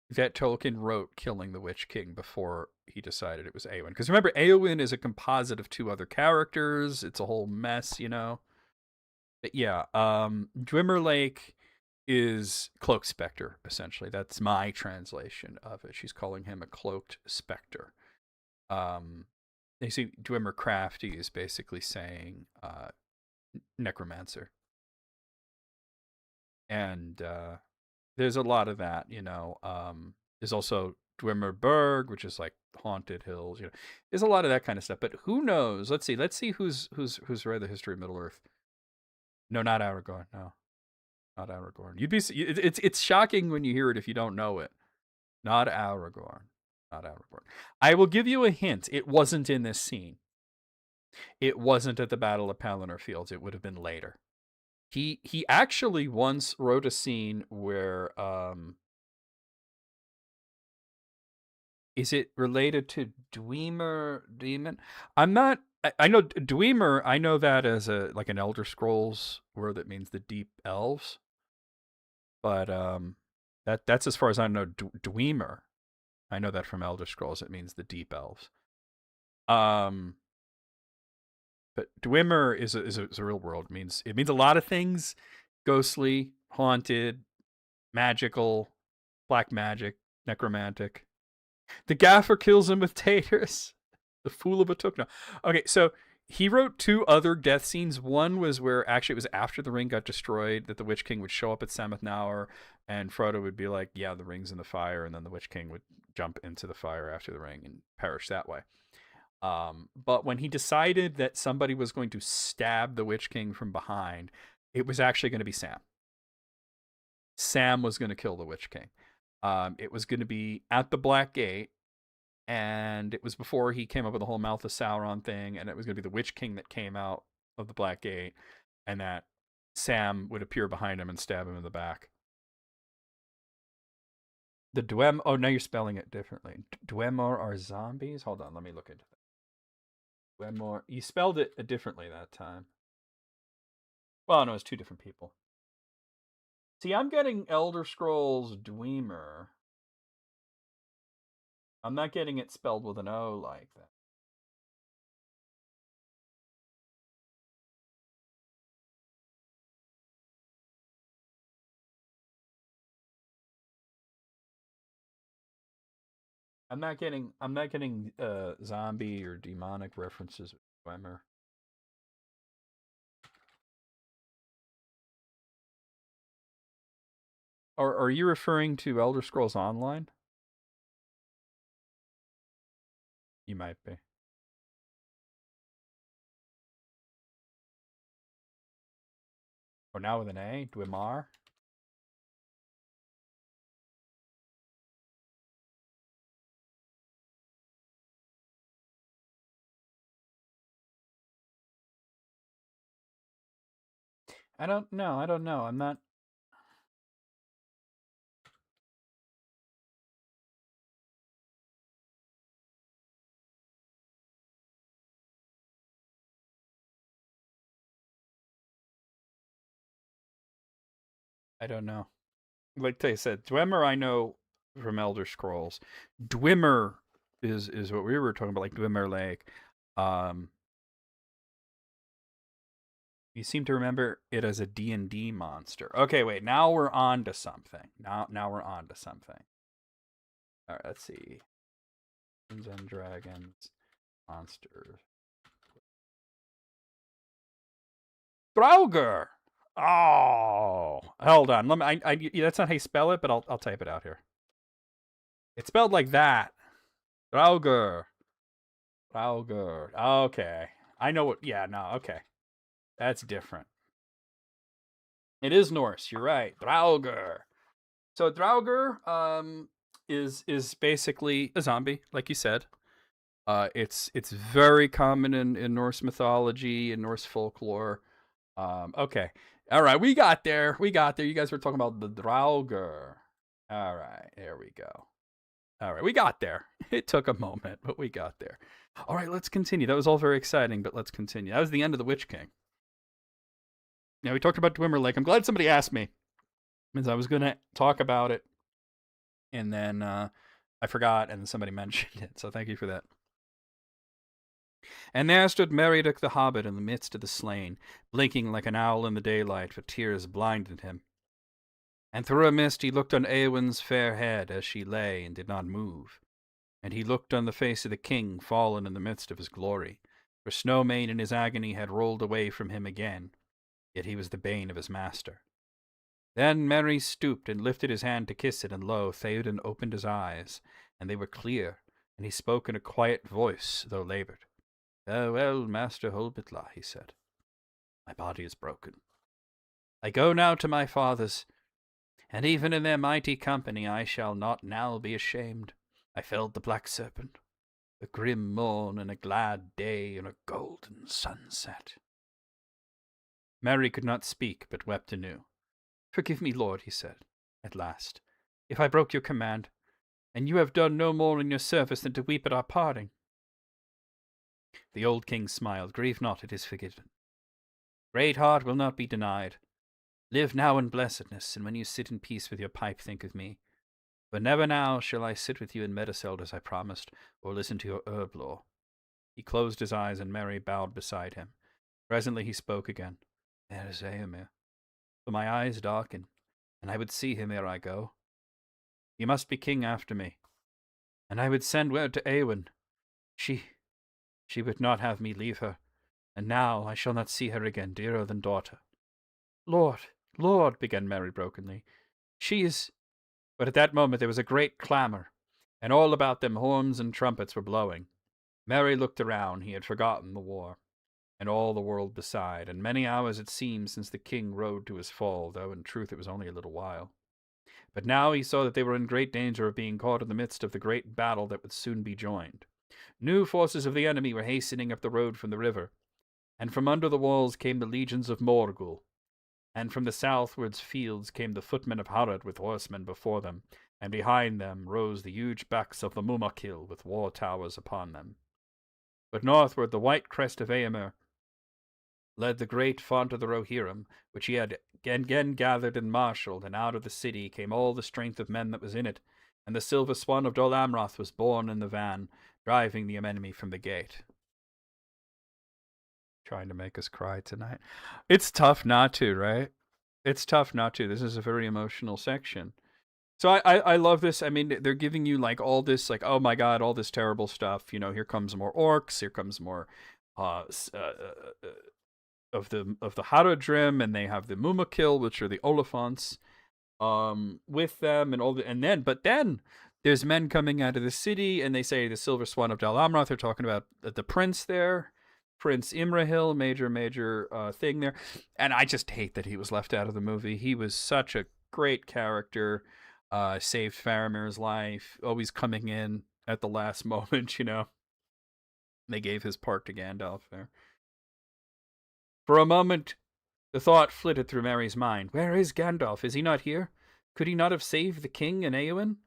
that Tolkien wrote killing the Witch King before he decided it was Eowyn? Because remember, Eowyn is a composite of two other characters. It's a whole mess, But yeah, Dwemer Lake is cloaked specter, essentially. That's my translation of it. She's calling him a cloaked specter. You see, Dwemer Crafty is basically saying necromancer. And there's a lot of that, There's also Dwemer Berg, which is like haunted hills, There's a lot of that kind of stuff. But who knows? Let's see who's read the history of Middle Earth. No, not Aragorn. No, not Aragorn. It's shocking when you hear it if you don't know it. Not Aragorn. Not Aragorn. I will give you a hint. It wasn't in this scene. It wasn't at the Battle of Pelennor Fields. It would have been later. He actually once wrote a scene where is it related to Dwemer Demon? I'm not. I know Dwemer. I know that as an Elder Scrolls word that means the deep elves. But that's as far as I know. Dwemer. I know that from Elder Scrolls. It means the deep elves. But Dwemer is a real world. It means a lot of things: ghostly, haunted, magical, black magic, necromantic. The gaffer kills him with taters. The fool of a Tukno. Okay, so he wrote two other death scenes. One was where actually it was after the ring got destroyed that the Witch King would show up at Sammath Naur, and Frodo would be like, "Yeah, the ring's in the fire," and then the Witch King would jump into the fire after the ring and perish that way. But when he decided that somebody was going to stab the Witch King from behind, it was actually going to be Sam. Sam was going to kill the Witch King. It was going to be at the Black Gate, and it was before he came up with the whole Mouth of Sauron thing, and it was going to be the Witch King that came out of the Black Gate, and that Sam would appear behind him and stab him in the back. The Dwem... Oh, now you're spelling it differently. Dwemer are zombies? Hold on, let me look into that. Dwemer... You spelled it differently that time. Well, no, it's two different people. See, I'm getting Elder Scrolls Dwemer. I'm not getting it spelled with an O like that. I'm not getting zombie or demonic references with Dwemer. Or are you referring to Elder Scrolls Online? You might be. Or now with an A, Dwemer. I don't know. I'm not. I don't know. Like I said, Dwemer I know from Elder Scrolls. Dwemer is what we were talking about, like Dwemer Lake. You seem to remember it as a D&D monster. Okay, wait. Now we're on to something. Now we're on to something. All right, let's see. Dungeons and Dragons monsters. Draugr. Oh, hold on. Let me. That's not how you spell it, but I'll type it out here. It's spelled like that. Draugr. Draugr. Okay. I know what. Yeah. No. Okay. That's different. It is Norse. You're right. Draugr. So Draugr is basically a zombie, like you said. It's very common in Norse mythology and Norse folklore. Okay. All right, we got there. You guys were talking about the Draugr. All right, there we go. All right, we got there. It took a moment, but we got there. All right, let's continue. That was all very exciting, but let's continue. That was the end of the Witch King. Now, we talked about Dwemer Lake. I'm glad somebody asked me, because I was going to talk about it, and then I forgot, and somebody mentioned it, so thank you for that. And there stood Meriadoc the Hobbit in the midst of the slain, blinking like an owl in the daylight, for tears blinded him. And through a mist he looked on Eowyn's fair head as she lay and did not move. And he looked on the face of the king fallen in the midst of his glory, for Snowmane in his agony had rolled away from him again, yet he was the bane of his master. Then Merry stooped and lifted his hand to kiss it, and lo, Theoden opened his eyes, and they were clear, and he spoke in a quiet voice, though laboured. Farewell, Master Holbitla, he said. My body is broken. I go now to my fathers, and even in their mighty company I shall not now be ashamed. I felled the black serpent, a grim morn and a glad day and a golden sunset. Merry could not speak, but wept anew. Forgive me, Lord, he said, at last, if I broke your command, and you have done no more in your service than to weep at our parting. The old king smiled. Grieve not, it is forgiven. Great heart will not be denied. Live now in blessedness, and when you sit in peace with your pipe, think of me. For never now shall I sit with you in Meduseld as I promised, or listen to your herb lore. He closed his eyes, and Merry bowed beside him. Presently he spoke again. There is Eomer. For my eyes darken, and I would see him ere I go. He must be king after me, and I would send word to Eowyn. She would not have me leave her, and now I shall not see her again, dearer than daughter. Lord, began Merry brokenly. She is... But at that moment there was a great clamour, and all about them horns and trumpets were blowing. Merry looked around. He had forgotten the war, and all the world beside, and many hours it seemed since the king rode to his fall, though in truth it was only a little while. But now he saw that they were in great danger of being caught in the midst of the great battle that would soon be joined. New forces of the enemy were hastening up the road from the river, and from under the walls came the legions of Morgul, and from the southwards fields came the footmen of Harad with horsemen before them, and behind them rose the huge backs of the Mumakil with war towers upon them. But northward the white crest of Eomer led the great font of the Rohirrim, which he had again gathered and marshalled, and out of the city came all the strength of men that was in it, and the silver swan of Dol Amroth was born in the van, driving the enemy from the gate. Trying to make us cry tonight. It's tough not to, right? It's tough not to. This is a very emotional section. So I love this. I mean, they're giving you like all this, like, oh my god, all this terrible stuff. You know, here comes more orcs. Here comes more of the Haradrim, and they have the Mumakil, which are the Oliphants, with them, and all the, and then, but then there's men coming out of the city, and they say the Silver Swan of Dal Amroth. They're talking about the prince there, Prince Imrahil, major thing there, and I just hate that he was left out of the movie. He was such a great character. Saved Faramir's life, always coming in at the last moment, you know. They gave his part to Gandalf there. For a moment, the thought flitted through Merry's mind. Where is Gandalf? Is he not here? Could he not have saved the king and Éowyn?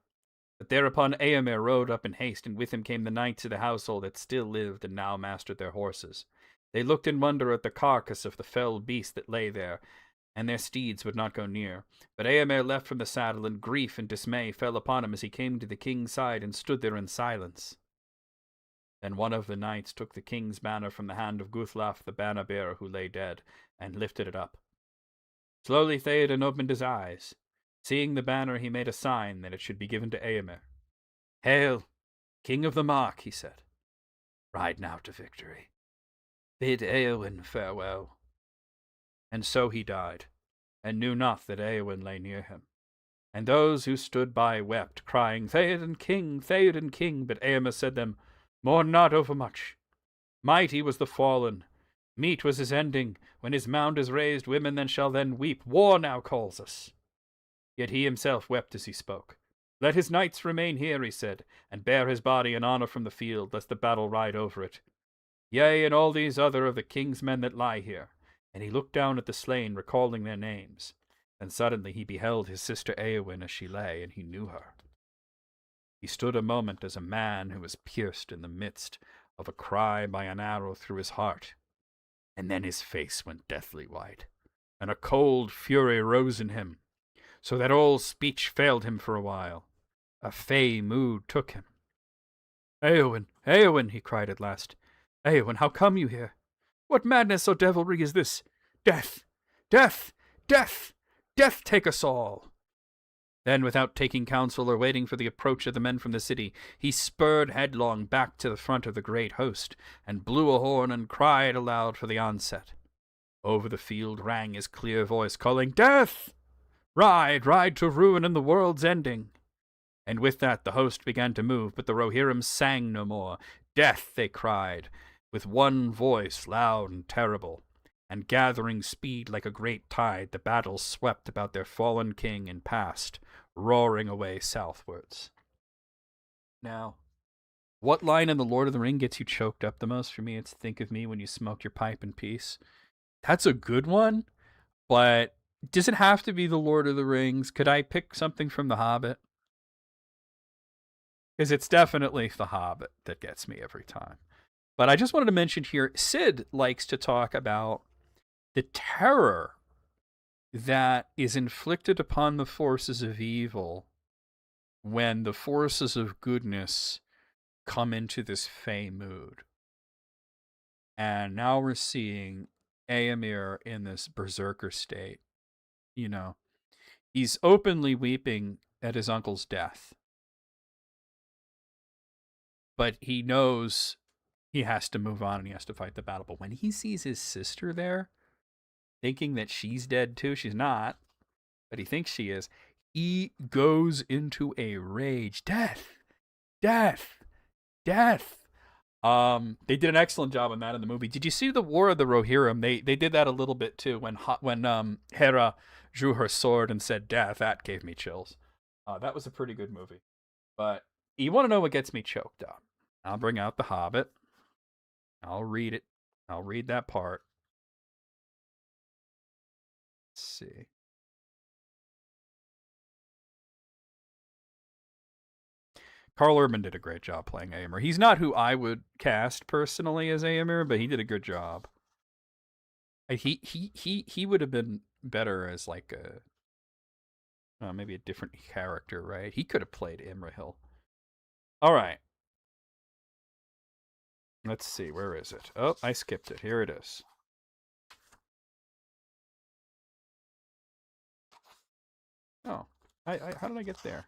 But thereupon Éomer rode up in haste, and with him came the knights of the household that still lived and now mastered their horses. They looked in wonder at the carcass of the fell beast that lay there, and their steeds would not go near. But Éomer leapt from the saddle, and grief and dismay fell upon him as he came to the king's side and stood there in silence. Then one of the knights took the king's banner from the hand of Guthlaf the banner-bearer who lay dead, and lifted it up. Slowly Theoden opened his eyes. Seeing the banner, he made a sign that it should be given to Éomer. Hail, King of the Mark, he said. Ride now to victory. Bid Éowyn farewell. And so he died, and knew not that Éowyn lay near him. And those who stood by wept, crying, Theoden King, but Éomer said them, Mourn not overmuch. Mighty was the fallen. Meet was his ending. When his mound is raised, women then shall then weep. War now calls us. Yet he himself wept as he spoke. Let his knights remain here, he said, and bear his body in honour from the field, lest the battle ride over it. Yea, and all these other of the king's men that lie here. And he looked down at the slain, recalling their names. And suddenly he beheld his sister Éowyn as she lay, and he knew her. He stood a moment as a man who was pierced in the midst of a cry by an arrow through his heart. And then his face went deathly white, and a cold fury rose in him, so that all speech failed him for a while. A fey mood took him. Éowyn, he cried at last. Éowyn, how come you here? What madness or devilry is this? Death! Death! Death! Death take us all! Then, without taking counsel or waiting for the approach of the men from the city, he spurred headlong back to the front of the great host, and blew a horn and cried aloud for the onset. Over the field rang his clear voice, calling, Death! Ride to ruin and the world's ending! And with that the host began to move, but the Rohirrim sang no more. Death, they cried, with one voice loud and terrible. And gathering speed like a great tide, the battle swept about their fallen king and passed, roaring away southwards. Now, what line in The Lord of the Ring gets you choked up the most? For me, it's think of me when you smoke your pipe in peace. That's a good one, but does it have to be The Lord of the Rings? Could I pick something from The Hobbit? Because it's definitely The Hobbit that gets me every time. But I just wanted to mention here, Sid likes to talk about the terror that is inflicted upon the forces of evil when the forces of goodness come into this fey mood. And now we're seeing Éomer in this berserker state. You know, he's openly weeping at his uncle's death. But he knows he has to move on and he has to fight the battle. But when he sees his sister there, thinking that she's dead too, she's not, but he thinks she is, he goes into a rage. Death! Death! Death! They did an excellent job on that in the movie. Did you see the War of the Rohirrim? They did that a little bit too when Hera drew her sword and said death. That gave me chills. That was a pretty good movie. But you want to know what gets me choked up? I'll bring out The Hobbit. I'll read it. I'll read that part. Let's see. Carl Urban did a great job playing Éomer. He's not who I would cast personally as Éomer, but he did a good job. He would have been better as like maybe a different character, right? He could have played Imrahil. All right. Let's see, where is it? Oh, I skipped it. Here it is. Oh, how did I get there?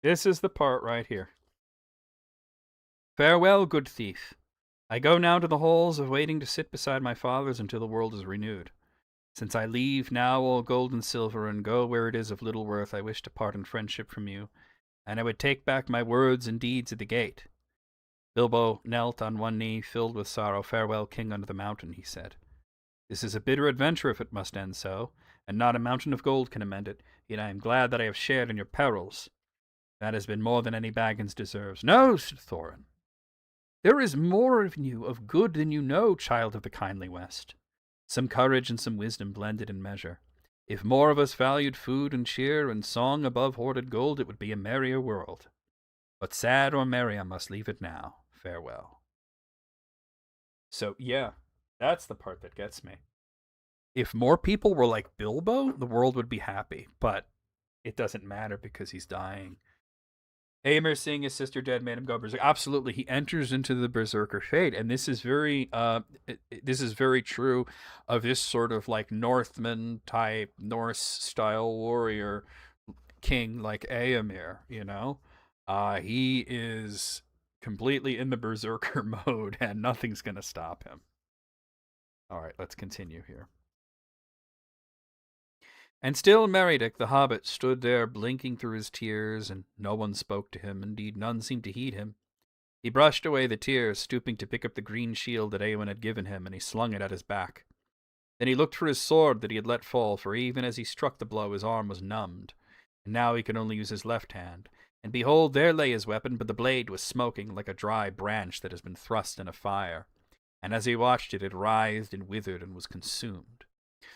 This is the part right here. Farewell, good thief. I go now to the halls of waiting to sit beside my fathers until the world is renewed. Since I leave now all gold and silver and go where it is of little worth, I wish to part in friendship from you, and I would take back my words and deeds at the gate. Bilbo knelt on one knee, filled with sorrow. Farewell, King under the mountain, he said. This is a bitter adventure if it must end so, and not a mountain of gold can amend it, yet I am glad that I have shared in your perils. That has been more than any Baggins deserves. No, said Thorin. There is more in you of good than you know, child of the kindly West. Some courage and some wisdom blended in measure. If more of us valued food and cheer and song above hoarded gold, it would be a merrier world. But sad or merry, I must leave it now. Farewell. So, yeah, that's the part that gets me. If more people were like Bilbo, the world would be happy, but it doesn't matter because he's dying. Aemir seeing his sister dead made him go berserk. Absolutely, he enters into the berserker fate, and this is very true of this sort of like Northman type Norse style warrior king like Aemir. You know, he is completely in the berserker mode, and nothing's gonna stop him. All right, let's continue here. And still Merrydick the hobbit stood there blinking through his tears, and no one spoke to him. Indeed, none seemed to heed him. He brushed away the tears, stooping to pick up the green shield that Eowyn had given him, and he slung it at his back. Then he looked for his sword that he had let fall, for even as he struck the blow his arm was numbed, and now he could only use his left hand. And behold, there lay his weapon, but the blade was smoking like a dry branch that has been thrust in a fire. And as he watched it, it writhed and withered and was consumed.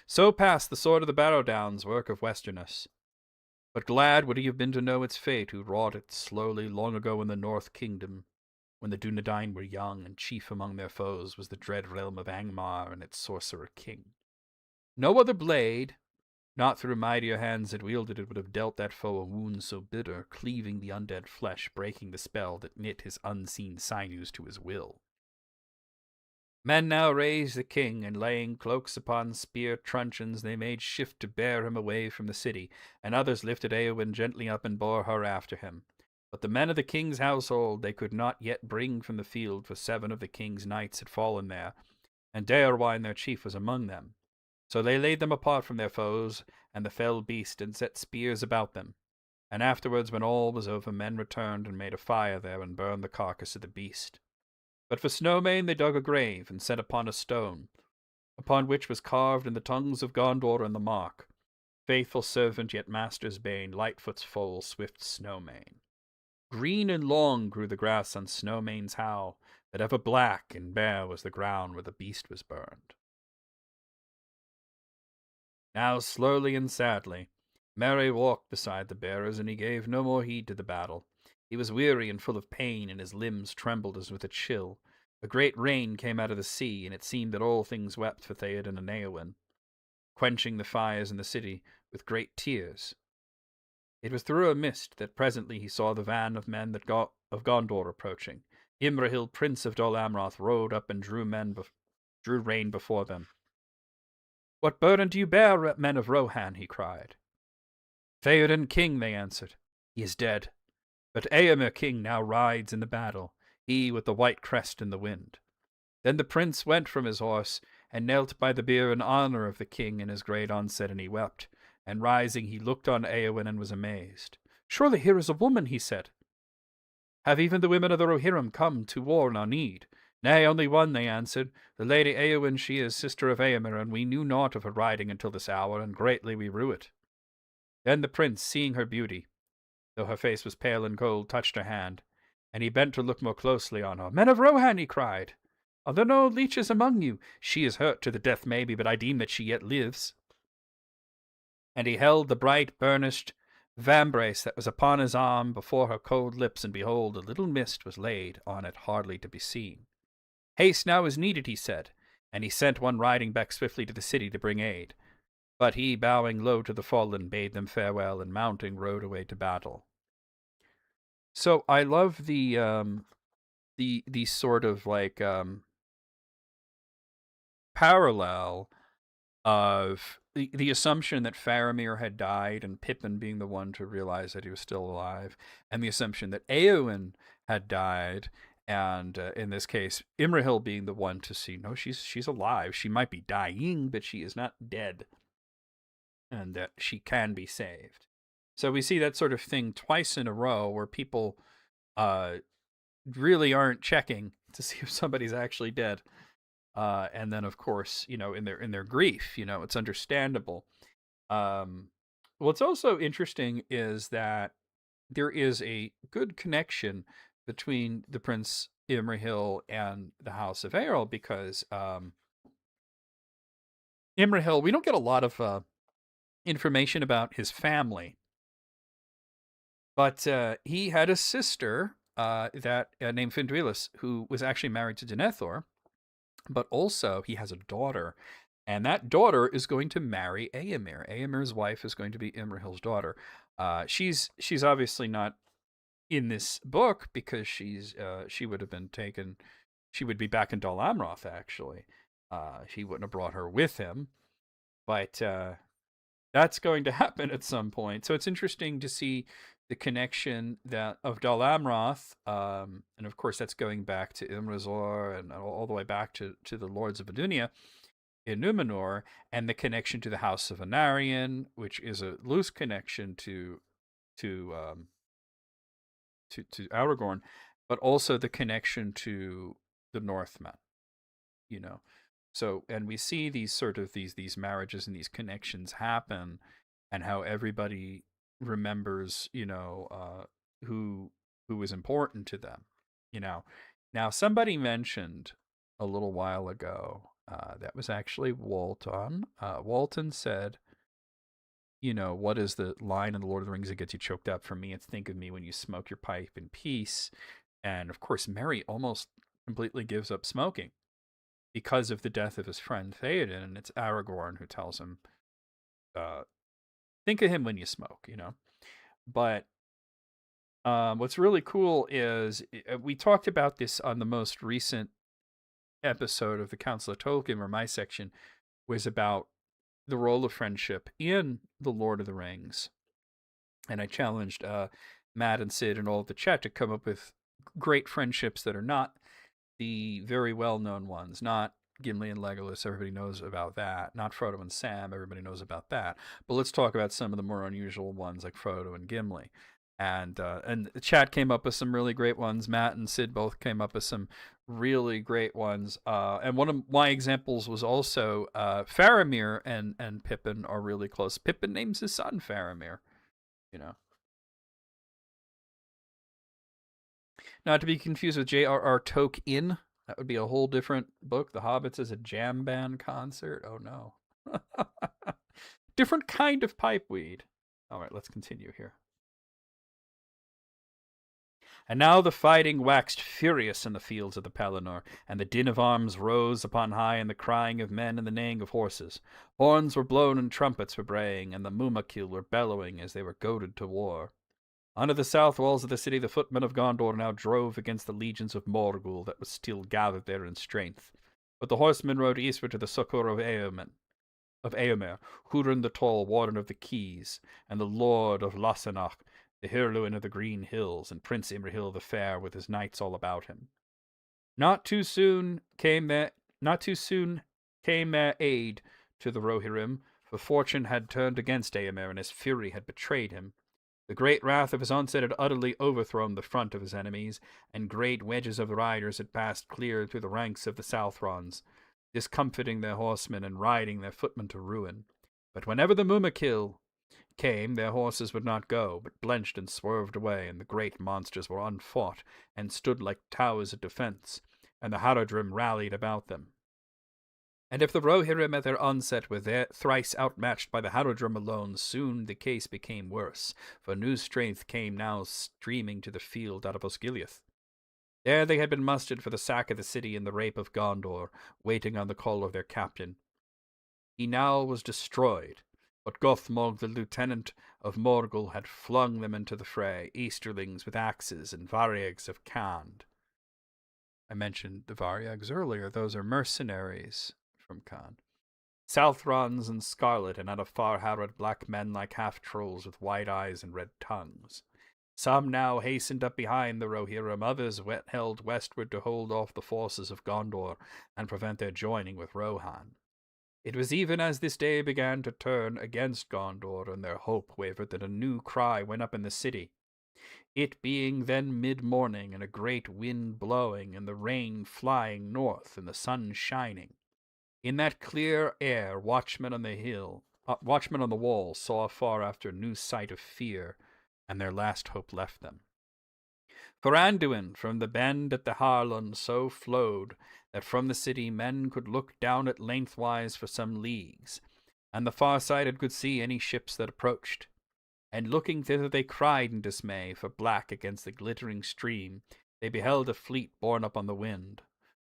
So passed the sword of the Barrow Downs, work of Westerness. But glad would he have been to know its fate, who wrought it slowly long ago in the North Kingdom, when the Dunedain were young, and chief among their foes was the dread realm of Angmar and its sorcerer king. No other blade, not through mightier hands had wielded it, would have dealt that foe a wound so bitter, cleaving the undead flesh, breaking the spell that knit his unseen sinews to his will. Men now raised the king, and laying cloaks upon spear truncheons, they made shift to bear him away from the city, and others lifted Eowyn gently up and bore her after him. But the men of the king's household they could not yet bring from the field, for 7 of the king's knights had fallen there, and Daorwine their chief was among them. So they laid them apart from their foes, and the fell beast, and set spears about them. And afterwards, when all was over, men returned and made a fire there, and burned the carcass of the beast. But for Snowmane they dug a grave, and set upon a stone, upon which was carved in the tongues of Gondor and the mark, faithful servant yet master's bane, Lightfoot's foal, swift Snowmane. Green and long grew the grass on Snowmane's howe, but ever black and bare was the ground where the beast was burned. Now slowly and sadly, Merry walked beside the bearers, and he gave no more heed to the battle. He was weary and full of pain, and his limbs trembled as with a chill. A great rain came out of the sea, and it seemed that all things wept for Theoden and Eowyn, quenching the fires in the city with great tears. It was through a mist that presently he saw the van of men of Gondor approaching. Imrahil, prince of Dol Amroth, rode up and drew rein before them. "What burden do you bear, men of Rohan?" he cried. "Theoden king," they answered. "He is dead. But Eomer king now rides in the battle, he with the white crest in the wind." Then the prince went from his horse, and knelt by the bier in honour of the king in his great onset, and he wept. And rising, he looked on Eowyn and was amazed. "Surely here is a woman," he said. "Have even the women of the Rohirrim come to warn our need?" "Nay, only one," they answered. "The Lady Eowyn, she is sister of Eomer, and we knew naught of her riding until this hour, and greatly we rue it." Then the prince, seeing her beauty, though her face was pale and cold, touched her hand, and he bent to look more closely on her. "Men of Rohan," he cried, "are there no leeches among you? She is hurt to the death maybe, but I deem that she yet lives." And he held the bright burnished vambrace that was upon his arm before her cold lips, and behold, a little mist was laid on it hardly to be seen. Haste now is needed, he said, and he sent one riding back swiftly to the city to bring aid. But he, bowing low to the fallen, bade them farewell, and mounting rode away to battle. So I love the sort of like parallel of the assumption that Faramir had died and Pippin being the one to realize that he was still alive, and the assumption that Eowyn had died, and in this case, Imrahil being the one to see, no, she's alive. She might be dying, but she is not dead, and that she can be saved. So we see that sort of thing twice in a row where people really aren't checking to see if somebody's actually dead. And then, of course, in their grief, it's understandable. What's also interesting is that there is a good connection between the Prince Imrahil and the House of Aerl, because Imrahil, we don't get a lot of information about his family, but he had a sister that named Finduilas, who was actually married to Denethor, but also he has a daughter, and that daughter is going to marry Eomer. Eomer's wife is going to be Imrahil's daughter. She's obviously not in this book because she would have been taken. She would be back in Dol Amroth, actually. He wouldn't have brought her with him, but that's going to happen at some point. So it's interesting to see the connection that of Dol Amroth, and of course that's going back to Imrazor and all the way back to the Lords of Adunia in Numenor, and the connection to the House of Anarion, which is a loose connection to Aragorn, but also the connection to the Northmen. You know, so and we see these sort of these marriages and these connections happen, and how everybody remembers, who was important to them. You know, now somebody mentioned a little while ago, that was actually Walton. Walton said, what is the line in The Lord of the Rings that gets you choked up? For me, it's think of me when you smoke your pipe in peace. And of course, Merry almost completely gives up smoking because of the death of his friend Theoden, and it's Aragorn who tells him, think of him when you smoke, But what's really cool is we talked about this on the most recent episode of the Council of Tolkien, where my section was about the role of friendship in The Lord of the Rings. And I challenged Matt and Sid and all of the chat to come up with great friendships that are not the very well-known ones, not Gimli and Legolas, everybody knows about that. Not Frodo and Sam, everybody knows about that. But let's talk about some of the more unusual ones like Frodo and Gimli. And the chat came up with some really great ones. Matt and Sid both came up with some really great ones. And one of my examples was also Faramir and Pippin are really close. Pippin names his son Faramir, you know. Not to be confused with J.R.R. Tolkien. That would be a whole different book. The Hobbits is a jam band concert. Oh no. Different kind of pipeweed. All right, let's continue here. And now the fighting waxed furious in the fields of the Pelennor, and the din of arms rose upon high, and the crying of men and the neighing of horses. Horns were blown and trumpets were braying, and the Mumakil were bellowing as they were goaded to war. Under the south walls of the city, the footmen of Gondor now drove against the legions of Morgul that was still gathered there in strength. But the horsemen rode eastward to the succour of Eomer, Hurin the Tall, Warden of the Keys, and the Lord of Lasanach, the Hirluin of the Green Hills, and Prince Imrahil the Fair, with his knights all about him. Not too soon came their aid to the Rohirrim, for fortune had turned against Eomer, and his fury had betrayed him. The great wrath of his onset had utterly overthrown the front of his enemies, and great wedges of riders had passed clear through the ranks of the Southrons, discomfiting their horsemen and riding their footmen to ruin. But whenever the Mumakil came, their horses would not go, but blenched and swerved away, and the great monsters were unfought, and stood like towers of defence, and the Haradrim rallied about them. And if the Rohirrim at their onset were thrice outmatched by the Haradrim alone, soon the case became worse, for new strength came now streaming to the field out of Osgiliath. There they had been mustered for the sack of the city in the rape of Gondor, waiting on the call of their captain. He now was destroyed, but Gothmog, the lieutenant of Morgul, had flung them into the fray, Easterlings with axes and Varyags of Khand. I mentioned the Varyags earlier. Those are mercenaries from Khand. Southrons in scarlet, and out of Farharad black men like half-trolls with white eyes and red tongues. Some now hastened up behind the Rohirrim, others held westward to hold off the forces of Gondor and prevent their joining with Rohan. It was even as this day began to turn against Gondor, and their hope wavered, that a new cry went up in the city. It being then mid-morning, and a great wind blowing, and the rain flying north, and the sun shining. In that clear air, watchmen on the wall saw afar after new sight of fear, and their last hope left them. For Anduin from the bend at the Harlon so flowed that from the city men could look down it lengthwise for some leagues, and the far-sighted could see any ships that approached. And looking thither they cried in dismay, for black against the glittering stream they beheld a fleet borne up on the wind,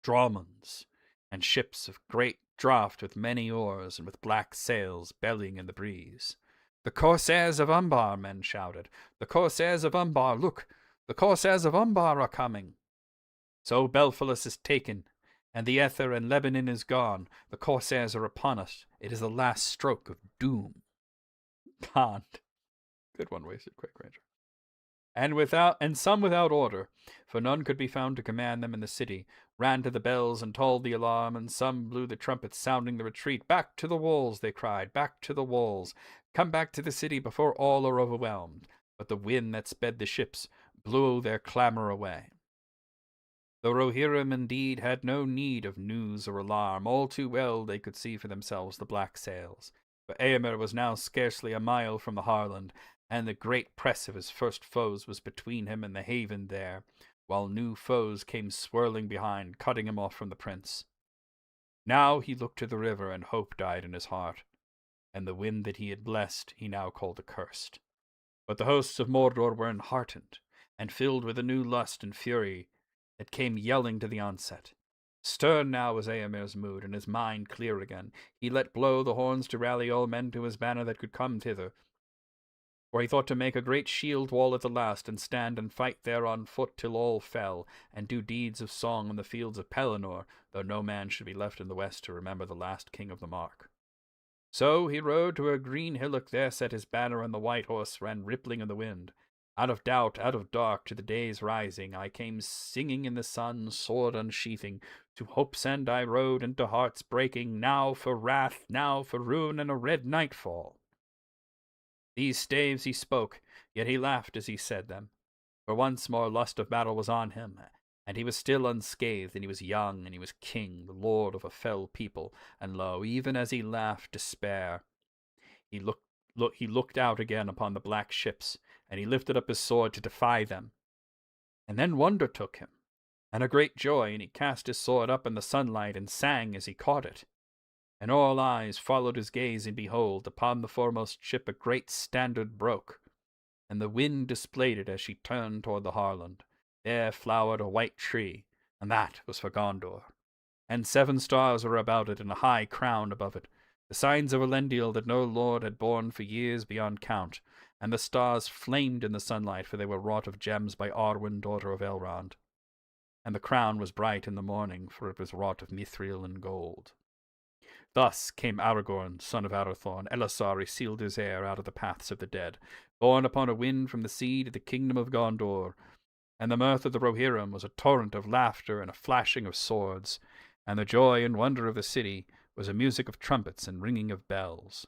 Dromons, and ships of great draught with many oars and with black sails bellying in the breeze. "The corsairs of Umbar," men shouted. "The corsairs of Umbar, look! The corsairs of Umbar are coming!" So Belfalis is taken, and the Ether and Lebanon is gone. The corsairs are upon us. It is the last stroke of doom. God. Good one, wasted quick ranger. And some without order, for none could be found to command them in the city, ran to the bells and tolled the alarm, and some blew the trumpets sounding the retreat. "Back to the walls," they cried, "back to the walls. Come back to the city before all are overwhelmed." But the wind that sped the ships blew their clamour away. The Rohirrim indeed had no need of news or alarm. All too well they could see for themselves the black sails. For Eomer was now scarcely a mile from the Harland, and the great press of his first foes was between him and the haven there, while new foes came swirling behind, cutting him off from the prince. Now he looked to the river, and hope died in his heart, and the wind that he had blessed he now called accursed. But the hosts of Mordor were enheartened, and filled with a new lust and fury that came yelling to the onset. Stern now was Eomer's mood, and his mind clear again. He let blow the horns to rally all men to his banner that could come thither, for he thought to make a great shield wall at the last, and stand and fight there on foot till all fell, and do deeds of song on the fields of Pelennor, though no man should be left in the west to remember the last king of the Mark. So he rode to a green hillock, there set his banner, and the white horse ran rippling in the wind. Out of doubt, out of dark, to the day's rising, I came singing in the sun, sword unsheathing. To hope's end I rode, and to heart's breaking, now for wrath, now for ruin, and a red nightfall. These staves he spoke, yet he laughed as he said them, for once more lust of battle was on him, and he was still unscathed, and he was young, and he was king, the lord of a fell people, and lo, even as he laughed despair, he looked out again upon the black ships, and he lifted up his sword to defy them. And then wonder took him, and a great joy, and he cast his sword up in the sunlight, and sang as he caught it. And all eyes followed his gaze, and behold, upon the foremost ship a great standard broke, and the wind displayed it as she turned toward the Harland. There flowered a white tree, and that was for Gondor. And 7 stars were about it, and a high crown above it, the signs of Elendil that no lord had borne for years beyond count. And the stars flamed in the sunlight, for they were wrought of gems by Arwen, daughter of Elrond. And the crown was bright in the morning, for it was wrought of mithril and gold. Thus came Aragorn, son of Arathorn, Elisari sealed his heir out of the paths of the dead, borne upon a wind from the sea to the kingdom of Gondor. And the mirth of the Rohirrim was a torrent of laughter and a flashing of swords, and the joy and wonder of the city was a music of trumpets and ringing of bells.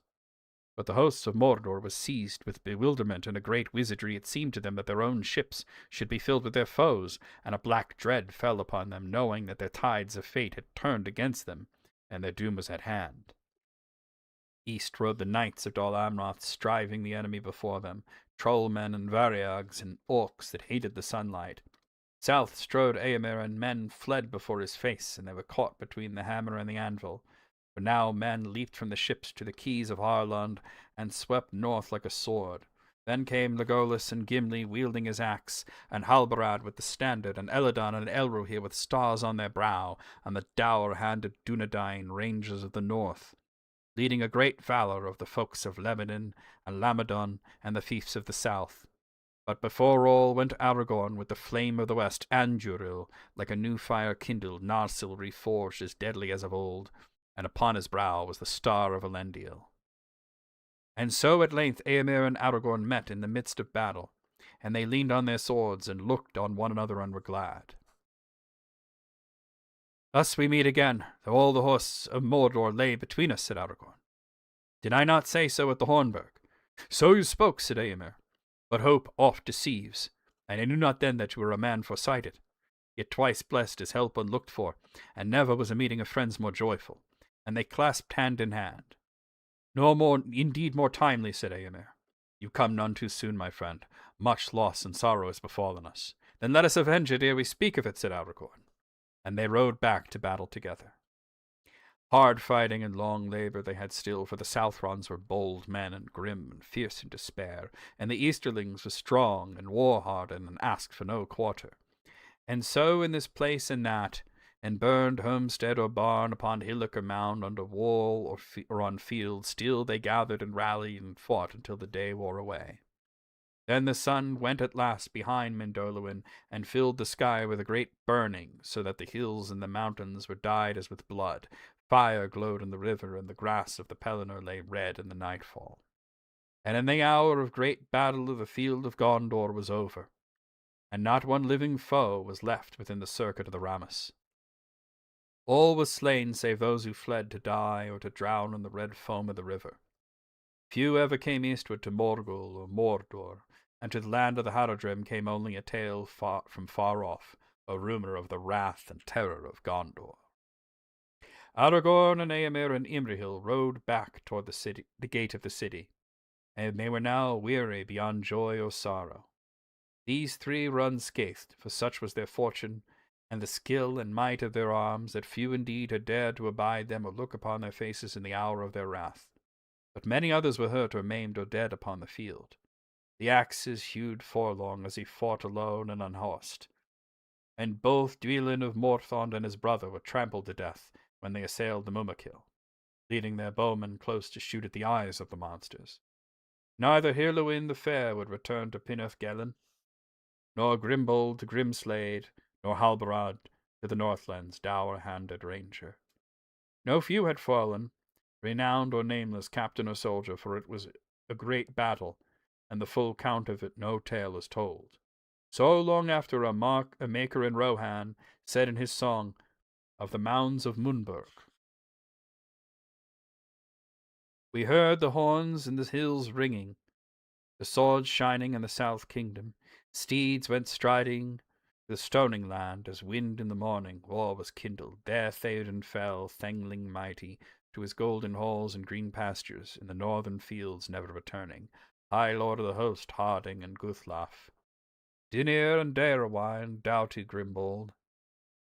But the hosts of Mordor were seized with bewilderment and a great wizardry. It seemed to them that their own ships should be filled with their foes, and a black dread fell upon them, knowing that their tides of fate had turned against them, and their doom was at hand. East rode the knights of Dol Amroth, striving the enemy before them, trollmen and varyags and orcs that hated the sunlight. South strode Eomer, and men fled before his face, and they were caught between the hammer and the anvil. For now men leaped from the ships to the quays of Harlond and swept north like a sword. Then came Legolas and Gimli wielding his axe, and Halbarad with the standard, and Elladan and Elrohir with stars on their brow, and the dour-handed Dunedain, rangers of the north, leading a great valour of the folks of Lebanon and Lamadon and the fiefs of the south. But before all went Aragorn with the flame of the west, Anduril, like a new fire kindled, Narsil reforged as deadly as of old, and upon his brow was the star of Elendil. And so at length Eomer and Aragorn met in the midst of battle, and they leaned on their swords and looked on one another and were glad. Thus we meet again, though all the hosts of Mordor lay between us, said Aragorn. Did I not say so at the Hornburg? So you spoke, said Eomer, but hope oft deceives, and I knew not then that you were a man foresighted, yet twice blessed is help unlooked for, and never was a meeting of friends more joyful. And they clasped hand in hand. No more, indeed more timely, said Eomer. You come none too soon, my friend. Much loss and sorrow has befallen us. Then let us avenge it ere we speak of it, said Aragorn. And they rode back to battle together. Hard fighting and long labour they had still, for the Southrons were bold men and grim and fierce in despair, and the Easterlings were strong and war-hardened and asked for no quarter. And so in this place and that, in burned homestead or barn, upon hillock or mound, under wall or on field, still they gathered and rallied and fought until the day wore away. Then the sun went at last behind Mindolluin, and filled the sky with a great burning, so that the hills and the mountains were dyed as with blood. Fire glowed in the river, and the grass of the Pelennor lay red in the nightfall. And in the hour of great battle the field of Gondor was over, and not one living foe was left within the circuit of the Rammas. All was slain save those who fled to die or to drown in the red foam of the river. Few ever came eastward to Morgul or Mordor, and to the land of the Haradrim came only a tale from far off, a rumour of the wrath and terror of Gondor. Aragorn and Eomer and Imrahil rode back toward the gate of the city, and they were now weary beyond joy or sorrow. These three were unscathed, for such was their fortune, and the skill and might of their arms, that few indeed had dared to abide them or look upon their faces in the hour of their wrath. But many others were hurt or maimed or dead upon the field. The axes hewed Forlong as he fought alone and unhorsed. And both Dwelin of Morthond and his brother were trampled to death when they assailed the Mumakil, leading their bowmen close to shoot at the eyes of the monsters. Neither Hirluin the Fair would return to Pinuth Gelen, nor Grimbold to Grimslade, nor Halbarad to the Northland's dour-handed ranger. No few had fallen, renowned or nameless, captain or soldier, for it was a great battle, and the full count of it no tale is told. So long after a maker in Rohan said in his song of the mounds of Munburg, we heard the horns in the hills ringing, the swords shining in the south kingdom. Steeds went striding the stoning land, as wind in the morning. War was kindled. There Theoden fell, Thengling mighty, to his golden halls and green pastures, in the northern fields never returning. High lord of the host, Harding and Guthlaf, Dinir and Daerwine, doughty Grimbold,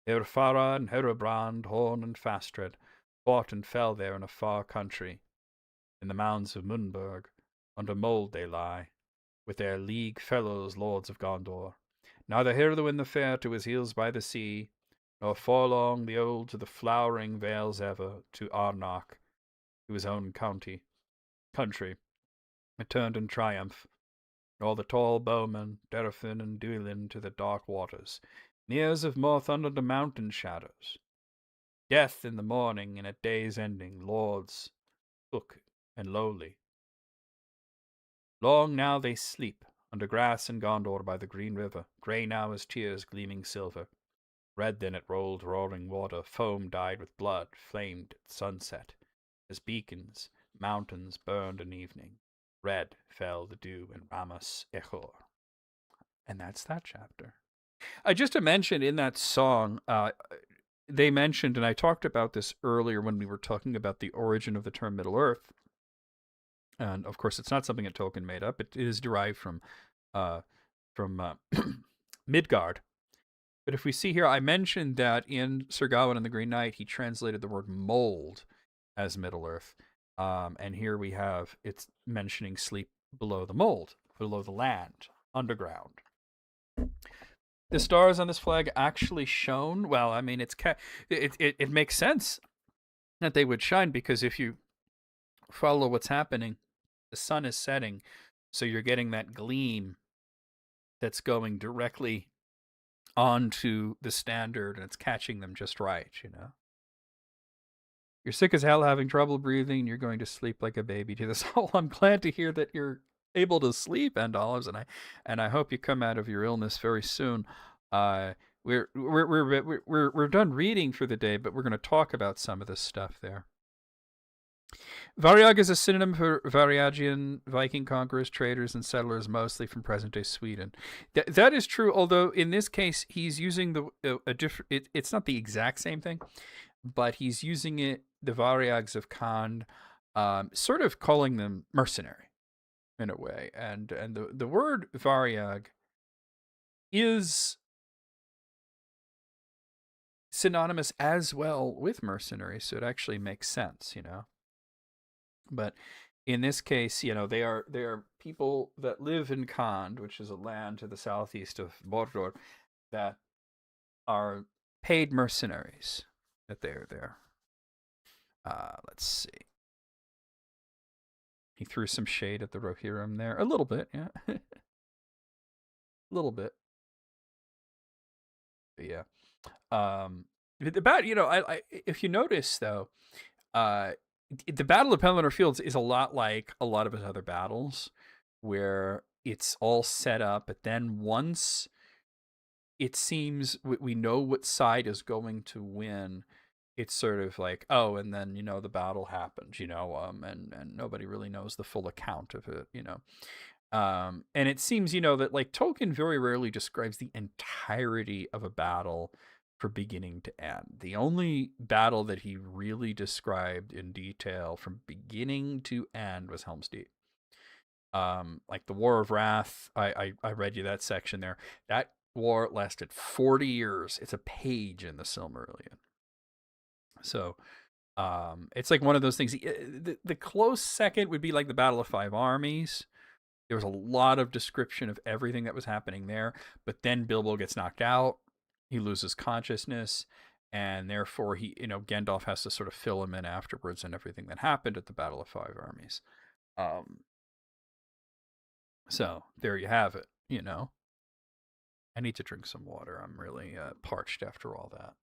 Irfara and Herebrand, Horn and Fastred, fought and fell there in a far country. In the mounds of Munburg, under mould they lie, with their league fellows, lords of Gondor. Neither Hirluin the Fair to his heels by the sea, nor Forlong the old to the flowering vales ever, to Arnach, to his own country, returned in triumph, nor the tall bowmen, Derfin and Dwelin, to the dark waters, Meres of Morth under the mountain shadows. Death in the morning and at day's ending, lords, look and lowly. Long now they sleep, under grass in Gondor by the green river, grey now as tears gleaming silver. Red then it rolled roaring water, foam dyed with blood, flamed at sunset. As beacons, mountains burned in evening. Red fell the dew in Rammas Echor. And that's that chapter. I just to mention in that song, they mentioned, and I talked about this earlier when we were talking about the origin of the term Middle-earth. And of course, it's not something that Tolkien made up. It is derived from Midgard. But if we see here, I mentioned that in Sir Gawain and the Green Knight, he translated the word mold as Middle Earth. And here we have it's mentioning sleep below the mold, below the land, underground. The stars on this flag actually shone. Well, I mean, it makes sense that they would shine, because if you follow what's happening, the sun is setting, so you're getting that gleam that's going directly onto the standard, and it's catching them just right, you know. You're sick as hell, having trouble breathing, you're going to sleep like a baby to this. Oh, I'm glad to hear that you're able to sleep, and Olives, and I hope you come out of your illness very soon. We're done reading for the day, but we're going to talk about some of this stuff there. Variag is a synonym for Variagian Viking conquerors, traders, and settlers, mostly from present-day Sweden. That is true, although in this case he's using a different. It's not the exact same thing, but he's using it. The Variags of Khand, sort of calling them mercenary, in a way, and the word Variag is synonymous as well with mercenary, so it actually makes sense, you know. But in this case, you know, they are people that live in Khand, which is a land to the southeast of Mordor, that are paid mercenaries. That they're there. Let's see. He threw some shade at the Rohirrim there, a little bit, yeah, a little bit. But yeah. About, you know, I if you notice though, the Battle of Pelennor Fields is a lot like a lot of his other battles, where it's all set up, but then once it seems we know what side is going to win, it's sort of like, oh, and then, you know, the battle happens, you know, and nobody really knows the full account of it, you know. And it seems, you know, that like Tolkien very rarely describes the entirety of a battle from beginning to end. The only battle that he really described in detail from beginning to end was Helm's Deep. Like the War of Wrath, I read you that section there. That war lasted 40 years. It's a page in the Silmarillion. So it's like one of those things. The close second would be like the Battle of Five Armies. There was a lot of description of everything that was happening there, but then Bilbo gets knocked out. He loses consciousness, and therefore he, you know, Gandalf has to sort of fill him in afterwards and everything that happened at the Battle of Five Armies. So there you have it, you know. I need to drink some water. I'm really parched after all that.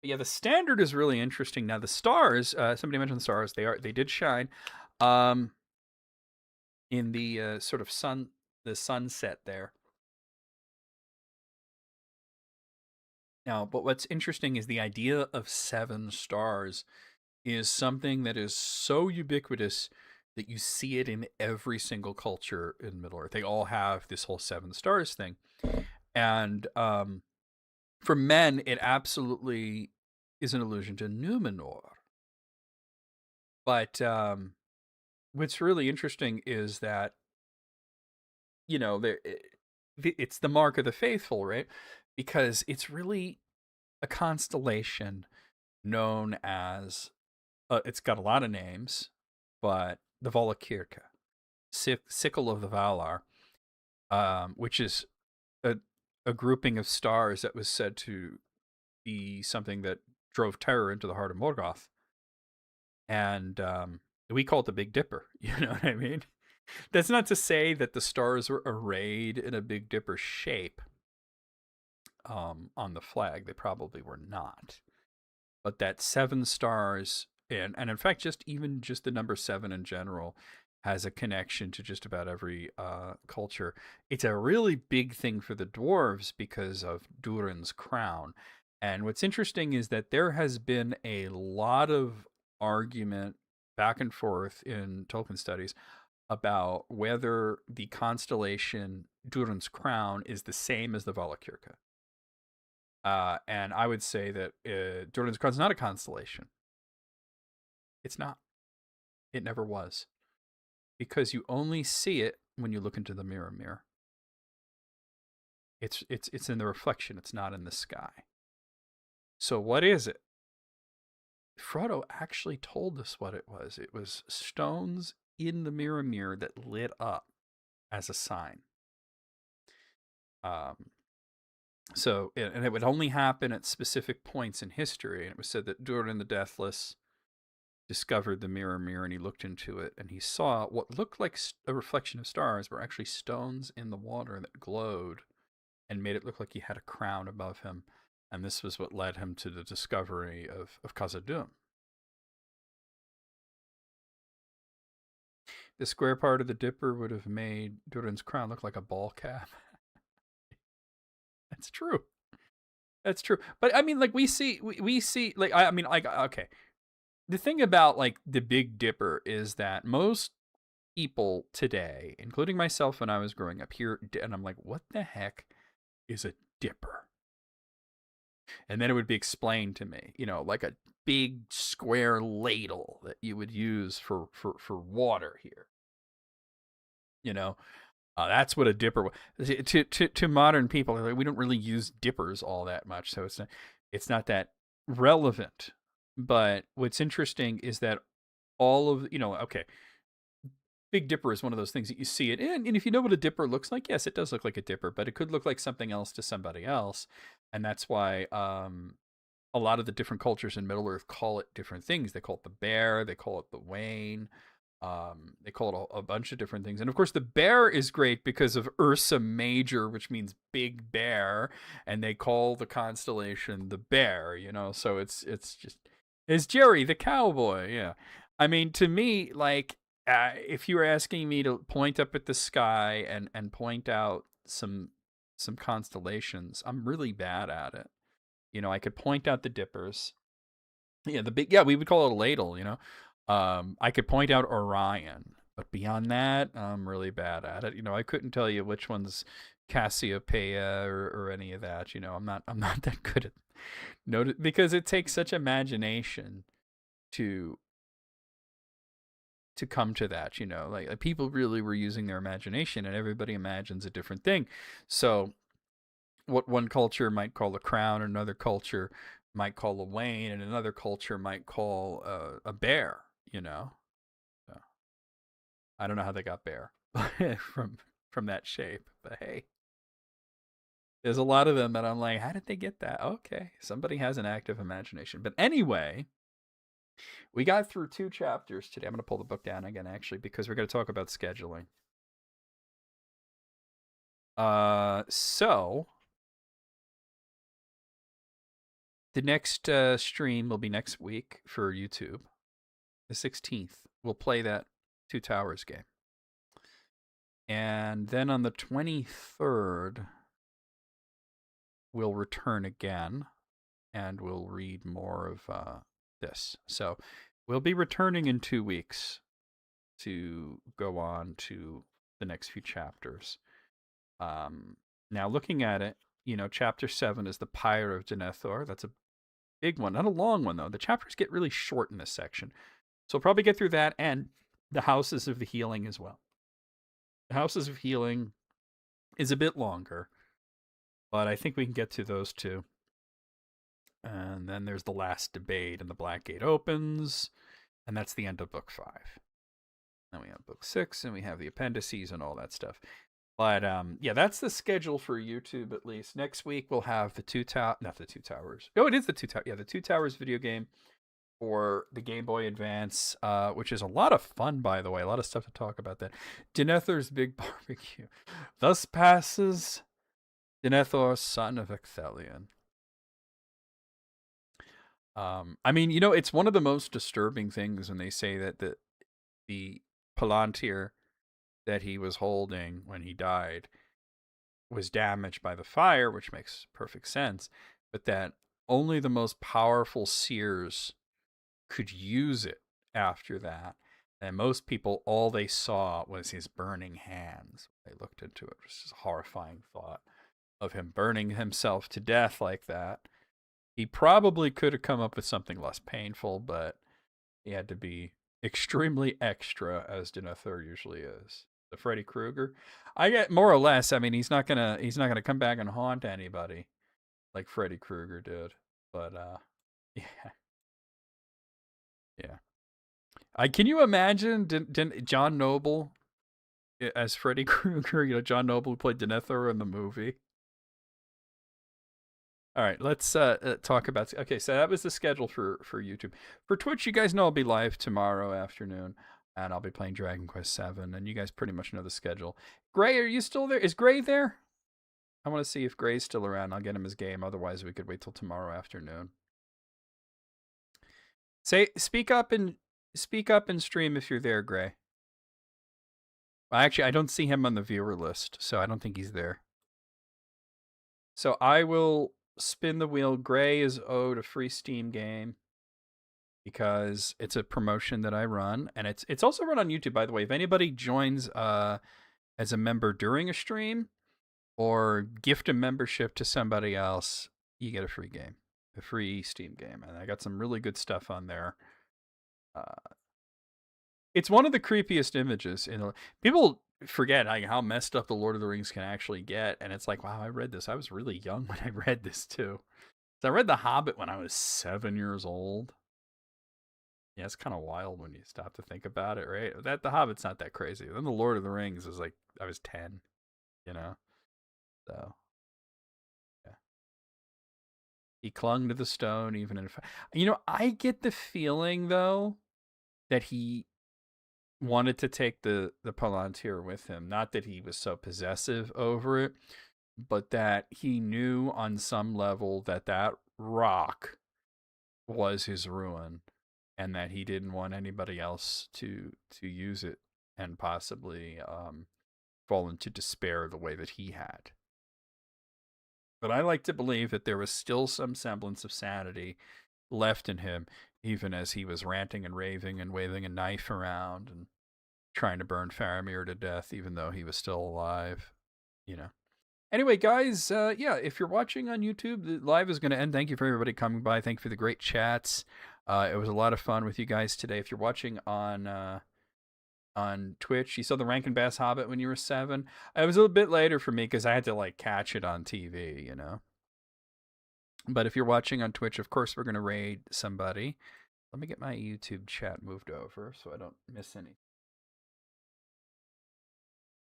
But yeah, the standard is really interesting. Now the stars, somebody mentioned the stars. They did shine. In the sort of the sunset there. Now, but what's interesting is the idea of 7 stars is something that is so ubiquitous that you see it in every single culture in Middle Earth. They all have this whole 7 stars thing. And for men, it absolutely is an allusion to Numenor. But what's really interesting is that, you know, it's the mark of the faithful, right? Because it's really a constellation known as, it's got a lot of names, but the Valakirka, Sickle of the Valar, which is a grouping of stars that was said to be something that drove terror into the heart of Morgoth. And we call it the Big Dipper, you know what I mean? That's not to say that the stars were arrayed in a Big Dipper shape on the flag. They probably were not. But that 7 stars, and in fact, just the number 7 in general, has a connection to just about every culture. It's a really big thing for the dwarves because of Durin's crown. And what's interesting is that there has been a lot of argument back and forth in Tolkien studies about whether the constellation Durin's crown is the same as the Valakirka. And I would say that Durin's crown is not a constellation. It's not. It never was. Because you only see it when you look into the mirror. It's in the reflection. It's not in the sky. So what is it? Frodo actually told us what it was. It was stones in the mirror that lit up as a sign. Um, so, and it would only happen at specific points in history. And it was said that Durin the Deathless discovered the mirror, and he looked into it, and he saw what looked like a reflection of stars were actually stones in the water that glowed and made it look like he had a crown above him. And this was what led him to the discovery of Khazad-dûm. The square part of the dipper would have made Durin's crown look like a ball cap. That's true. That's true. But I mean, like we see, like I mean, like okay. The thing about like the Big Dipper is that most people today, including myself when I was growing up here, and I'm like, what the heck is a dipper? And then it would be explained to me, you know, like a big square ladle that you would use for water here. You know, that's what a dipper was. To modern people, we don't really use dippers all that much, so it's not that relevant. But what's interesting is that all of, you know, okay, Big Dipper is one of those things that you see it in, and if you know what a dipper looks like, yes, it does look like a dipper, but it could look like something else to somebody else, and that's why a lot of the different cultures in Middle Earth call it different things. They call it the bear, they call it the wain, they call it a bunch of different things. And of course, the bear is great because of Ursa Major, which means big bear, and they call the constellation the bear. You know, so it's Jerry the cowboy. Yeah, I mean, to me, like if you were asking me to point up at the sky and point out some constellations, I'm really bad at it. You know, I could point out the dippers. Yeah, we would call it a ladle, you know. I could point out Orion, but beyond that, I'm really bad at it. You know, I couldn't tell you which one's Cassiopeia or any of that. You know, I'm not that good at because it takes such imagination to come to that. You know, like people really were using their imagination, and everybody imagines a different thing. So, what one culture might call a crown, another culture might call a wain, and another culture might call a bear. You know, so, I don't know how they got bear from that shape, but hey, there's a lot of them that I'm like, how did they get that? Okay, somebody has an active imagination. But anyway, we got through 2 chapters today. I'm going to pull the book down again, actually, because we're going to talk about scheduling. So the next stream will be next week for YouTube. The 16th, we'll play that Two Towers game. And then on the 23rd, we'll return again and we'll read more of this. So we'll be returning in 2 weeks to go on to the next few chapters. Now, looking at it, you know, chapter 7 is the Pyre of Denethor. That's a big one. Not a long one, though. The chapters get really short in this section. So we'll probably get through that and the Houses of the Healing as well. The Houses of Healing is a bit longer, but I think we can get to those 2. And then there's the last debate, and the Black Gate opens, and that's the end of book 5. Then we have book 6, and we have the appendices and all that stuff. But yeah, that's the schedule for YouTube at least. Next week we'll have the not the Two Towers. Oh, it is the Two Towers. Yeah, the Two Towers video game for the Game Boy Advance, which is a lot of fun, by the way. A lot of stuff to talk about that. Denethor's Big Barbecue. Thus passes Denethor, son of Ecthelion. I mean, you know, it's one of the most disturbing things when they say that the Palantir that he was holding when he died was damaged by the fire, which makes perfect sense, but that only the most powerful seers could use it after that. And most people, all they saw was his burning hands. They looked into it. It was just a horrifying thought of him burning himself to death like that. He probably could have come up with something less painful, but he had to be extremely extra, as Denethor usually is. The Freddy Krueger, I get more or less. I mean, he's not gonna come back and haunt anybody like Freddy Krueger did. But yeah, Yeah. Can you imagine didn't John Noble as Freddy Krueger? You know, John Noble who played Denethor in the movie. All right, let's talk about. Okay, so that was the schedule for YouTube. For Twitch, you guys know I'll be live tomorrow afternoon, and I'll be playing Dragon Quest VII. And you guys pretty much know the schedule. Gray, are you still there? Is Gray there? I want to see if Gray's still around. I'll get him his game. Otherwise, we could wait till tomorrow afternoon. Speak up and stream if you're there, Gray. Well, actually, I don't see him on the viewer list, so I don't think he's there. So I will spin the wheel. Gray is owed a free Steam game because it's a promotion that I run, and it's also run on YouTube, by the way. If anybody joins as a member during a stream or gift a membership to somebody else, you get a free game, a free Steam game, and I got some really good stuff on there. It's one of the creepiest images. People forget how messed up the Lord of the Rings can actually get, and it's like, wow, I read this. I was really young when I read this too. So I read The Hobbit when I was 7 years old. Yeah, it's kind of wild when you stop to think about it, right? The Hobbit's not that crazy. Then the Lord of the Rings is like I was 10, you know. So yeah, he clung to the stone even in. I get the feeling though that he wanted to take the Palantir with him. Not that he was so possessive over it, but that he knew on some level that that rock was his ruin, and that he didn't want anybody else to use it and possibly fall into despair the way that he had. But I like to believe that there was still some semblance of sanity left in him, even as he was ranting and raving and waving a knife around and trying to burn Faramir to death, even though he was still alive. Anyway, guys, yeah, if you're watching on YouTube, the live is going to end. Thank you for everybody coming by. Thank you for the great chats. It was a lot of fun with you guys today. If you're watching on Twitch, you saw the Rankin Bass Hobbit when you were 7. It was a little bit later for me because I had to catch it on TV, But if you're watching on Twitch, of course, we're going to raid somebody. Let me get my YouTube chat moved over so I don't miss any.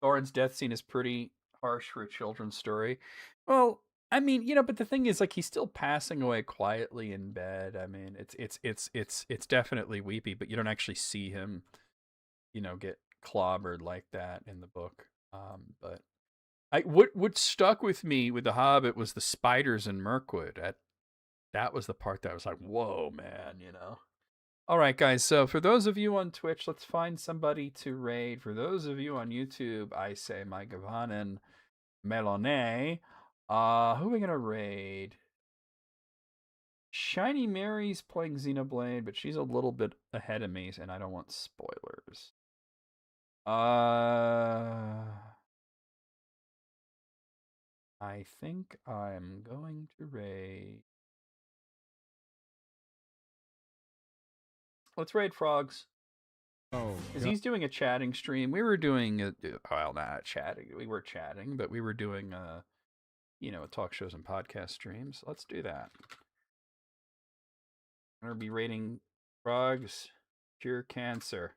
Thorin's death scene is pretty harsh for a children's story. Well, I mean, but the thing is, he's still passing away quietly in bed. I mean, it's definitely weepy, but you don't actually see him, get clobbered like that in the book. But what stuck with me with The Hobbit was the spiders in Mirkwood. That was the part that I was like, whoa, man, All right, guys. So for those of you on Twitch, let's find somebody to raid. For those of you on YouTube, I say my Gavanen Melone. Who are we gonna raid? Shiny Mary's playing Xenoblade, but she's a little bit ahead of me, and I don't want spoilers. I think I'm going to raid. Let's raid Frogs. Oh, because he's doing a chatting stream. We were doing not chatting. We were chatting, but we were doing talk shows and podcast streams. Let's do that. We're gonna be rating Frogs Cure Cancer,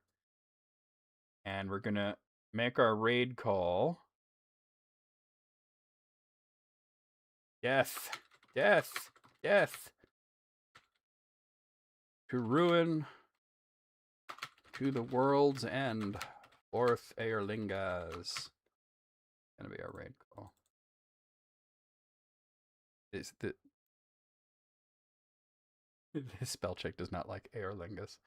and we're gonna make our raid call. Death, death, death. To ruin, to the world's end. Fourth Aerlingas. Gonna be our raid call. This spell check does not like Aerlingus.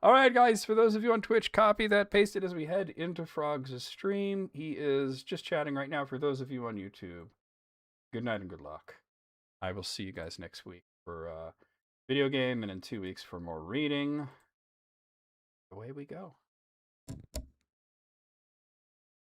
All right, guys. For those of you on Twitch, copy that, paste it as we head into Frog's stream. He is just chatting right now. For those of you on YouTube, good night and good luck. I will see you guys next week for video game, and in 2 weeks for more reading. Away we go.